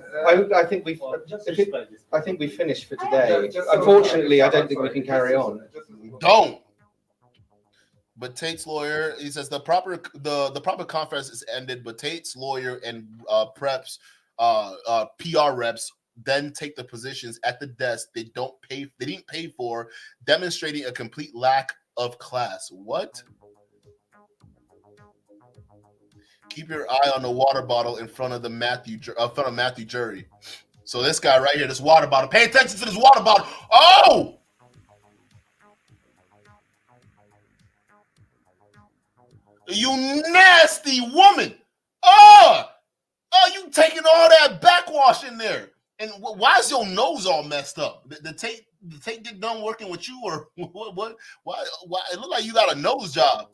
I think we finished for today. Unfortunately, I don't think we can carry on. Don't. But Tate's lawyer, he says the proper conference is ended, but Tate's lawyer and PR reps then take the positions at the desk they didn't pay for, demonstrating a complete lack of class. What? Keep your eye on the water bottle in front of Matthew jury. So this guy right here, this water bottle. Pay attention to this water bottle. Oh! You nasty woman. Oh, you taking all that backwash in there. And why is your nose all messed up? The Tate get done working with you, or what? Why? It look like you got a nose job.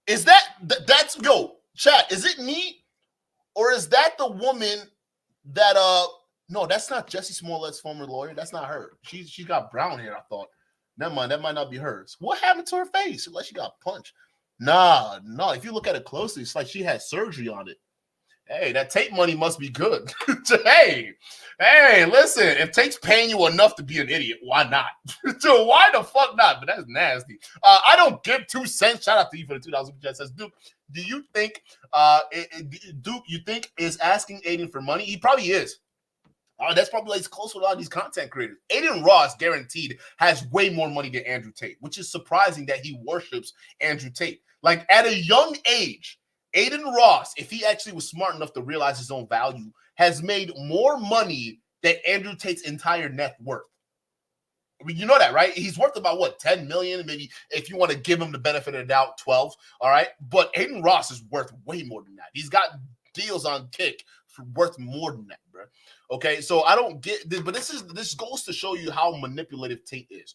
Is that's chat, is it me? Or is that the woman that no, that's not Jesse Smollett's former lawyer. That's not her. She got brown hair, I thought. Never mind, that might not be hers. What happened to her face? Unless she got punched. Nah, no. If you look at it closely, it's like she had surgery on it. Hey, that Tate money must be good. hey, listen, if Tate's paying you enough to be an idiot, why not? So why the fuck not? But that's nasty. I don't give 2 cents. Shout out to you for the $2 chat. Says Duke, do you think Duke, you think is asking Aiden for money? He probably is. That's probably like close with a lot of these content creators. Aiden Ross, guaranteed, has way more money than Andrew Tate, which is surprising that he worships Andrew Tate. Like at a young age, Aiden Ross, if he actually was smart enough to realize his own value, has made more money than Andrew Tate's entire net worth. I mean, you know that, right? He's worth about, what, 10 million? Maybe if you want to give him the benefit of the doubt, 12. All right. But Aiden Ross is worth way more than that. He's got deals on Kick for worth more than that, bro. Okay, so I don't get this, but this goes to show you how manipulative Tate is.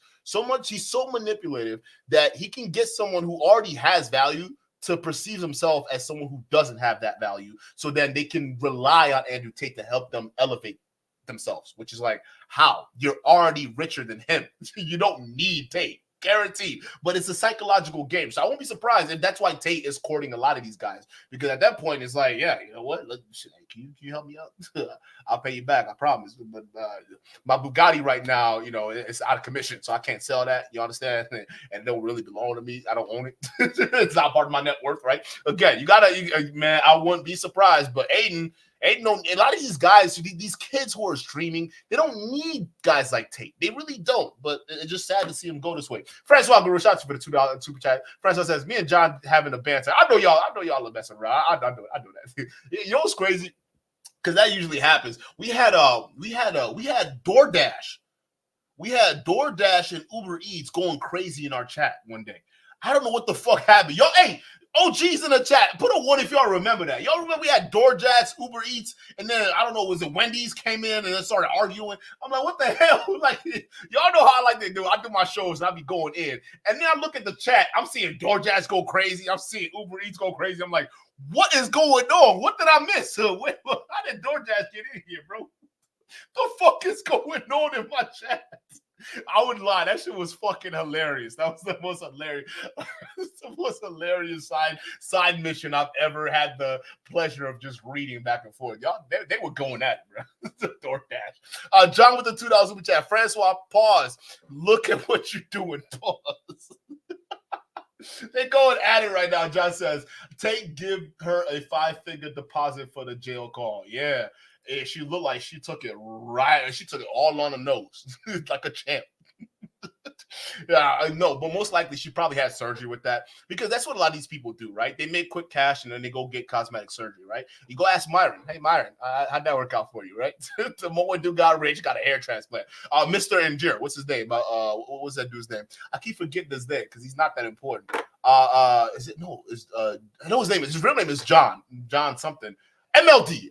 He's so manipulative that he can get someone who already has value to perceive himself as someone who doesn't have that value. So then they can rely on Andrew Tate to help them elevate themselves, which is like, how? You're already richer than him. You don't need Tate. Guaranteed. But it's a psychological game. So I won't be surprised if that's why Tate is courting a lot of these guys. Because at that point, it's like, yeah, you know what? Look, can you help me out? I'll pay you back. I promise. But my Bugatti right now, you know, it's out of commission. So I can't sell that. You understand? And it don't really belong to me. I don't own it. It's not part of my net worth, right? Again, man, I wouldn't be surprised. But Aiden Ain't no a lot of these guys, these kids who are streaming, they don't need guys like Tate. They really don't. But it's just sad to see him go this way. Francois Guru, shout out to you for the $2 super chat. Francois says, "Me and John having a banter. I know y'all are messing around. I know that. You know what's crazy? Because that usually happens. We had DoorDash. We had DoorDash and Uber Eats going crazy in our chat one day. I don't know what the fuck happened. Yo, hey, OGs in the chat, put a 1 if y'all remember that. Y'all remember we had DoorDash, Uber Eats, and then, I don't know, was it Wendy's came in and then started arguing? I'm like, what the hell? Like, y'all know how I like to do. I do my shows and I be going in. And then I look at the chat. I'm seeing DoorDash go crazy. I'm seeing Uber Eats go crazy. I'm like, what is going on? What did I miss? How did DoorDash get in here, bro? The fuck is going on in my chat? I wouldn't lie, that shit was fucking hilarious. That was the most hilarious side mission I've ever had the pleasure of just reading back and forth. Y'all, they were going at it, bro. DoorDash. John with the $2 super chat. Francois, pause. Look at what you're doing. Pause. They're going at it right now. John says, Tate give her a 5-figure deposit for the jail call. Yeah. She looked like she took it right. She took it all on the nose, like a champ. Yeah, I know, but most likely she probably had surgery with that because that's what a lot of these people do, right? They make quick cash and then they go get cosmetic surgery, right? You go ask Myron. Hey, Myron, how'd that work out for you, right? The moment dude got rich, got a hair transplant. Mr. Endure, what's his name? What was that dude's name? I keep forgetting his name because he's not that important. Is it no? I know his name. His real name is John something. MLD,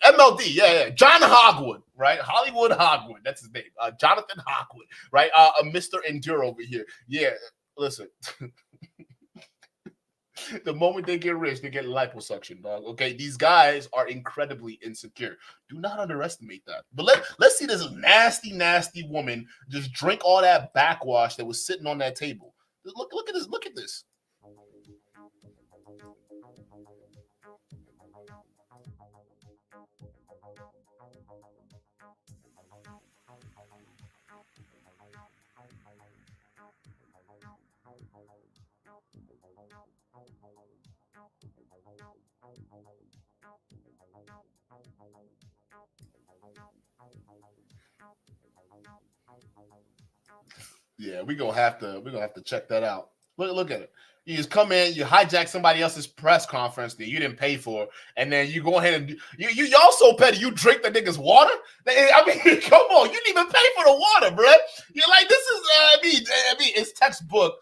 yeah. John Hogwood, right? Hollywood Hogwood, that's his name. Jonathan Hogwood, right? Mr. Endure over here. Yeah, listen. The moment they get rich, they get liposuction, dog. Okay, these guys are incredibly insecure. Do not underestimate that. But let's see this nasty, nasty woman just drink all that backwash that was sitting on that table. Look at this. Look at this. Yeah, we're gonna have to check that out. Look at it. You just come in, you hijack somebody else's press conference that you didn't pay for, and then you go ahead and y'all so petty. You drink the nigga's water. I mean, come on, you didn't even pay for the water, bro. You're like, this is. I mean, it's textbook.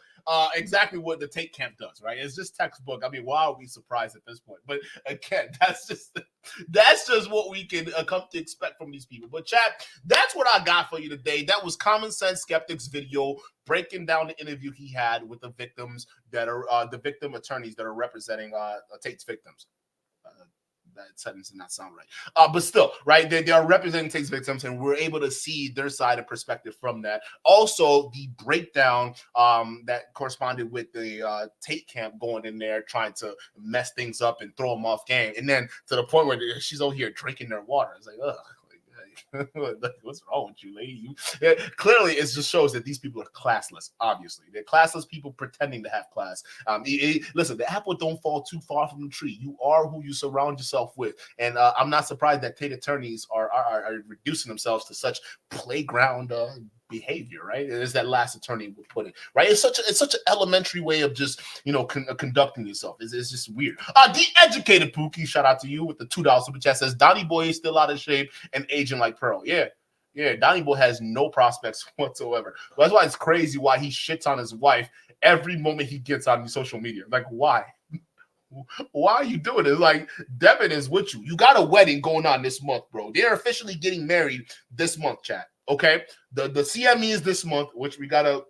Exactly what the Tate camp does, right? It's just textbook. I mean, why are we surprised at this point? But again, that's just what we can come to expect from these people. But chat, that's what I got for you today. That was Common Sense Skeptic's video breaking down the interview he had with the victims that are the victim attorneys that are representing Tate's victims. That sentence did not sound right. But still, right, they are representing Tate's victims, and we're able to see their side of perspective from that. Also, the breakdown that corresponded with the Tate camp going in there, trying to mess things up and throw them off game. And then to the point where she's over here drinking their water. It's like, ugh. What's wrong with you, lady? Clearly, it just shows that these people are classless. Obviously, they're classless people pretending to have class. Listen, the apple don't fall too far from the tree. You are who you surround yourself with, and I'm not surprised that Tate attorneys are reducing themselves to such playground behavior, right? As that last attorney would put it, right? It's such an elementary way of just conducting yourself. It's just weird. The educated Pookie, shout out to you with the $2 super chat, says Donnie Boy is still out of shape and aging like Pearl. Yeah, Donnie Boy has no prospects whatsoever. That's why it's crazy why he shits on his wife every moment he gets on social media. Like, why? Why are you doing it? Like, Devin is with you. You got a wedding going on this month, bro. They're officially getting married this month, chat. Okay, the CME is this month, which we gotta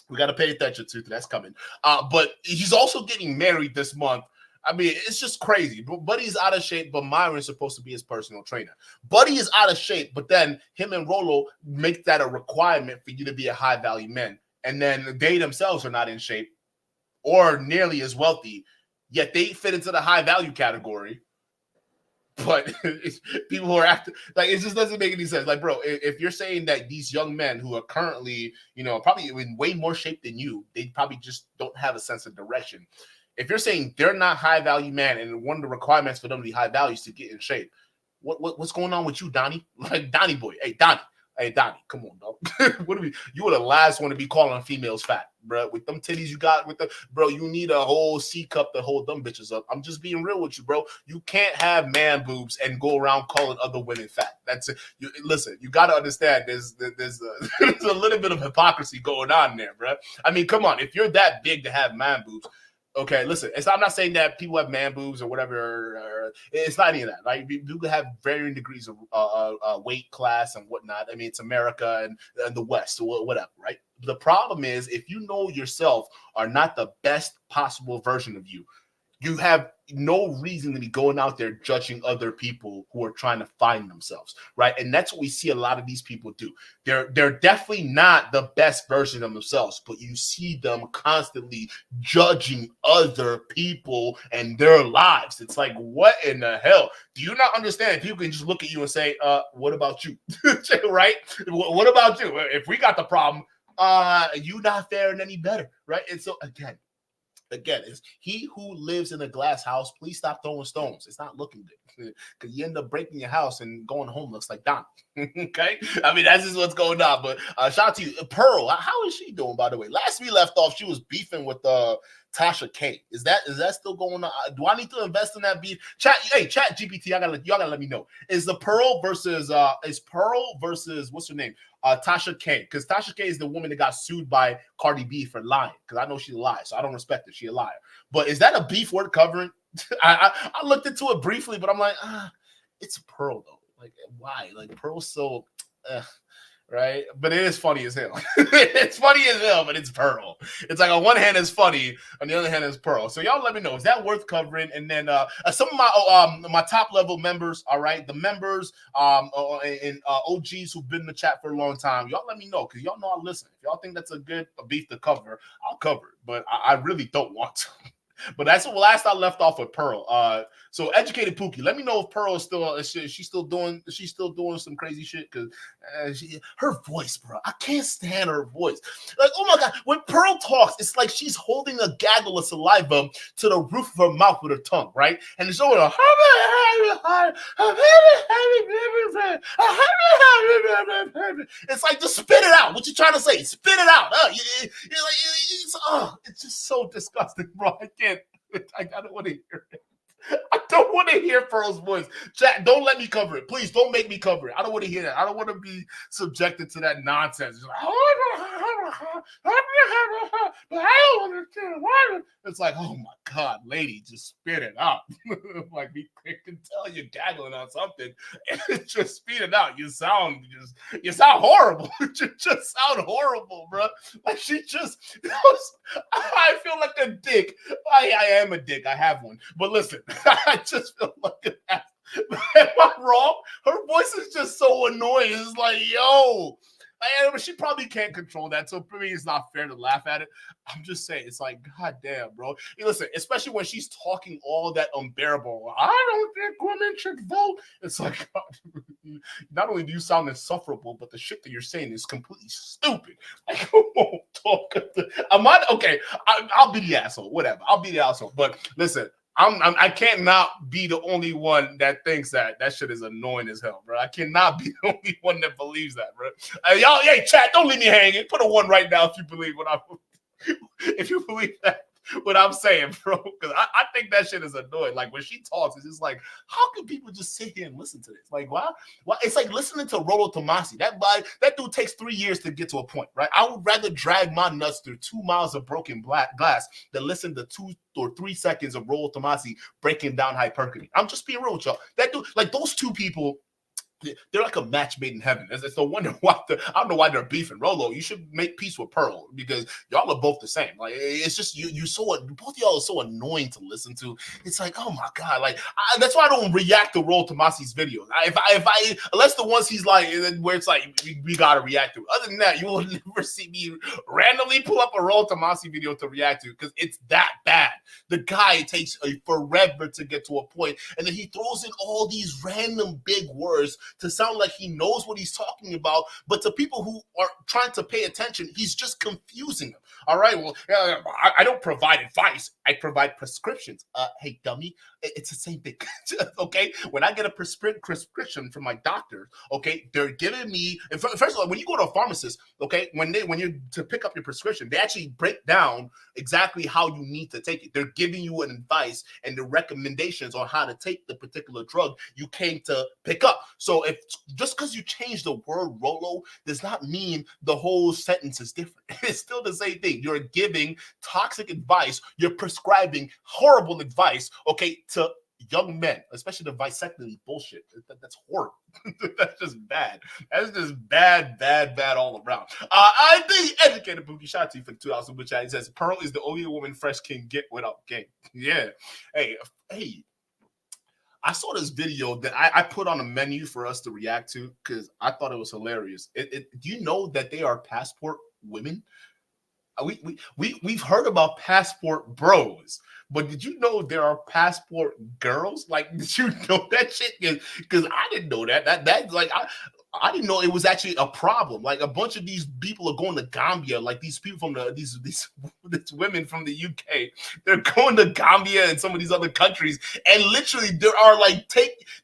pay attention to. That's coming. But he's also getting married this month. I mean, it's just crazy. Buddy's out of shape, but Myron's supposed to be his personal trainer. Buddy is out of shape, but then him and Rolo make that a requirement for you to be a high value man. And then they themselves are not in shape or nearly as wealthy, yet they fit into the high value category. But people who are acting like, it just doesn't make any sense. Like, bro, if you're saying that these young men who are currently, probably in way more shape than you, they probably just don't have a sense of direction. If you're saying they're not high value men and one of the requirements for them to be high value is to get in shape, what's going on with you, Donnie? Like Donnie boy, hey Donnie, come on, dog. What are we? You were the last one to be calling females fat, bro. With them titties you got, bro, you need a whole C cup to hold them bitches up. I'm just being real with you, bro. You can't have man boobs and go around calling other women fat. That's it. Listen, you got to understand. There's a little bit of hypocrisy going on there, bro. I mean, come on. If you're that big to have man boobs. Okay, listen, I'm not saying that people have man boobs or whatever. It's not any of that. Like, you could have varying degrees of weight class and whatnot. I mean, it's America and the West or whatever, right? The problem is if you know yourself are not the best possible version of you, you have no reason to be going out there judging other people who are trying to find themselves, right? And that's what we see a lot of these people do. They're definitely not the best version of themselves, but you see them constantly judging other people and their lives. It's like, what in the hell? Do you not understand? People can just look at you and say, what about you? Right? What about you? If we got the problem, you not faring any better, right? And so again, it's he who lives in a glass house. Please stop throwing stones. It's not looking good because you end up breaking your house and going home looks like Don. Okay, I mean that's just what's going on. But shout out to you, Pearl. How is she doing, by the way? Last we left off, she was beefing with Tasha K. Is that still going on? Do I need to invest in that beef? Chat GPT. Y'all gotta let me know. Is Pearl versus what's her name? Tasha K, because Tasha K is the woman that got sued by Cardi B for lying. Because I know she's a liar, so I don't respect her. She's a liar. But is that a beef worth covering? I looked into it briefly, but I'm like, it's Pearl though. Like, why? Like Pearl's so, right? But it is funny as hell. It's funny as hell, but it's Pearl. It's like on one hand it's funny, on the other hand it's Pearl. So y'all let me know, is that worth covering? And then some of my top level members, all right, the members and OGs who've been in the chat for a long time, y'all let me know because y'all know I listen. If y'all think that's a beef to cover, I'll cover it, but I really don't want to. But that's the last I left off with Pearl. So educated Pookie, let me know if Pearl is still she's still doing some crazy shit because her voice, bro. I can't stand her voice. Like, oh my god, when Pearl talks, it's like she's holding a gaggle of saliva to the roof of her mouth with her tongue, right? And it's over. It's like just spit it out. What you trying to say? Spit it out. It's just so disgusting, bro. I don't want to hear it. I don't want to hear Pearl's voice. Chat, don't let me cover it. Please don't make me cover it. I don't want to hear that. I don't want to be subjected to that nonsense. It's like, oh my God, lady, just spit it out. Like, we can tell you're gaggling on something. And just spit it out. You sound horrible. You just sound horrible, bro. Like she just, I feel like a dick. I am a dick. I have one. But listen, I just feel like an ass. Am I wrong? Her voice is just so annoying. It's like, yo. She probably can't control that, so for me, it's not fair to laugh at it. I'm just saying, it's like, god damn, bro. Listen, especially when she's talking all that unbearable. I don't think women should vote. It's like, God, not only do you sound insufferable, but the shit that you're saying is completely stupid. Like, come on, talk. Okay. I'll be the asshole. Whatever. I'll be the asshole. But listen. I can't not be the only one that thinks that shit is annoying as hell, bro. I cannot be the only one that believes that, bro. Y'all, hey, chat, don't leave me hanging. Put a 1 right now if you believe what I'm saying, bro. Because I think that shit is annoying. Like when she talks, it's just like, how can people just sit here and listen to this? Like, why? It's like listening to Rollo Tomasi. That dude takes 3 years to get to a point, right? I would rather drag my nuts through 2 miles of broken glass than listen to 2 or 3 seconds of Rollo Tomasi breaking down hypercony. I'm just being real with y'all. That dude, like those two people, they're like a match made in heaven. It's no wonder why I don't know why they're beefing. Rollo, you should make peace with Pearl because y'all are both the same. Like it's just both of y'all are so annoying to listen to. It's like, oh my god, like that's why I don't react to Rollo Tomasi's videos. If I unless the ones he's like where it's like we gotta react to. Other than that, you will never see me randomly pull up a Rollo Tomasi video to react to because it's that bad. The guy takes forever to get to a point, and then he throws in all these random big words to sound like he knows what he's talking about, but to people who are trying to pay attention, he's just confusing them. All right, well, I don't provide advice. I provide prescriptions. Hey, dummy, it's the same thing. Okay, when I get a prescription from my doctor, okay, they're giving me. And first of all, when you go to a pharmacist, okay, when you to pick up your prescription, they actually break down exactly how you need to take it. They're giving you an advice and the recommendations on how to take the particular drug you came to pick up. So if just because you change the word Rolo does not mean the whole sentence is different. It's still the same thing. You're giving toxic advice. You're prescribing horrible advice, okay, to young men, especially the vasectomy bullshit. That's horrible. That's just bad. That's just bad all around. I think educated Buki shout out to you for the $2 super chat. He says Pearl is the only woman Fresh can get without game. Yeah. Hey. I saw this video that I put on a menu for us to react to because I thought it was hilarious. Do you know that they are passport women? We've heard about passport bros, but did you know there are passport girls? Like, did you know that shit? Because I didn't know that. That's like I didn't know it was actually a problem. Like a bunch of these people are going to Gambia. Like these people from these women from the UK, they're going to Gambia and some of these other countries, and literally there are like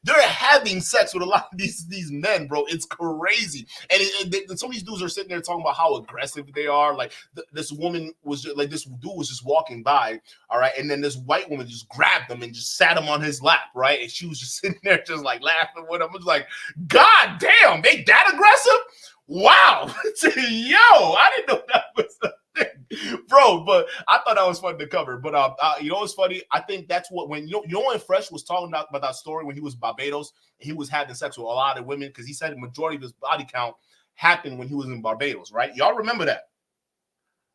they're having sex with a lot of these men, bro. It's crazy. And some of these dudes are sitting there talking about how aggressive they are. Like this woman was just, like this dude was just walking by, all right, and then this white woman just grabbed him and just sat him on his lap, right, and she was just sitting there just like laughing with him. I was like, God damn. They that aggressive? Wow. Yo, I didn't know that was a thing. Bro, but I thought that was fun to cover. But you know what's funny? I think that's what when when Fresh was talking about that story when he was Barbados, he was having sex with a lot of women because he said the majority of his body count happened when he was in Barbados, right? Y'all remember that?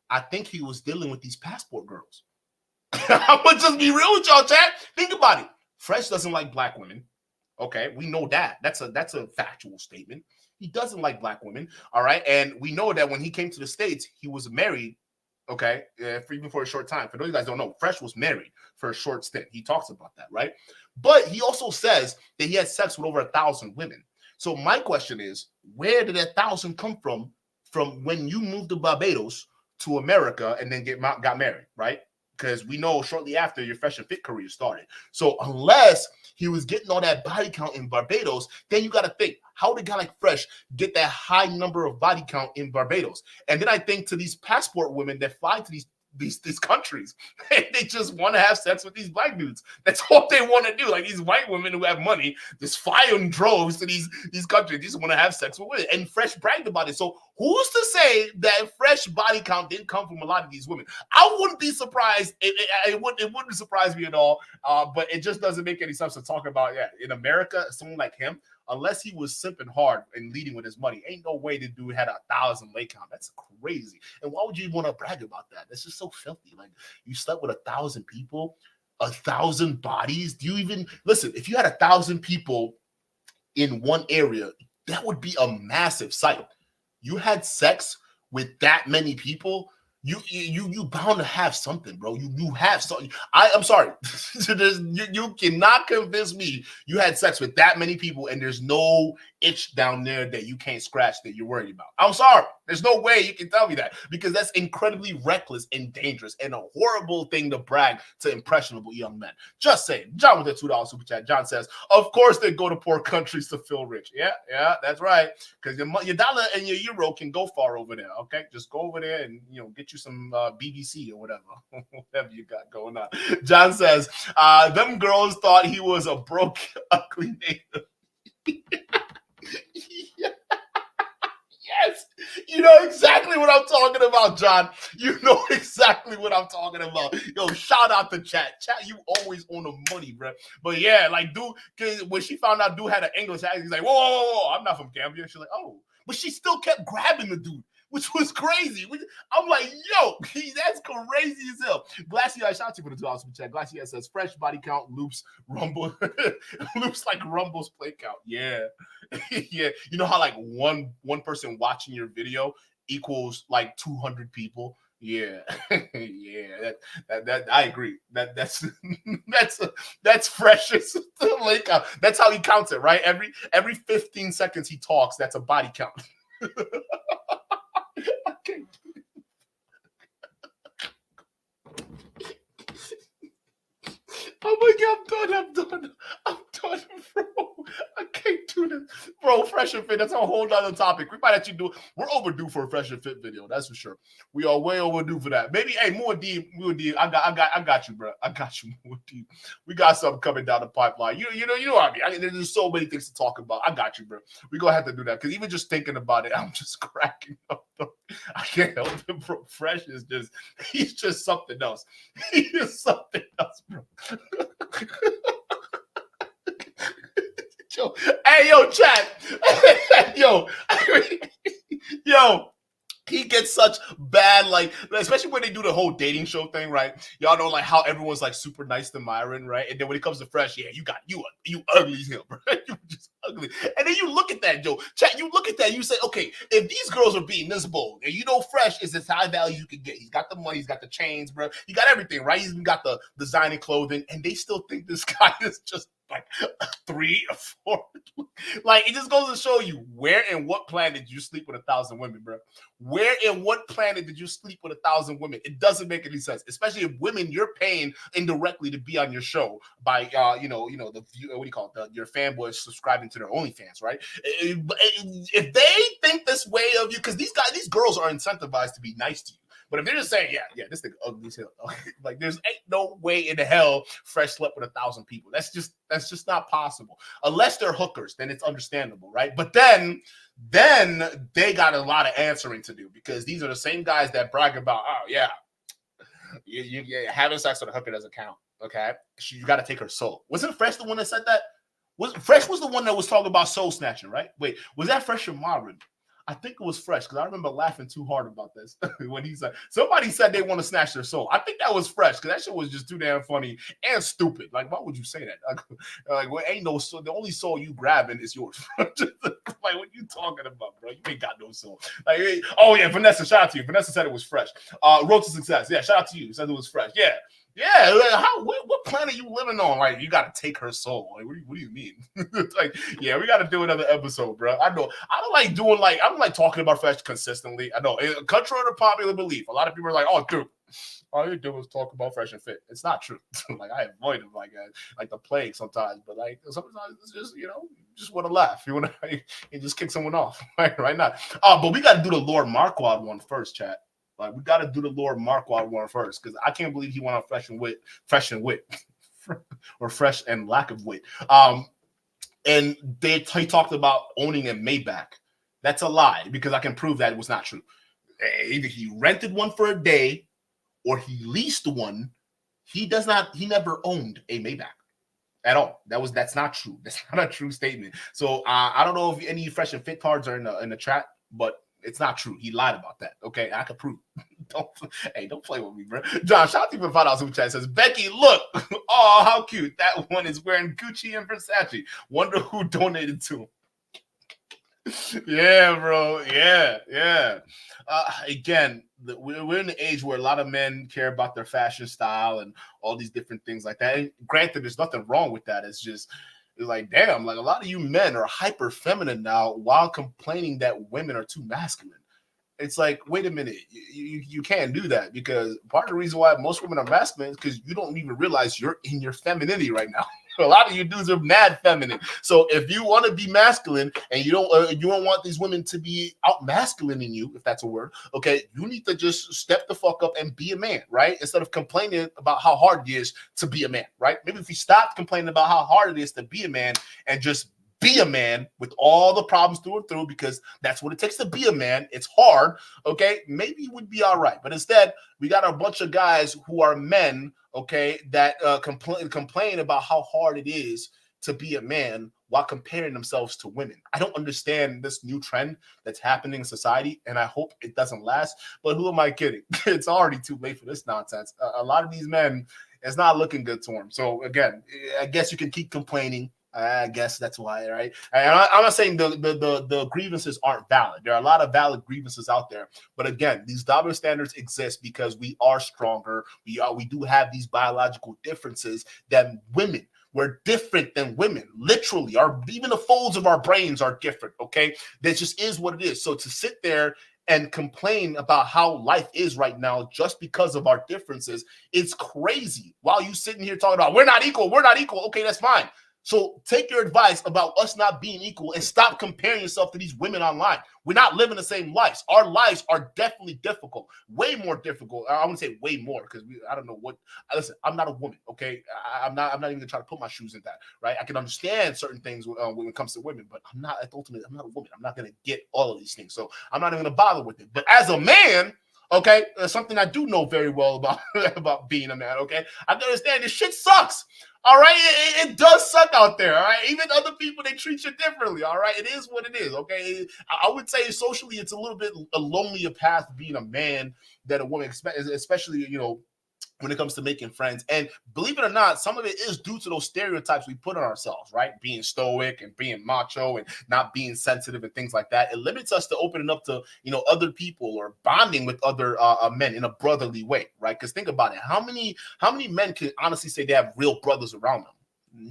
I think he was dealing with these passport girls. I'm gonna just be real with y'all, chat. Think about it. Fresh doesn't like black women. Okay, we know that. That's a factual statement. He doesn't like black women, all right? And we know that when he came to the States, he was married, okay, even for a short time. For those of you guys don't know, Fresh was married for a short stint. He talks about that, right? But he also says that he had sex with over 1,000 women. So my question is, where did 1,000 come from when you moved to Barbados to America and then got married, right? Because we know shortly after your Fresh and Fit career started. So unless he was getting all that body count in Barbados, then you got to think, how did a guy like Fresh get that high number of body count in Barbados? And then I think to these passport women that fly to these countries, and they just want to have sex with these black dudes. That's all they want to do. Like these white women who have money just fly in droves to these countries, just want to have sex with women. And Fresh bragged about it. So who's to say that Fresh body count didn't come from a lot of these women? I wouldn't be surprised. It wouldn't surprise me at all. But it just doesn't make any sense to talk about. Yeah, in America, someone like him, unless he was simping hard and leading with his money, ain't no way the dude had 1,000 lay count. That's crazy. And why would you want to brag about that? That's just so filthy. Like you slept with 1,000 people, 1,000 bodies. Do you even listen? If you had 1,000 people in one area, that would be a massive sight. You had sex with that many people. You bound to have something, bro. You have something. I'm sorry. You cannot convince me you had sex with that many people and there's no itch down there that you can't scratch that you're worried about. I'm sorry. There's no way you can tell me that because that's incredibly reckless and dangerous and a horrible thing to brag to impressionable young men. Just saying. John with the $2 super chat. John says, of course they go to poor countries to feel rich. Yeah, that's right. Because your dollar and your euro can go far over there. Okay, just go over there and get you some BBC or whatever you got going on. John says, them girls thought he was a broke, ugly native. Yes, you know exactly what I'm talking about, John. You know exactly what I'm talking about. Yo, shout out to chat. Chat, you always on the money, bro. But yeah, like, dude, when she found out dude had an English accent, he's like, whoa, I'm not from Gambia. She's like, oh, but she still kept grabbing the dude, which was crazy. I'm like, yo, that's crazy as hell. Glacier, shout out to you for the $2 super chat. Glacier says, fresh body count loops rumble, loops like Rumble's play count. Yeah. Yeah. You know how like one person watching your video equals like 200 people? Yeah, yeah, that I agree. That's that's fresh. Like that's how he counts it, right? Every 15 seconds he talks, that's a body count. Okay. Oh my God, I'm done, bro. I can't do this. Bro, Fresh and Fit, that's a whole nother topic. We might actually do, we're overdue for a Fresh and Fit video, that's for sure. We are way overdue for that. Maybe, hey, more D, I got you, bro. I got you, more D. We got something coming down the pipeline. You know what I mean? There's so many things to talk about. I got you, bro. We're gonna have to do that, because even just thinking about it, I'm just cracking up. I can't help it, bro. Fresh is just, he's just something else. He is something else, bro. Yo, hey, yo, chat. yo, yo, he gets such bad, like, especially when they do the whole dating show thing, right? Y'all know, like, how everyone's like super nice to Myron, right? And then when it comes to Fresh, yeah, you ugly as hell, bro. You just ugly. And then you look at that, Joe. Chat, you look at that, you say, okay, if these girls are being this bold, and you know Fresh is as high value you can get. He's got the money, he's got the chains, bro. He got everything, right? He's even got the designing clothing, and they still think this guy is just like 3 or 4. Like, it just goes to show you, where and what planet did you sleep with 1,000 women, bro? Where and what planet did you sleep with 1,000 women? It doesn't make any sense, especially if women you're paying indirectly to be on your show by the what do you call it, your fanboys subscribing to their OnlyFans, right? If they think this way of you, because these girls are incentivized to be nice to you. But if they're just saying, yeah, this thing ugly as hell, like there's ain't no way in the hell Fresh slept with 1,000 people. That's just not possible. Unless they're hookers, then it's understandable, right? But then they got a lot of answering to do, because these are the same guys that brag about, oh yeah, you having sex with a hooker doesn't count. Okay, you got to take her soul. Wasn't Fresh the one that said that? Fresh was the one that was talking about soul snatching, right? Wait, was that Fresh or Marvin? I think it was Fresh, because I remember laughing too hard about this when he said, somebody said they want to snatch their soul. I think that was Fresh, because that shit was just too damn funny and stupid. Like, why would you say that? Like, well, ain't no soul. The only soul you grabbing is yours. Like, what you talking about, bro? You ain't got no soul. Like, hey, oh yeah, Vanessa, shout out to you. Vanessa said it was Fresh. Road to Success. Yeah, shout out to you. Said it was Fresh. Yeah. Yeah, what planet you living on? Like, you got to take her soul. Like, what do you mean? Like, yeah, we got to do another episode, bro. I know. I don't like talking about Fresh consistently. I know. Contrary to popular belief, a lot of people are like, oh, dude, all you do is talk about Fresh and Fit. It's not true. Like, I avoid him like the plague sometimes. But like sometimes it's just, just want to laugh. You want to just kick someone off, right now. But we got to do the Lord Marquardt one first, chat. Like, we got to do the Lord Marquardt one first, because I can't believe he went on Fresh and Wit, or Fresh and Lack of Wit. And he talked about owning a Maybach. That's a lie, because I can prove that it was not true. Either he rented one for a day, or he leased one. He never owned a Maybach at all. That's not true. That's not a true statement. So I don't know if any Fresh and Fit cards are in the chat, but it's not true. He lied about that. Okay, I can prove. Don't play with me, bro. John, shout out to you for $5 super chat. Says, Becky, look. Oh, how cute. That one is wearing Gucci and Versace. Wonder who donated to him. Yeah, bro. Yeah. Again, we're in the age where a lot of men care about their fashion style and all these different things like that. And granted, there's nothing wrong with that. It's like, damn, like a lot of you men are hyper feminine now while complaining that women are too masculine. It's like, wait a minute, you can't do that, because part of the reason why most women are masculine is because you don't even realize you're in your femininity right now. A lot of you dudes are mad feminine. So if you want to be masculine and you don't want these women to be out masculining you, if that's a word, okay, you need to just step the fuck up and be a man, right? Instead of complaining about how hard it is to be a man, right? Maybe if you stop complaining about how hard it is to be a man and just be a man with all the problems through and through, because that's what it takes to be a man. It's hard, okay? Maybe it would be all right. But instead, we got a bunch of guys who are men, okay, that complain about how hard it is to be a man while comparing themselves to women. I don't understand this new trend that's happening in society, and I hope it doesn't last. But who am I kidding? It's already too late for this nonsense. A lot of these men, it's not looking good to them. So again, I guess you can keep complaining I guess that's why, right? And I'm not saying the grievances aren't valid. There are a lot of valid grievances out there, but again, these double standards exist because we are stronger. We do have these biological differences than women. We're different than women, literally. Even the folds of our brains are different. Okay, that just is what it is. So to sit there and complain about how life is right now just because of our differences, it's crazy. While you sitting here talking about we're not equal. Okay, that's fine. So take your advice about us not being equal and stop comparing yourself to these women online. We're not living the same lives. Our lives are definitely difficult, way more difficult. I wouldn't say way more because I don't know what. Listen, I'm not a woman, okay? I'm not even gonna try to put my shoes in that, right? I can understand certain things when it comes to women, but I'm not. Ultimately, I'm not a woman. I'm not gonna get all of these things, so I'm not even gonna bother with it. But as a man, okay, something I do know very well about about being a man. Okay, I can understand this shit sucks. All right, it does suck out there. All right, even other people, they treat you differently. All right, it is what it is. Okay, I would say socially, it's a little bit a lonelier path being a man than a woman, especially when it comes to making friends. And believe it or not, some of it is due to those stereotypes we put on ourselves, right? Being stoic and being macho and not being sensitive and things like that. It limits us to opening up to, other people or bonding with other men in a brotherly way, right? Because think about it. How many men can honestly say they have real brothers around them?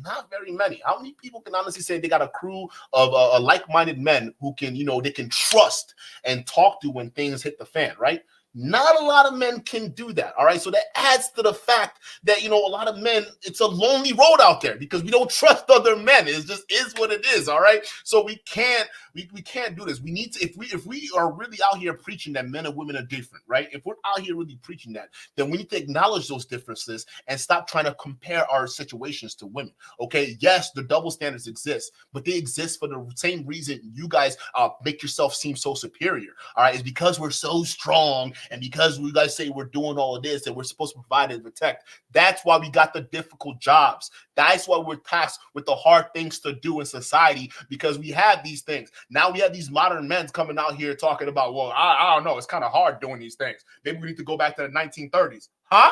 Not very many. How many people can honestly say they got a crew of like-minded men who can, they can trust and talk to when things hit the fan, right? Not a lot of men can do that. All right. So that adds to the fact that, a lot of men, it's a lonely road out there because we don't trust other men. It just is what it is. All right. So we can't do this. We need to, if we are really out here preaching that men and women are different, right? If we're out here really preaching that, then we need to acknowledge those differences and stop trying to compare our situations to women. Okay. Yes, the double standards exist, but they exist for the same reason you guys make yourself seem so superior. All right. It's because we're so strong. And because we guys say we're doing all of this and we're supposed to provide and protect, that's why we got the difficult jobs. That's why we're tasked with the hard things to do in society, because we have these things. Now we have these modern men coming out here talking about, well, I don't know, it's kind of hard doing these things. Maybe we need to go back to the 1930s. Huh?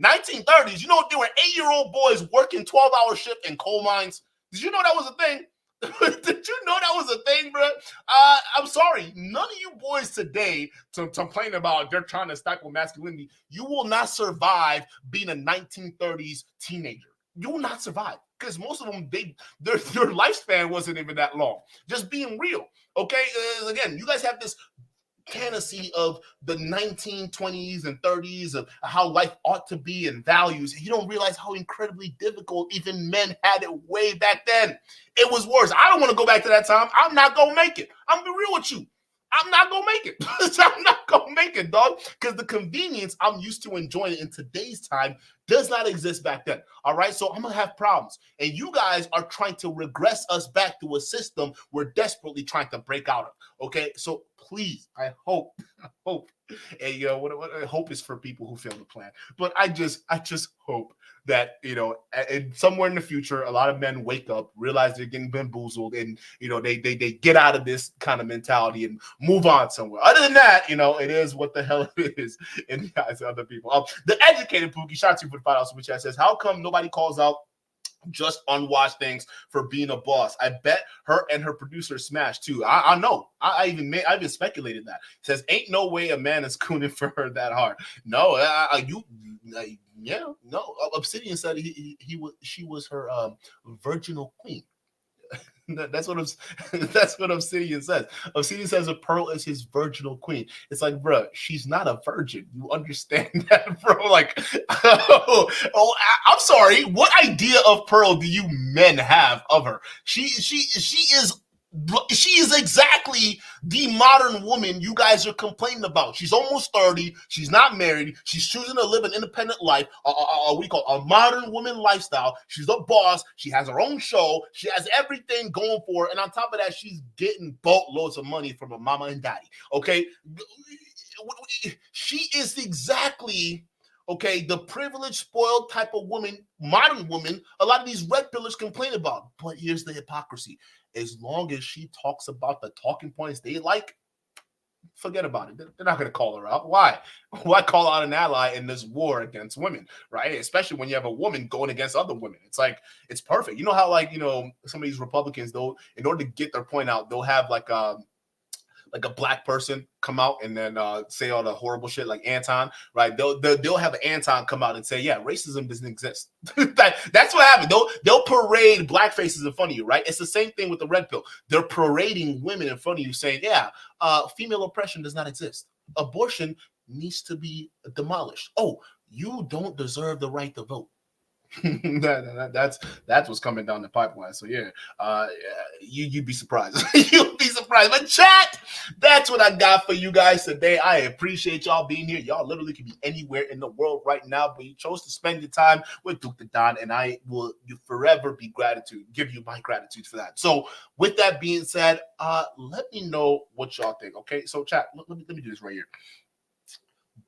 1930s? There were 8-year-old boys working 12-hour shift in coal mines. Did you know that was a thing? Did you know that was a thing, bro? I'm sorry. None of you boys today to complain about they're trying to stifle masculinity. You will not survive being a 1930s teenager. You will not survive because most of them, their lifespan wasn't even that long. Just being real, okay? Again, you guys have this fantasy of the 1920s and 30s of how life ought to be and values. You don't realize how incredibly difficult even men had it way back then. It was worse. I don't want to go back to that time. I'm not going to make it. I'm going to be real with you. I'm not going to make it. I'm not going to make it, dog, because the convenience I'm used to enjoying in today's time does not exist back then. All right. So I'm going to have problems. And you guys are trying to regress us back to a system we're desperately trying to break out of. Okay. So please, I hope, and what hope is for people who fail to plan. But I just hope that, somewhere in the future, a lot of men wake up, realize they're getting bamboozled, and, they get out of this kind of mentality and move on somewhere. Other than that, it is what the hell it is in the eyes of other people. The educated Pookie, shout out to you for the $5 super chat, says, how come nobody calls out just unwashed things for being a boss? I bet her and her producer smashed too. I know. I've even speculated that. It says, ain't no way a man is cooning for her that hard. No, no. Obsidian said she was her virginal queen. That's what Obsidian says. Obsidian says a Pearl is his virginal queen. It's like, bro, she's not a virgin. You understand that, bro? Like, I'm sorry. What idea of Pearl do you men have of her? She is exactly the modern woman you guys are complaining about. She's almost 30. She's not married. She's choosing to live an independent life. We call a modern woman lifestyle. She's a boss. She has her own show. She has everything going for her. And on top of that, she's getting boatloads of money from her mama and daddy. Okay. She is exactly, okay, the privileged, spoiled type of woman, modern woman, a lot of these red pillars complain about. But here's the hypocrisy. As long as she talks about the talking points they like, forget about it. They're not going to call her out. Why? Why call out an ally in this war against women, right? Especially when you have a woman going against other women. It's like, it's perfect. You know how, like, you know, some of these Republicans, though, in order to get their point out, they'll have like a black person come out and then say all the horrible shit, like Anton, right? They'll have Anton come out and say, yeah, racism doesn't exist. That's what happened. They'll parade black faces in front of you, right? It's the same thing with the red pill. They're parading women in front of you saying, yeah, female oppression does not exist. Abortion needs to be demolished. Oh, you don't deserve the right to vote. That's what's coming down the pipeline. So yeah, you'd be surprised. You'd be surprised. But chat, that's what I got for you guys today. I appreciate y'all being here. Y'all literally could be anywhere in the world right now, but you chose to spend your time with dukendon, and I will forever be give you my gratitude for that. So with that being said, let me know what y'all think. Okay, so chat, let me do this right here.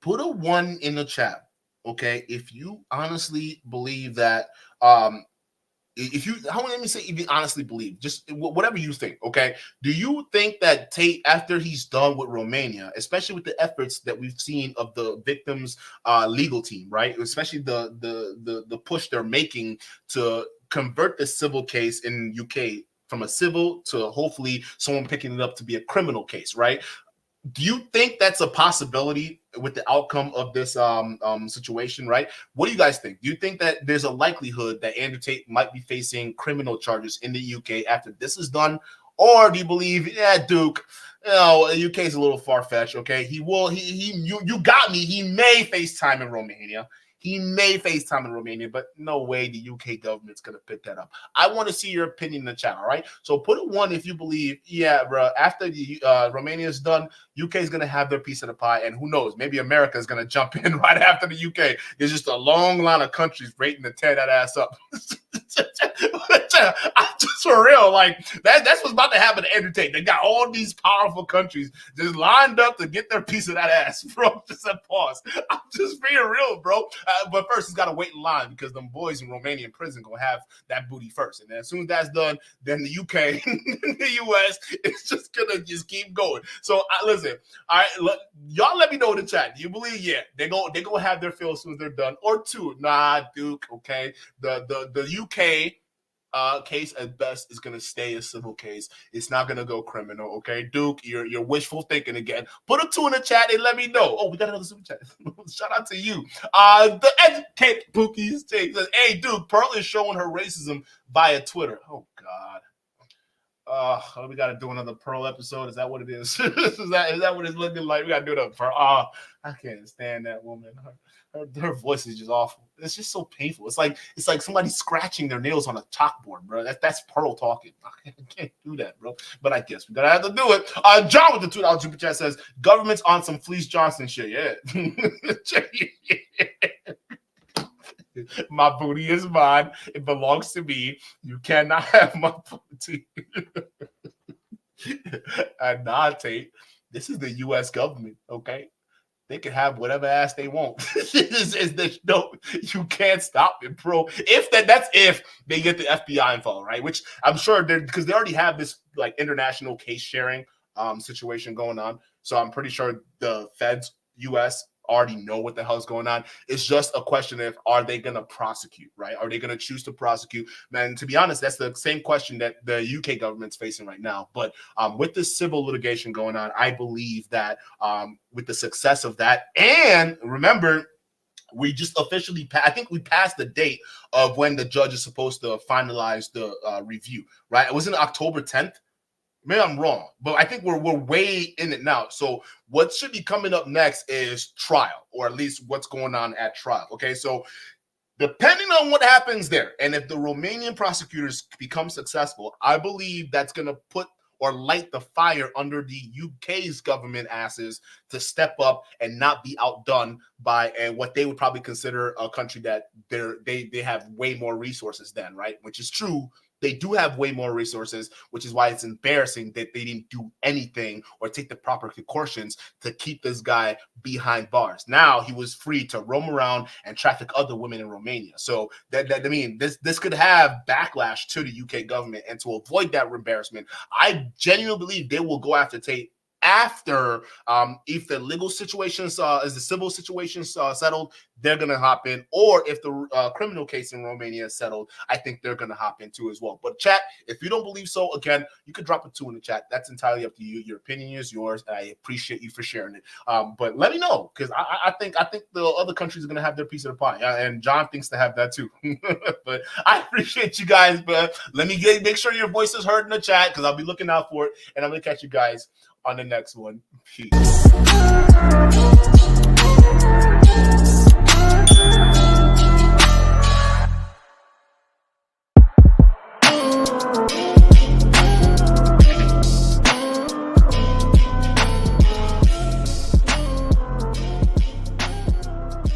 Put a 1 in the chat. Okay, if you honestly believe that, let me say, if you honestly believe, just whatever you think, okay, do you think that Tate, after he's done with Romania, especially with the efforts that we've seen of the victims' legal team, right, especially the push they're making to convert the civil case in UK from a civil to hopefully someone picking it up to be a criminal case, right? Do you think that's a possibility with the outcome of this situation, right? What do you guys think? Do you think that there's a likelihood that Andrew Tate might be facing criminal charges in the UK after this is done? Or do you believe, yeah, Duke, you know, UK is a little far-fetched, okay? You got me. He may face time in Romania. He may face time in Romania, but no way the UK government's going to pick that up. I want to see your opinion in the chat, all right? So put a 1 if you believe, yeah, bro, after Romania is done, UK is going to have their piece of the pie, and who knows, maybe America is going to jump in right after the UK. There's just a long line of countries waiting to tear that ass up. I'm just for real, like that's what's about to happen to Andrew Tate. They got all these powerful countries just lined up to get their piece of that ass, bro. Just a pause. I'm just being real, bro. But first, he's got to wait in line because them boys in Romanian prison gonna have that booty first, and then as soon as that's done, then the UK, the US, it's just gonna just keep going. So listen, all right, y'all let me know in the chat. Do you believe? Yeah, they gonna have their fill as soon as they're done, or 2? Nah, Duke. Okay, the UK case at best is going to stay a civil case. It's not going to go criminal, okay? Duke, you're wishful thinking again. Put a 2 in the chat and let me know. Oh, we got another super chat. Shout out to you. The educate Pookie's take says, hey, Duke, Pearl is showing her racism via Twitter. Oh, God. We got to do another Pearl episode. Is that what it is? is that what it's looking like? We got to do another Pearl. I can't stand that woman. Her voice is just awful. It's just so painful. It's like somebody scratching their nails on a chalkboard, bro. That's Pearl talking. I can't do that, bro. But I guess we're gonna have to do it. John with the $2 super chat says, government's on some Fleece Johnson shit. Yeah. My booty is mine. It belongs to me. You cannot have my booty. And not Tate. This is the U.S. government, okay? They can have whatever ass they want. You can't stop it, bro. That's if they get the FBI involved, right? Which I'm sure because they already have this like international case sharing situation going on. So I'm pretty sure the feds, US, already know what the hell's going on. It's just a question of, are they going to prosecute, right? Are they going to choose to prosecute? Man, to be honest, that's the same question that the UK government's facing right now. But with this civil litigation going on, I believe that with the success of that, and remember, we just officially, I think we passed the date of when the judge is supposed to finalize the review, right? It was in October 10th. Maybe I'm wrong, but I think we're way in it now. So what should be coming up next is trial, or at least what's going on at trial. Okay, so depending on what happens there, and if the Romanian prosecutors become successful, I believe that's going to put or light the fire under the UK's government asses to step up and not be outdone by what they would probably consider a country that they have way more resources than, right? Which is true. They do have way more resources, which is why it's embarrassing that they didn't do anything or take the proper precautions to keep this guy behind bars. Now he was free to roam around and traffic other women in Romania. So this could have backlash to the UK government, and to avoid that embarrassment, I genuinely believe they will go after Tate after if the legal situation is the civil situation settled, they're gonna hop in, or if the criminal case in Romania is settled, I think they're gonna hop in too as well. But chat, if you don't believe so, again, you could drop a 2 in the chat. That's entirely up to you. Your opinion is yours, and I appreciate you for sharing it. But let me know, because I think the other countries are gonna have their piece of the pie, and John thinks to have that too. But I appreciate you guys. But let me make sure your voice is heard in the chat, because I'll be looking out for it, and I'm gonna catch you guys on the next one. Peace.